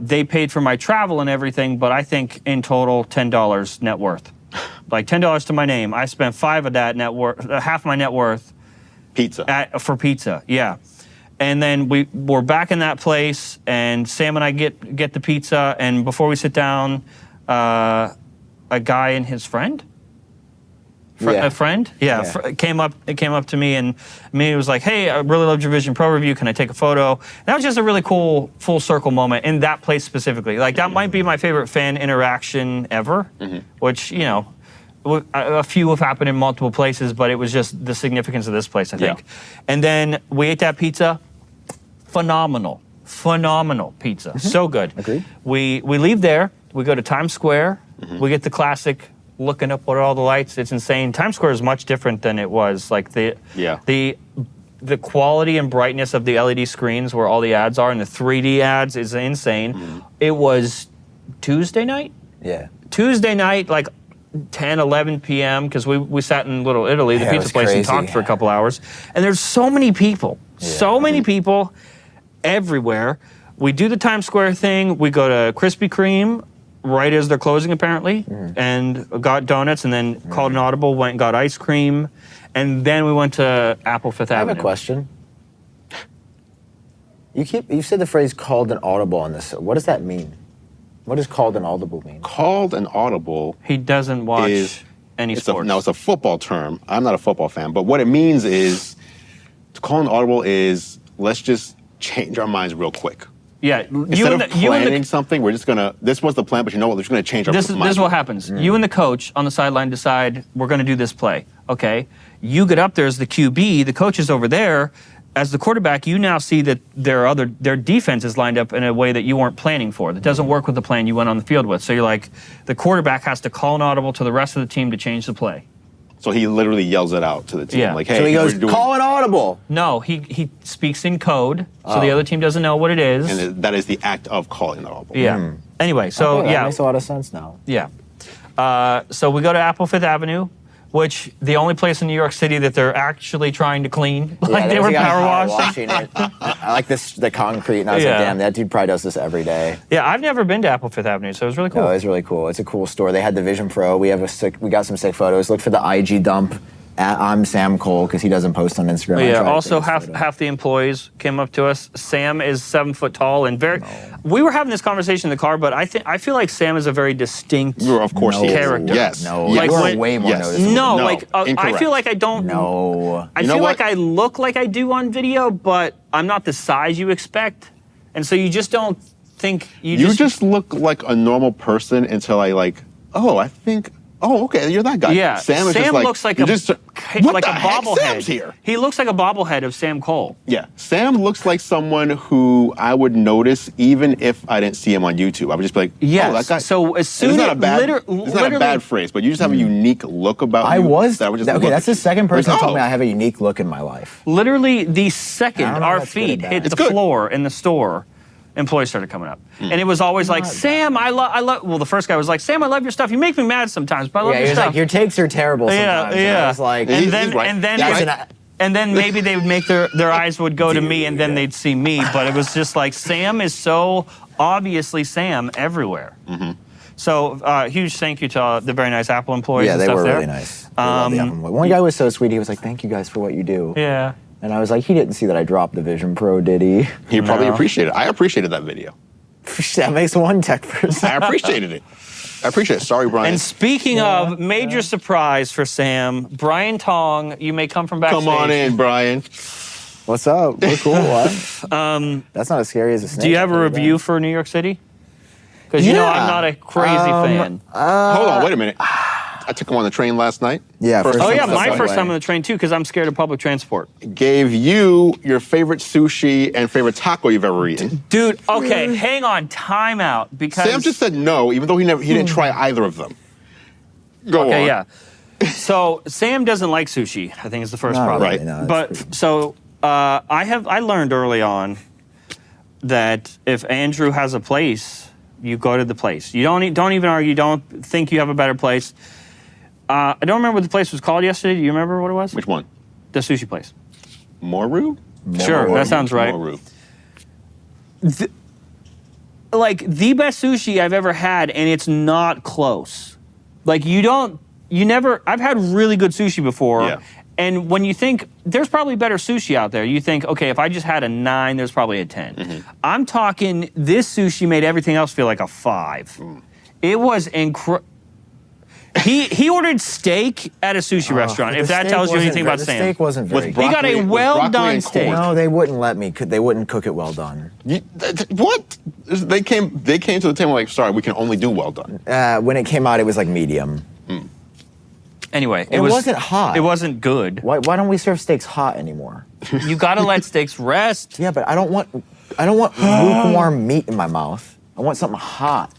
Speaker 1: They paid for my travel and everything, but I think in total $10 net worth, like $10 to my name. I spent $5 of that net worth, half my net worth.
Speaker 3: Pizza.
Speaker 1: For pizza, yeah. And then we're back in that place, and Sam and I get the pizza, and before we sit down, a guy and his friend. A friend, came up to me and was like, "Hey, I really loved your Vision Pro review. Can I take a photo?" And that was just a really cool full circle moment in that place specifically. Like that might be my favorite fan interaction ever, which a few have happened in multiple places, but it was just the significance of this place, I think.
Speaker 3: Yeah.
Speaker 1: And then we ate that pizza. Phenomenal pizza, so good.
Speaker 2: Agreed.
Speaker 1: We leave there. We go to Times Square. We get the classic. Looking up at all the lights, it's insane. Times Square is much different than it was. Like the quality and brightness of the LED screens where all the ads are and the 3D ads is insane. It was Tuesday night?
Speaker 2: Yeah.
Speaker 1: Tuesday night, like 10, 11 p.m., because we sat in Little Italy, the pizza place, and talked for a couple hours. And there's so many people, everywhere. We do the Times Square thing. We go to Krispy Kreme right as they're closing, apparently, and got donuts, and then called an audible, went and got ice cream, and then we went to Apple Fifth Avenue.
Speaker 2: I have a question. You said the phrase "called an audible" on this. What does that mean? What does "called an audible" mean?
Speaker 3: Called an audible.
Speaker 1: He doesn't watch any sports.
Speaker 3: It's a football term. I'm not a football fan, but what it means is to call an audible is let's just change our minds real quick.
Speaker 1: Yeah,
Speaker 3: Instead of planning something, we're just gonna. This was the plan, but you know what? We're just gonna change our mind.
Speaker 1: This is what happens. You and the coach on the sideline decide we're gonna do this play. Okay, you get up there as the QB. The coach is over there. As the quarterback, you now see that their defense is lined up in a way that you weren't planning for. That doesn't work with the plan you went on the field with. So you're like, the quarterback has to call an audible to the rest of the team to change the play.
Speaker 3: So he literally yells it out to the team,
Speaker 1: Yeah.
Speaker 3: like, "Hey,
Speaker 2: So he
Speaker 3: we're
Speaker 2: goes,
Speaker 3: doing-"
Speaker 2: call an audible.
Speaker 1: No, he speaks in code, so the other team doesn't know what it is.
Speaker 3: And that is the act of calling an audible.
Speaker 1: Yeah. Anyway, so
Speaker 2: Okay, that
Speaker 1: yeah.
Speaker 2: makes a lot of sense now.
Speaker 1: Yeah. So we go to Apple Fifth Avenue, which the only place in New York City that they're actually trying to clean. Like they
Speaker 2: there was
Speaker 1: were
Speaker 2: a guy
Speaker 1: power washing.
Speaker 2: it. I like the concrete, and I was
Speaker 1: Yeah.
Speaker 2: like, damn, that dude probably does this every day.
Speaker 1: Yeah, I've never been to Apple Fifth Avenue, so it was really cool.
Speaker 2: No, it's really cool. It's a cool store. They had the Vision Pro. We got some sick photos. Look for the IG dump at I'm Sam Cole because he doesn't post on Instagram. I
Speaker 1: Yeah.
Speaker 2: tried to
Speaker 1: Also,
Speaker 2: take his photo.
Speaker 1: half the employees came up to us. Sam is 7 foot tall and very. We were having this conversation in the car, but I feel like Sam is a very distinct.
Speaker 3: You're, of course, he is.
Speaker 1: Character.
Speaker 3: Yes.
Speaker 2: No,
Speaker 3: Yes.
Speaker 1: Like
Speaker 2: you are
Speaker 1: when-
Speaker 2: way more
Speaker 3: Yes.
Speaker 2: noticeable.
Speaker 1: No,
Speaker 3: No,
Speaker 1: like I
Speaker 3: incorrect.
Speaker 1: feel like I don't.
Speaker 2: No.
Speaker 1: I
Speaker 3: You know
Speaker 1: feel
Speaker 3: what?
Speaker 1: like I look like I do on video, but I'm not the size you expect, and so you just don't think
Speaker 3: You just look like a normal person until I okay, you're that guy.
Speaker 1: Yeah,
Speaker 3: Sam is just like,
Speaker 1: looks like
Speaker 3: you're
Speaker 1: a
Speaker 3: just, what
Speaker 1: like
Speaker 3: the
Speaker 1: a
Speaker 3: heck?
Speaker 1: bobblehead.
Speaker 3: Sam's here.
Speaker 1: He looks like a bobblehead of Sam Cole.
Speaker 3: Yeah, Sam looks like someone who I would notice even if I didn't see him on YouTube. I would just be like,
Speaker 1: Yes.
Speaker 3: oh, that guy.
Speaker 1: So as soon
Speaker 3: it's not
Speaker 1: as
Speaker 3: a bad,
Speaker 1: literally,
Speaker 3: it's not a bad phrase, but you just have a unique look about
Speaker 2: I
Speaker 3: you.
Speaker 2: was.
Speaker 3: that I would just
Speaker 2: okay,
Speaker 3: look
Speaker 2: that's
Speaker 3: at
Speaker 2: the second
Speaker 3: you.
Speaker 2: person
Speaker 3: Like,
Speaker 2: who told me
Speaker 3: oh.
Speaker 2: I have a unique look in my life.
Speaker 1: literally the second
Speaker 2: I don't know
Speaker 1: our
Speaker 2: if that's good or
Speaker 1: feet
Speaker 2: bad.
Speaker 1: hit
Speaker 3: It's
Speaker 1: the
Speaker 3: good.
Speaker 1: floor in the store, employees started coming up, and it was always like, Sam, I love. Well, the first guy was like, Sam, I love your stuff. You make me mad sometimes, but I love
Speaker 2: Yeah,
Speaker 1: your
Speaker 2: he was
Speaker 1: stuff.
Speaker 2: like, your takes are terrible sometimes. And I was like,
Speaker 3: He's
Speaker 1: and
Speaker 3: right.
Speaker 1: then
Speaker 3: He's
Speaker 1: and
Speaker 3: right.
Speaker 1: then, and then maybe they would make their eyes would go to me, and then they'd see me. But it was just like Sam is so obviously Sam everywhere. So huge thank you to the very nice Apple employees.
Speaker 2: yeah,
Speaker 1: and
Speaker 2: they
Speaker 1: stuff
Speaker 2: were
Speaker 1: there.
Speaker 2: really nice. They loved the Apple Boy. One guy was so sweet. He was like, thank you guys for what you do.
Speaker 1: Yeah.
Speaker 2: And I was like, he didn't see that I dropped the Vision Pro, did he?
Speaker 3: He probably
Speaker 1: No.
Speaker 3: appreciated it. I appreciated that video.
Speaker 2: That makes one tech person.
Speaker 3: I appreciated it. I appreciate it. Sorry, Brian.
Speaker 1: And speaking of major surprise for Sam, Brian Tong, you may come from backstage.
Speaker 3: Come on in, Brian.
Speaker 2: What's up? We're cool. What? That's not as scary as a snake.
Speaker 1: Do you have a review for New York City? Because you know I'm
Speaker 2: Yeah.
Speaker 1: not a crazy fan.
Speaker 3: Hold on, wait a minute. I took him on the train last night.
Speaker 2: Yeah, first
Speaker 1: Oh
Speaker 2: time
Speaker 1: yeah,
Speaker 2: on the
Speaker 1: my first
Speaker 2: subway.
Speaker 1: time on the train too, because I'm scared of public transport.
Speaker 3: Gave you your favorite sushi and favorite taco you've ever eaten.
Speaker 1: Dude, okay, hang on, time out, because
Speaker 3: Sam just said no, even though he didn't try either of them. Go
Speaker 1: okay,
Speaker 3: on.
Speaker 1: yeah. So Sam doesn't like sushi. I think is the first
Speaker 2: Not
Speaker 1: problem.
Speaker 2: really, no, that's
Speaker 1: but
Speaker 2: pretty-
Speaker 1: so I learned early on that if Andrew has a place, you go to the place. You don't even argue. Don't think you have a better place. I don't remember what the place was called yesterday. Do you remember what it was?
Speaker 3: Which one?
Speaker 1: The sushi place.
Speaker 3: Moru?
Speaker 1: Sure, that sounds right.
Speaker 3: Moru.
Speaker 1: Like the best sushi I've ever had, and it's not close. Like I've had really good sushi before.
Speaker 3: Yeah.
Speaker 1: And when you think there's probably better sushi out there, you think, okay, if I just had a 9, there's probably a 10. I'm talking, this sushi made everything else feel like a 5. It was incredible. He ordered steak at a sushi restaurant,
Speaker 2: But
Speaker 1: if
Speaker 2: the
Speaker 1: that
Speaker 2: steak
Speaker 1: tells you
Speaker 2: wasn't
Speaker 1: anything
Speaker 2: very-
Speaker 1: about
Speaker 2: the
Speaker 1: Sam.
Speaker 2: steak wasn't very
Speaker 3: With
Speaker 2: good.
Speaker 1: He got a
Speaker 3: broccoli- with
Speaker 1: well-done
Speaker 3: broccoli and
Speaker 1: steak.
Speaker 3: corn.
Speaker 2: No, they wouldn't let me. They wouldn't cook it well done.
Speaker 3: What? They came to the table like, sorry, we can only do well done.
Speaker 2: When it came out, it was like medium.
Speaker 1: Anyway,
Speaker 2: It wasn't hot.
Speaker 1: It wasn't good.
Speaker 2: Why don't we serve steaks hot anymore?
Speaker 1: You gotta let steaks rest.
Speaker 2: Yeah, but I don't want lukewarm meat in my mouth. I want something hot.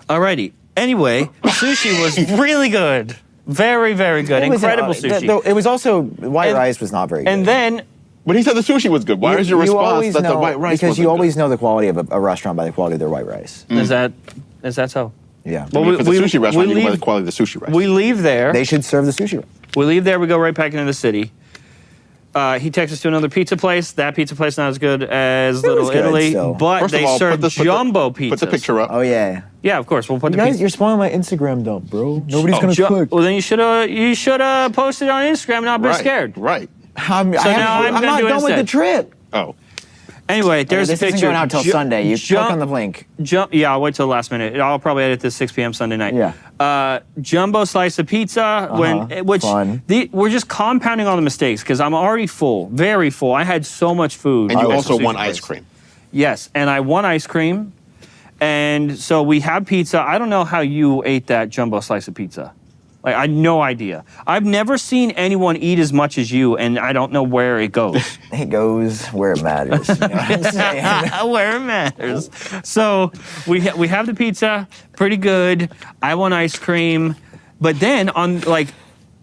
Speaker 1: Alrighty. Anyway, sushi was really good. Very, very good.
Speaker 2: It was,
Speaker 1: Incredible sushi.
Speaker 2: It was also white
Speaker 1: And-
Speaker 2: rice was not very good.
Speaker 1: And then,
Speaker 3: But he said the sushi was good. Why is your
Speaker 2: You
Speaker 3: response
Speaker 2: always
Speaker 3: that the
Speaker 2: know-
Speaker 3: white rice
Speaker 2: because
Speaker 3: wasn't
Speaker 2: you always
Speaker 3: good?
Speaker 2: know the quality of a restaurant by the quality of their white rice.
Speaker 1: is that so?
Speaker 2: Yeah,
Speaker 3: I mean, for the sushi restaurant, you
Speaker 1: leave-
Speaker 3: want the quality of the sushi rice.
Speaker 1: We leave there.
Speaker 2: they should serve the sushi.
Speaker 1: We leave there. We go right back into the city. He takes us to another pizza place. That pizza place not as good as Little
Speaker 2: was good
Speaker 1: Italy,
Speaker 2: still.
Speaker 1: but
Speaker 3: First of
Speaker 1: they
Speaker 3: all,
Speaker 1: serve
Speaker 3: put the
Speaker 1: jumbo pizzas.
Speaker 3: Put the picture up.
Speaker 2: Oh yeah,
Speaker 1: Yeah, of course. We'll put
Speaker 2: you
Speaker 1: the
Speaker 2: guys,
Speaker 1: pizza.
Speaker 2: you're spoiling my Instagram dump, bro. Nobody's gonna cook.
Speaker 1: Well, then you should have posted on Instagram and not been
Speaker 3: Right,
Speaker 1: scared.
Speaker 3: Right.
Speaker 2: I'm
Speaker 1: now I'm gonna
Speaker 2: not
Speaker 1: do it
Speaker 2: done with the
Speaker 1: instead.
Speaker 2: trip.
Speaker 3: Oh.
Speaker 1: Anyway, there's
Speaker 2: this
Speaker 1: a picture.
Speaker 2: isn't going out till Sunday. You click on the link.
Speaker 1: Yeah, I'll wait till the last minute. I'll probably edit this 6 p.m. Sunday night.
Speaker 2: Yeah.
Speaker 1: Jumbo slice of pizza.
Speaker 2: Fun.
Speaker 1: We're just compounding all the mistakes because I'm already full, very full. I had so much food.
Speaker 3: And you
Speaker 1: at
Speaker 3: also
Speaker 1: the
Speaker 3: won
Speaker 1: sushi
Speaker 3: ice
Speaker 1: place.
Speaker 3: cream.
Speaker 1: Yes, and I won ice cream. And so we have pizza. I don't know how you ate that jumbo slice of pizza. Like, I had no idea. I've never seen anyone eat as much as you, and I don't know where it goes.
Speaker 2: It goes where it matters. You know what I'm saying?
Speaker 1: Where it matters. So we have the pizza, pretty good. I want ice cream, but then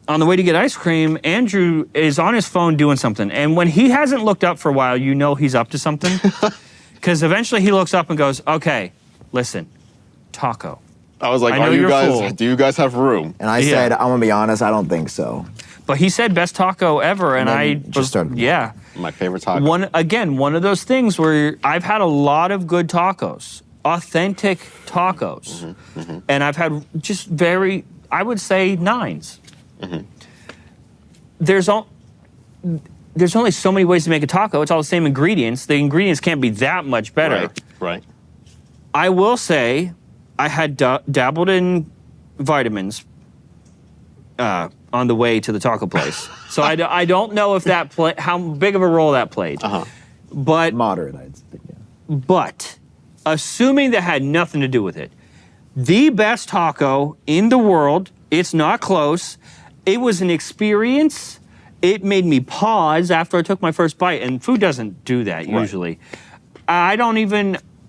Speaker 1: on the way to get ice cream, Andrew is on his phone doing something. And when he hasn't looked up for a while, you know he's up to something. Because eventually he looks up and goes, okay, listen, taco.
Speaker 3: I was like,
Speaker 1: I know you're a fool.
Speaker 3: do you guys have room?
Speaker 2: And I said, I'm gonna be honest, I don't think so.
Speaker 1: But he said best taco ever, and I
Speaker 2: just started.
Speaker 1: yeah.
Speaker 3: My favorite taco.
Speaker 1: One of those things where I've had a lot of good tacos, authentic tacos, and I've had just I would say 9s. There's only so many ways to make a taco. It's all the same ingredients. The ingredients can't be that much better.
Speaker 3: Right.
Speaker 1: I will say, I had dabbled in vitamins on the way to the taco place. So I don't know if that how big of a role that played. But
Speaker 2: Moderate, I'd say. Yeah.
Speaker 1: But assuming that had nothing to do with it, the best taco in the world, it's not close. It was an experience. It made me pause after I took my first bite, and food doesn't do that usually. I know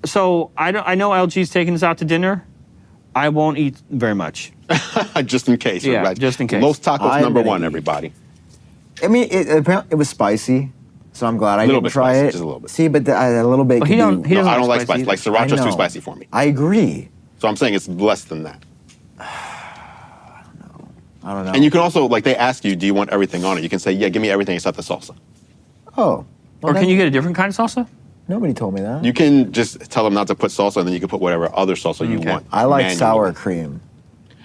Speaker 1: LG's taking us out to dinner. I won't eat very much.
Speaker 3: Just in case.
Speaker 1: Yeah,
Speaker 3: right?
Speaker 1: just in case.
Speaker 3: Los Tacos
Speaker 2: I'm
Speaker 3: number
Speaker 2: gonna
Speaker 3: 1,
Speaker 2: eat.
Speaker 3: everybody.
Speaker 2: I mean, it was spicy, so I'm glad I
Speaker 3: Little
Speaker 2: didn't
Speaker 3: bit
Speaker 2: try
Speaker 3: spicy,
Speaker 2: it.
Speaker 3: just a little bit.
Speaker 2: See, but a little bit.
Speaker 1: He
Speaker 2: could
Speaker 1: don't-
Speaker 2: be-
Speaker 1: he
Speaker 3: I don't like
Speaker 1: spicy
Speaker 3: spicy. Like
Speaker 2: I
Speaker 3: sriracha's too
Speaker 2: know.
Speaker 3: spicy for me.
Speaker 2: I agree.
Speaker 3: So I'm saying it's less than that.
Speaker 2: I don't know.
Speaker 3: And you can also, like, they ask you, do you want everything on it? You can say, yeah, give me everything except the salsa.
Speaker 2: Oh.
Speaker 1: Or can you get a different kind of salsa?
Speaker 2: Nobody told me that.
Speaker 3: You can just tell them not to put salsa, and then you can put whatever other salsa you want.
Speaker 2: I like
Speaker 3: manually.
Speaker 2: sour cream.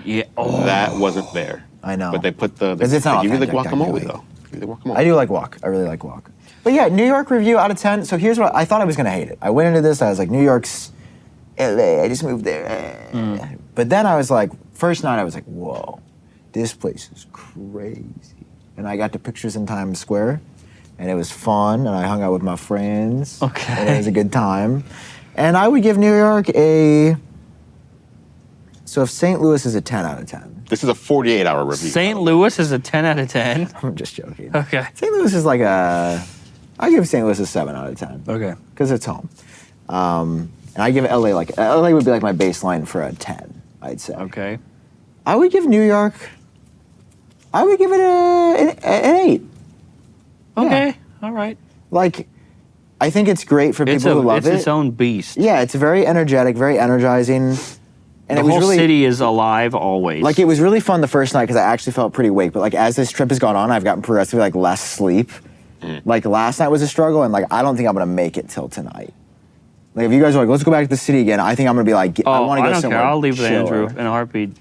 Speaker 1: Yeah. Oh.
Speaker 3: That wasn't there.
Speaker 2: I know.
Speaker 3: But they put the,
Speaker 2: 'Cause it's not
Speaker 3: they give you the
Speaker 2: authentic,
Speaker 3: guacamole,
Speaker 2: technically.
Speaker 3: though. Give you the guacamole.
Speaker 2: I do like wok. I really like wok. But yeah, New York review out of 10. So here's what I thought I was gonna hate it. I went into this, I was like, New York's LA, I just moved there. But then I was like, first night I was like, whoa, this place is crazy. And I got to pictures in Times Square, and it was fun, and I hung out with my friends.
Speaker 1: Okay.
Speaker 2: And it was a good time. And I would give New York so if St. Louis is a 10 out of 10.
Speaker 3: This is a 48-hour review.
Speaker 1: St. Louis is a 10 out of 10.
Speaker 2: I'm just joking.
Speaker 1: Okay.
Speaker 2: St. Louis is like I give St. Louis a 7 out of 10.
Speaker 1: Okay.
Speaker 2: Because it's home. And I give LA LA would be like my baseline for a 10, I'd say.
Speaker 1: Okay.
Speaker 2: I would give New York, I would give it an 8.
Speaker 1: Okay.
Speaker 2: Yeah.
Speaker 1: All right.
Speaker 2: Like, I think it's great for people who love
Speaker 1: it's
Speaker 2: it.
Speaker 1: its own beast.
Speaker 2: Yeah, it's very energetic, very energizing. And
Speaker 1: The
Speaker 2: it was
Speaker 1: whole
Speaker 2: really,
Speaker 1: city is alive always.
Speaker 2: like, it was really fun the first night because I actually felt pretty awake. But like, as this trip has gone on, I've gotten progressively like less sleep. Like last night was a struggle, and like I don't think I'm gonna make it till tonight. Like if you guys are like, let's go back to the city again, I think I'm gonna be like, I want to go
Speaker 1: I don't
Speaker 2: somewhere.
Speaker 1: care. I'll leave with
Speaker 2: chiller.
Speaker 1: Andrew in a heartbeat.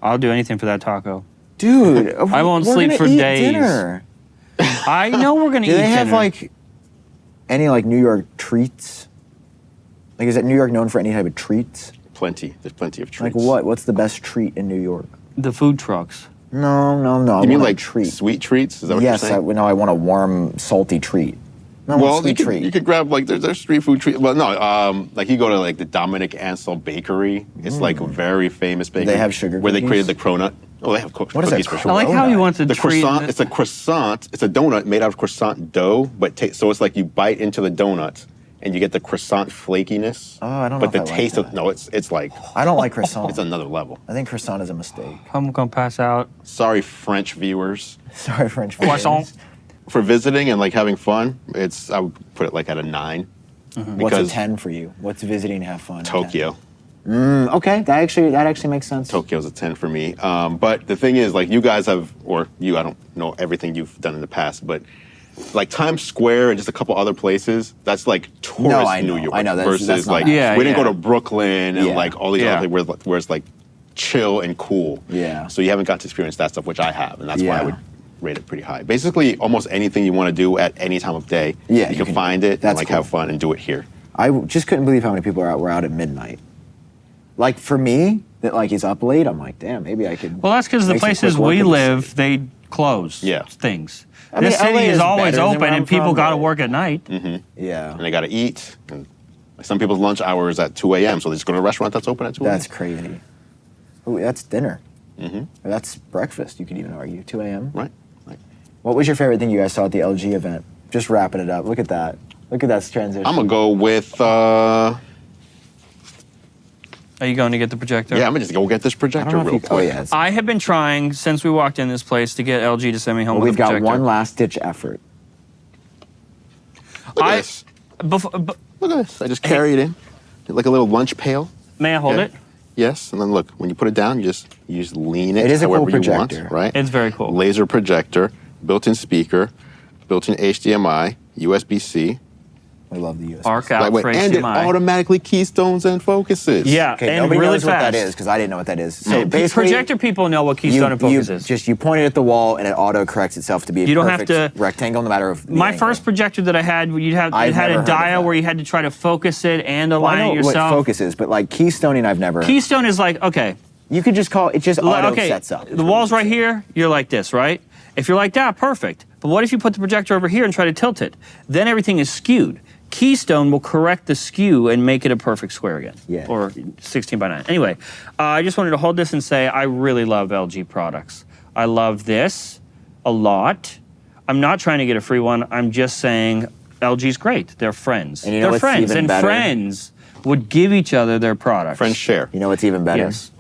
Speaker 1: I'll do anything for that taco.
Speaker 2: Dude,
Speaker 1: I won't
Speaker 2: we're
Speaker 1: sleep
Speaker 2: gonna
Speaker 1: for
Speaker 2: eat
Speaker 1: days.
Speaker 2: Dinner.
Speaker 1: I know we're gonna
Speaker 2: Do
Speaker 1: eat
Speaker 2: they have
Speaker 1: dinner.
Speaker 2: like any like New York treats? Like, is it New York known for any type of treats?
Speaker 3: Plenty. There's plenty of
Speaker 2: Like
Speaker 3: treats.
Speaker 2: what? What's the best treat in New York?
Speaker 1: the food trucks?
Speaker 2: No. I
Speaker 3: You mean
Speaker 2: want a
Speaker 3: like
Speaker 2: treat?
Speaker 3: sweet treats? Is that what
Speaker 2: Yes,
Speaker 3: you're saying?
Speaker 2: I want a warm, salty treat. No,
Speaker 3: Well,
Speaker 2: sweet treat.
Speaker 3: you could grab like there's street food treat. Well, no, like you go to like the Dominic Ansel Bakery. It's like a very famous bakery.
Speaker 2: They have sugar
Speaker 3: where they
Speaker 2: cookies?
Speaker 3: created the cronut. Oh, they have
Speaker 2: What is
Speaker 3: cookies
Speaker 2: that,
Speaker 3: for
Speaker 1: I
Speaker 3: sure.
Speaker 1: like how
Speaker 2: Donut.
Speaker 1: you want to
Speaker 3: The
Speaker 1: treat.
Speaker 3: croissant. It's a croissant. It's a donut made out of croissant dough, but so it's like you bite into the donut and you get the croissant flakiness.
Speaker 2: Oh, I don't know
Speaker 3: But
Speaker 2: if
Speaker 3: the
Speaker 2: I like
Speaker 3: taste
Speaker 2: that.
Speaker 3: of no, it's like
Speaker 2: I don't like croissant.
Speaker 3: it's another level.
Speaker 2: I think croissant is a mistake.
Speaker 1: I'm gonna pass out.
Speaker 3: Sorry, French viewers.
Speaker 2: Sorry, French fries.
Speaker 1: Croissant.
Speaker 3: For visiting and like having fun, I would put it like at a 9.
Speaker 2: What's a
Speaker 3: Because
Speaker 2: 10 for you? What's visiting, have fun? a 10?
Speaker 3: Tokyo.
Speaker 2: Okay, that actually makes sense.
Speaker 3: Tokyo's a 10 for me. But the thing is, like, you guys have, or you, I don't know everything you've done in the past, but like Times Square and just a couple other places, that's like tourist
Speaker 2: No, I
Speaker 3: New
Speaker 2: know.
Speaker 3: York.
Speaker 2: I know,
Speaker 3: versus
Speaker 2: that's not
Speaker 3: like,
Speaker 2: nice.
Speaker 1: Yeah,
Speaker 3: we didn't
Speaker 1: yeah.
Speaker 3: go to Brooklyn and
Speaker 2: Yeah.
Speaker 3: like all these
Speaker 1: Yeah.
Speaker 3: other things where it's like chill and cool.
Speaker 2: Yeah.
Speaker 3: So you haven't got to experience that stuff, which I have, and that's why I
Speaker 2: Yeah.
Speaker 3: would rate it pretty high. Basically, almost anything you want to do at any time of day,
Speaker 2: Yeah,
Speaker 3: you
Speaker 2: you
Speaker 3: can
Speaker 2: can-
Speaker 3: find it and
Speaker 2: that's
Speaker 3: like
Speaker 2: cool.
Speaker 3: have fun and do it here.
Speaker 2: I just couldn't believe how many people were out at midnight. Like for me, that like is up late. I'm like, damn, maybe I could.
Speaker 1: Well, that's because the
Speaker 2: make some
Speaker 1: places
Speaker 2: quick work
Speaker 1: we
Speaker 2: in the
Speaker 1: live,
Speaker 2: city.
Speaker 1: they close
Speaker 3: Yeah.
Speaker 1: things.
Speaker 2: I mean,
Speaker 1: This
Speaker 2: LA
Speaker 1: city is
Speaker 2: is
Speaker 1: always
Speaker 2: better than
Speaker 1: open,
Speaker 2: where I'm
Speaker 1: and people
Speaker 2: from,
Speaker 1: got to
Speaker 2: but-
Speaker 1: work at night.
Speaker 2: Yeah,
Speaker 3: And they got to eat. And some people's lunch hour is at 2 a.m., so they just go to a restaurant that's open at 2 a.m.
Speaker 2: that's crazy. Ooh, that's dinner. Or that's breakfast. You could even argue 2 a.m.
Speaker 3: Right.
Speaker 2: What was your favorite thing you guys saw at the LG event? Just wrapping it up. Look at that. Look at that transition.
Speaker 3: I'm gonna go with
Speaker 1: Are you going to get the projector?
Speaker 3: Yeah, I'm gonna just go get this projector real quick.
Speaker 2: Oh yeah.
Speaker 1: I have been trying since we walked in this place to get LG to send me home
Speaker 2: Well,
Speaker 1: with
Speaker 2: we've
Speaker 1: a projector.
Speaker 2: got one last ditch effort.
Speaker 3: Look at this. Look at this. I just carry it in, like a little lunch pail.
Speaker 1: May I hold
Speaker 3: Okay.
Speaker 1: it?
Speaker 3: Yes, and then look, when you put it down, you just lean it.
Speaker 2: It is a cool
Speaker 3: however you want,
Speaker 2: projector.
Speaker 3: right?
Speaker 1: It's very cool.
Speaker 3: Laser projector, built-in speaker, built-in HDMI, USB-C.
Speaker 2: I love the USB.
Speaker 1: Arc out
Speaker 3: Lightweight,
Speaker 1: for
Speaker 3: and it
Speaker 1: HDMI.
Speaker 3: automatically keystones and focuses.
Speaker 1: Yeah,
Speaker 2: Okay,
Speaker 1: and
Speaker 2: nobody
Speaker 1: really
Speaker 2: knows
Speaker 1: fast.
Speaker 2: what that is because I didn't know what that is. So
Speaker 1: So
Speaker 2: basically,
Speaker 1: projector people know what keystone and focus is.
Speaker 2: You point it at the wall and it auto corrects itself to be a
Speaker 1: You don't have
Speaker 2: perfect
Speaker 1: to-
Speaker 2: rectangle no matter of the
Speaker 1: My
Speaker 2: angle.
Speaker 1: first projector that I had, it had
Speaker 2: I've
Speaker 1: a
Speaker 2: never heard of
Speaker 1: dial
Speaker 2: that.
Speaker 1: where you had to try to focus it and
Speaker 2: Well, I
Speaker 1: align
Speaker 2: know
Speaker 1: it yourself.
Speaker 2: what focus is, but like keystoning, I've never.
Speaker 1: Keystone is like, okay,
Speaker 2: You could just call it just auto
Speaker 1: okay,
Speaker 2: sets up.
Speaker 1: the wall's right here, you're like this, right? If you're like that, perfect. But what if you put the projector over here and try to tilt it? Then everything is skewed. Keystone will correct the skew and make it a perfect square again.
Speaker 2: Yeah.
Speaker 1: Or 16 by 9. Anyway, I just wanted to hold this and say I really love LG products. I love this a lot. I'm not trying to get a free one. I'm just saying LG's great. They're friends.
Speaker 2: And you know
Speaker 1: They're
Speaker 2: what's
Speaker 1: friends.
Speaker 2: even
Speaker 1: And
Speaker 2: better?
Speaker 1: friends would give each other their products.
Speaker 3: Friends share.
Speaker 2: You know what's even better?
Speaker 1: Yes.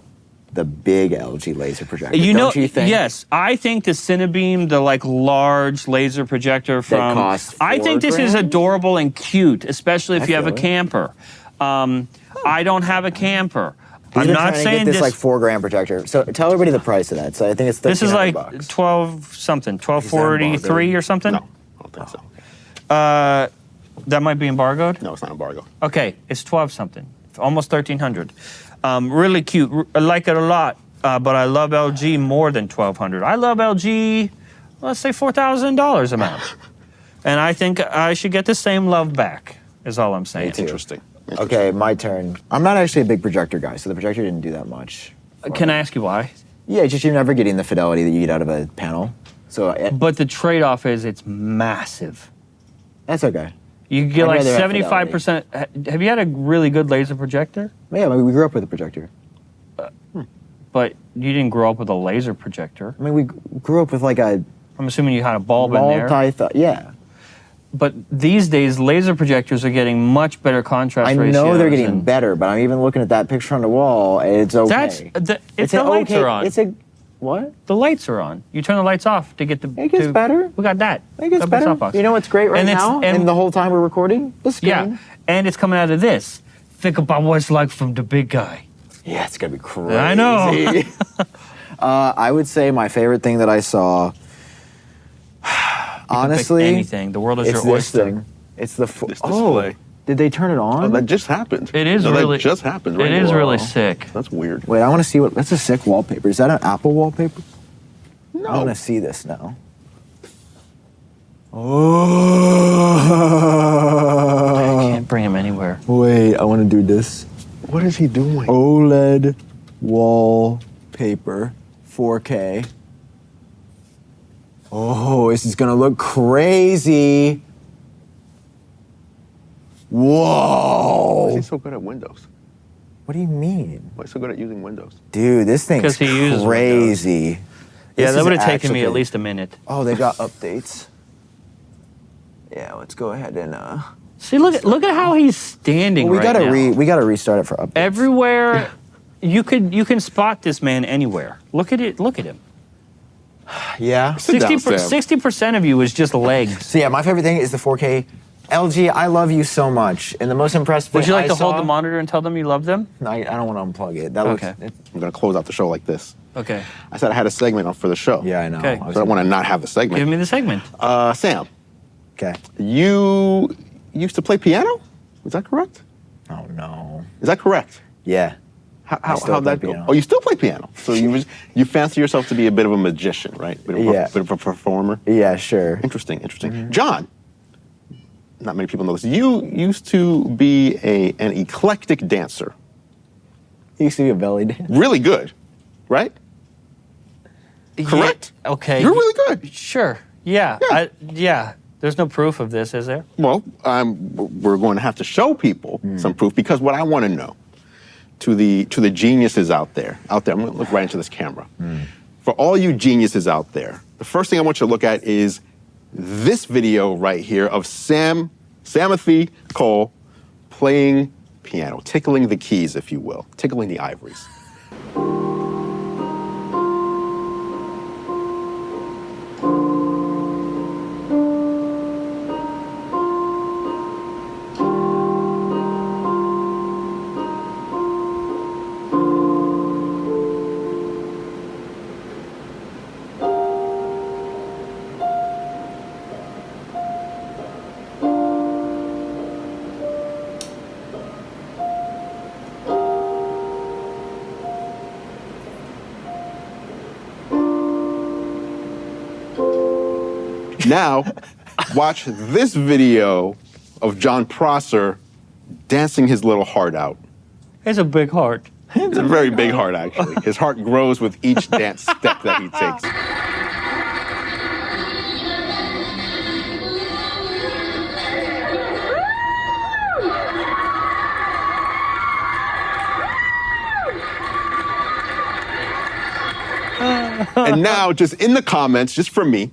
Speaker 2: The big LG laser projector.
Speaker 1: You know,
Speaker 2: Don't you think?
Speaker 1: yes, I think the Cinebeam, the like large laser projector from,
Speaker 2: costs
Speaker 1: I think this is
Speaker 2: $4,000?
Speaker 1: adorable and cute, especially if
Speaker 2: I
Speaker 1: you have a
Speaker 2: feel it.
Speaker 1: camper. I don't have a camper.
Speaker 2: He's
Speaker 1: I'm
Speaker 2: been
Speaker 1: not
Speaker 2: trying to
Speaker 1: saying
Speaker 2: get this
Speaker 1: this.
Speaker 2: like $4,000 projector. So tell everybody the price of that. So I think it's
Speaker 1: This is like
Speaker 2: $1,300.
Speaker 1: 12 something, 1243 or something.
Speaker 3: No, I don't think so.
Speaker 1: That might be embargoed.
Speaker 3: No, it's not embargo.
Speaker 1: Okay, it's 12 something, almost 1300. Really cute. I like it a lot. But I love LG more than $1,200. I love LG, let's say $4,000 amount. And I think I should get the same love back, is all I'm saying.
Speaker 3: Interesting.
Speaker 2: Okay, my turn. I'm not actually a big projector guy, so the projector didn't do that much.
Speaker 1: Can I ask you why?
Speaker 2: Yeah, just you're never getting the fidelity that you get out of a panel. So
Speaker 1: But the trade-off is it's massive.
Speaker 2: that's okay.
Speaker 1: You get
Speaker 2: I'd
Speaker 1: like
Speaker 2: rather have
Speaker 1: 75%. Have you had a really good laser projector?
Speaker 2: Yeah, I mean, we grew up with a projector.
Speaker 1: But you didn't grow up with a laser projector.
Speaker 2: I mean, we grew up with like a
Speaker 1: I'm assuming you had a bulb in there.
Speaker 2: yeah.
Speaker 1: But these days, laser projectors are getting much better contrast
Speaker 2: I
Speaker 1: ratios.
Speaker 2: know they're getting
Speaker 1: and
Speaker 2: better, but I'm even looking at that picture on the wall, and it's okay.
Speaker 1: That's
Speaker 2: it's
Speaker 1: the
Speaker 2: an
Speaker 1: lights
Speaker 2: okay.
Speaker 1: are on.
Speaker 2: It's a what?
Speaker 1: The lights are on. You turn the lights off to get the.
Speaker 2: It gets better.
Speaker 1: We got that.
Speaker 2: It gets
Speaker 1: Got the
Speaker 2: better.
Speaker 1: softbox.
Speaker 2: You know what's great right
Speaker 1: And it's-
Speaker 2: now,
Speaker 1: and-
Speaker 2: and the whole time we're recording, the screen.
Speaker 1: Yeah, and it's coming out of this. Think about what it's like from the big guy.
Speaker 2: Yeah, it's gonna be crazy.
Speaker 1: I know.
Speaker 2: I would say my favorite thing that I saw. Honestly,
Speaker 1: Pick anything. The world is
Speaker 2: it's
Speaker 1: your
Speaker 2: this
Speaker 1: oyster.
Speaker 2: thing. It's the
Speaker 3: This
Speaker 2: oh.
Speaker 3: display.
Speaker 2: Did they turn it on?
Speaker 3: Oh, that just happened.
Speaker 1: It is
Speaker 3: No,
Speaker 1: really.
Speaker 3: That just happened. Right
Speaker 1: It is
Speaker 3: now.
Speaker 1: really sick.
Speaker 3: That's weird.
Speaker 2: Wait, I want to see what. That's a sick wallpaper. Is that an Apple wallpaper?
Speaker 3: No.
Speaker 2: I want to see this now.
Speaker 1: I
Speaker 2: Oh.
Speaker 1: can't bring him anywhere.
Speaker 2: Wait, I want to do this.
Speaker 3: What is he doing?
Speaker 2: OLED wallpaper, 4K. Oh, this is gonna look crazy. Whoa.
Speaker 3: Why is he so good at Windows?
Speaker 2: What do you mean?
Speaker 3: Why is he so good at using Windows?
Speaker 2: Dude, this thing's
Speaker 1: 'Cause he uses
Speaker 2: crazy.
Speaker 1: Yeah,
Speaker 2: This
Speaker 1: that
Speaker 2: is
Speaker 1: would have taken me
Speaker 2: actually-
Speaker 1: at least a minute.
Speaker 2: Oh, they got updates. Yeah, let's go ahead and
Speaker 1: See, look at how he's standing
Speaker 2: well, we
Speaker 1: right
Speaker 2: gotta
Speaker 1: now.
Speaker 2: we gotta restart it for updates.
Speaker 1: Everywhere, you can spot this man anywhere. Look at it. Look at him.
Speaker 2: Yeah.
Speaker 3: Sit down, Sam.
Speaker 1: 60% of you is just legs.
Speaker 2: So yeah, my favorite thing is the 4K. LG, I love you so much. And the most impressive thing
Speaker 1: Would you like
Speaker 2: I
Speaker 1: to hold
Speaker 2: saw-
Speaker 1: the monitor and tell them you love them?
Speaker 2: I don't want to unplug it. That looks.
Speaker 1: Okay.
Speaker 3: I'm gonna close out the show like this.
Speaker 1: Okay.
Speaker 3: I said I had a segment for the show.
Speaker 2: Yeah, I know.
Speaker 1: Okay.
Speaker 3: So I want to not have the segment.
Speaker 1: Give me the segment.
Speaker 3: Sam,
Speaker 2: Okay.
Speaker 3: you used to play piano? Is that correct?
Speaker 2: Oh no.
Speaker 3: Is that correct?
Speaker 2: Yeah. still
Speaker 3: How'd
Speaker 2: play
Speaker 3: that go?
Speaker 2: piano.
Speaker 3: Oh, you still play piano. So you fancy yourself to be a bit of a magician, right? Bit of a performer.
Speaker 2: Yeah, sure.
Speaker 3: Interesting. John, not many people know this. You used to be an eclectic dancer.
Speaker 2: He used to be a belly dancer.
Speaker 3: Really good, right? Correct?
Speaker 1: Yeah, okay.
Speaker 3: You're really good.
Speaker 1: Sure. Yeah. Yeah. There's no proof of this, is there?
Speaker 3: Well, we're going to have to show people some proof because what I want to know to the geniuses out there, I'm going to look right into this camera. For all you geniuses out there, the first thing I want you to look at is this video right here of Samothy Cole playing piano, tickling the keys, if you will, tickling the ivories. Now, watch this video of John Prosser dancing his little heart out.
Speaker 1: It's a big heart.
Speaker 3: It's a very big heart, actually. His heart grows with each dance step that he takes. And now, just in the comments, just for me,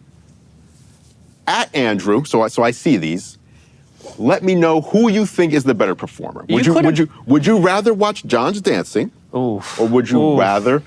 Speaker 3: at Andrew, so I see these. Let me know who you think is the better performer. Would you rather watch John's dancing, or would you rather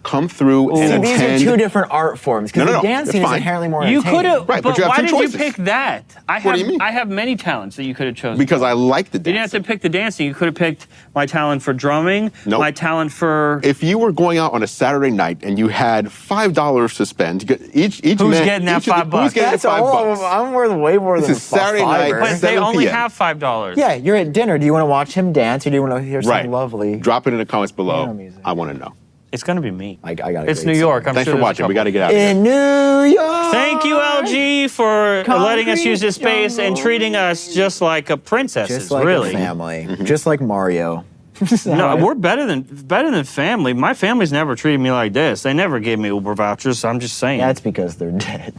Speaker 3: come through and
Speaker 2: See,
Speaker 3: attend?
Speaker 2: these are two different art forms because the dancing is
Speaker 3: fine.
Speaker 2: inherently more
Speaker 1: You
Speaker 2: entertaining.
Speaker 1: could have,
Speaker 3: Right, but
Speaker 1: but
Speaker 3: you have
Speaker 1: why
Speaker 3: two
Speaker 1: did
Speaker 3: choices.
Speaker 1: you pick that?
Speaker 3: What do you mean?
Speaker 1: I have many talents that you could have chosen.
Speaker 3: Because I like the
Speaker 1: You didn't have
Speaker 3: dancing.
Speaker 1: to pick the dancing. You could have picked my talent for drumming,
Speaker 3: Nope.
Speaker 1: my talent for...
Speaker 3: If you were going out on a Saturday night and you had $5 to spend, each
Speaker 1: Who's
Speaker 3: man,
Speaker 1: getting that
Speaker 3: each of the-
Speaker 1: $5?
Speaker 3: Who's getting
Speaker 2: That's
Speaker 3: the $5?
Speaker 2: I'm worth way more than
Speaker 3: This is Saturday night,
Speaker 2: $5.
Speaker 1: But they
Speaker 3: 7
Speaker 1: only
Speaker 3: p.m.
Speaker 1: have $5.
Speaker 2: Yeah, you're at dinner. Do you want to watch him dance or do you want to hear
Speaker 3: Right.
Speaker 2: some lovely?
Speaker 3: Drop it in the comments below.
Speaker 2: Piano music.
Speaker 3: I want to know.
Speaker 1: It's going to be me.
Speaker 2: I got it.
Speaker 1: It's New York. I'm
Speaker 3: Thanks
Speaker 1: sure
Speaker 3: for
Speaker 1: there's a
Speaker 3: watching. We
Speaker 1: couple.
Speaker 3: got to get out of here.
Speaker 2: In New York.
Speaker 1: Thank you, LG, for letting us use this space and
Speaker 2: jungle.
Speaker 1: treating us just like a princesses,
Speaker 2: Just like
Speaker 1: really.
Speaker 2: a family. Just like Mario.
Speaker 1: No, we're better than family. My family's never treated me like this. They never gave me Uber vouchers, so I'm just saying.
Speaker 2: That's because they're dead.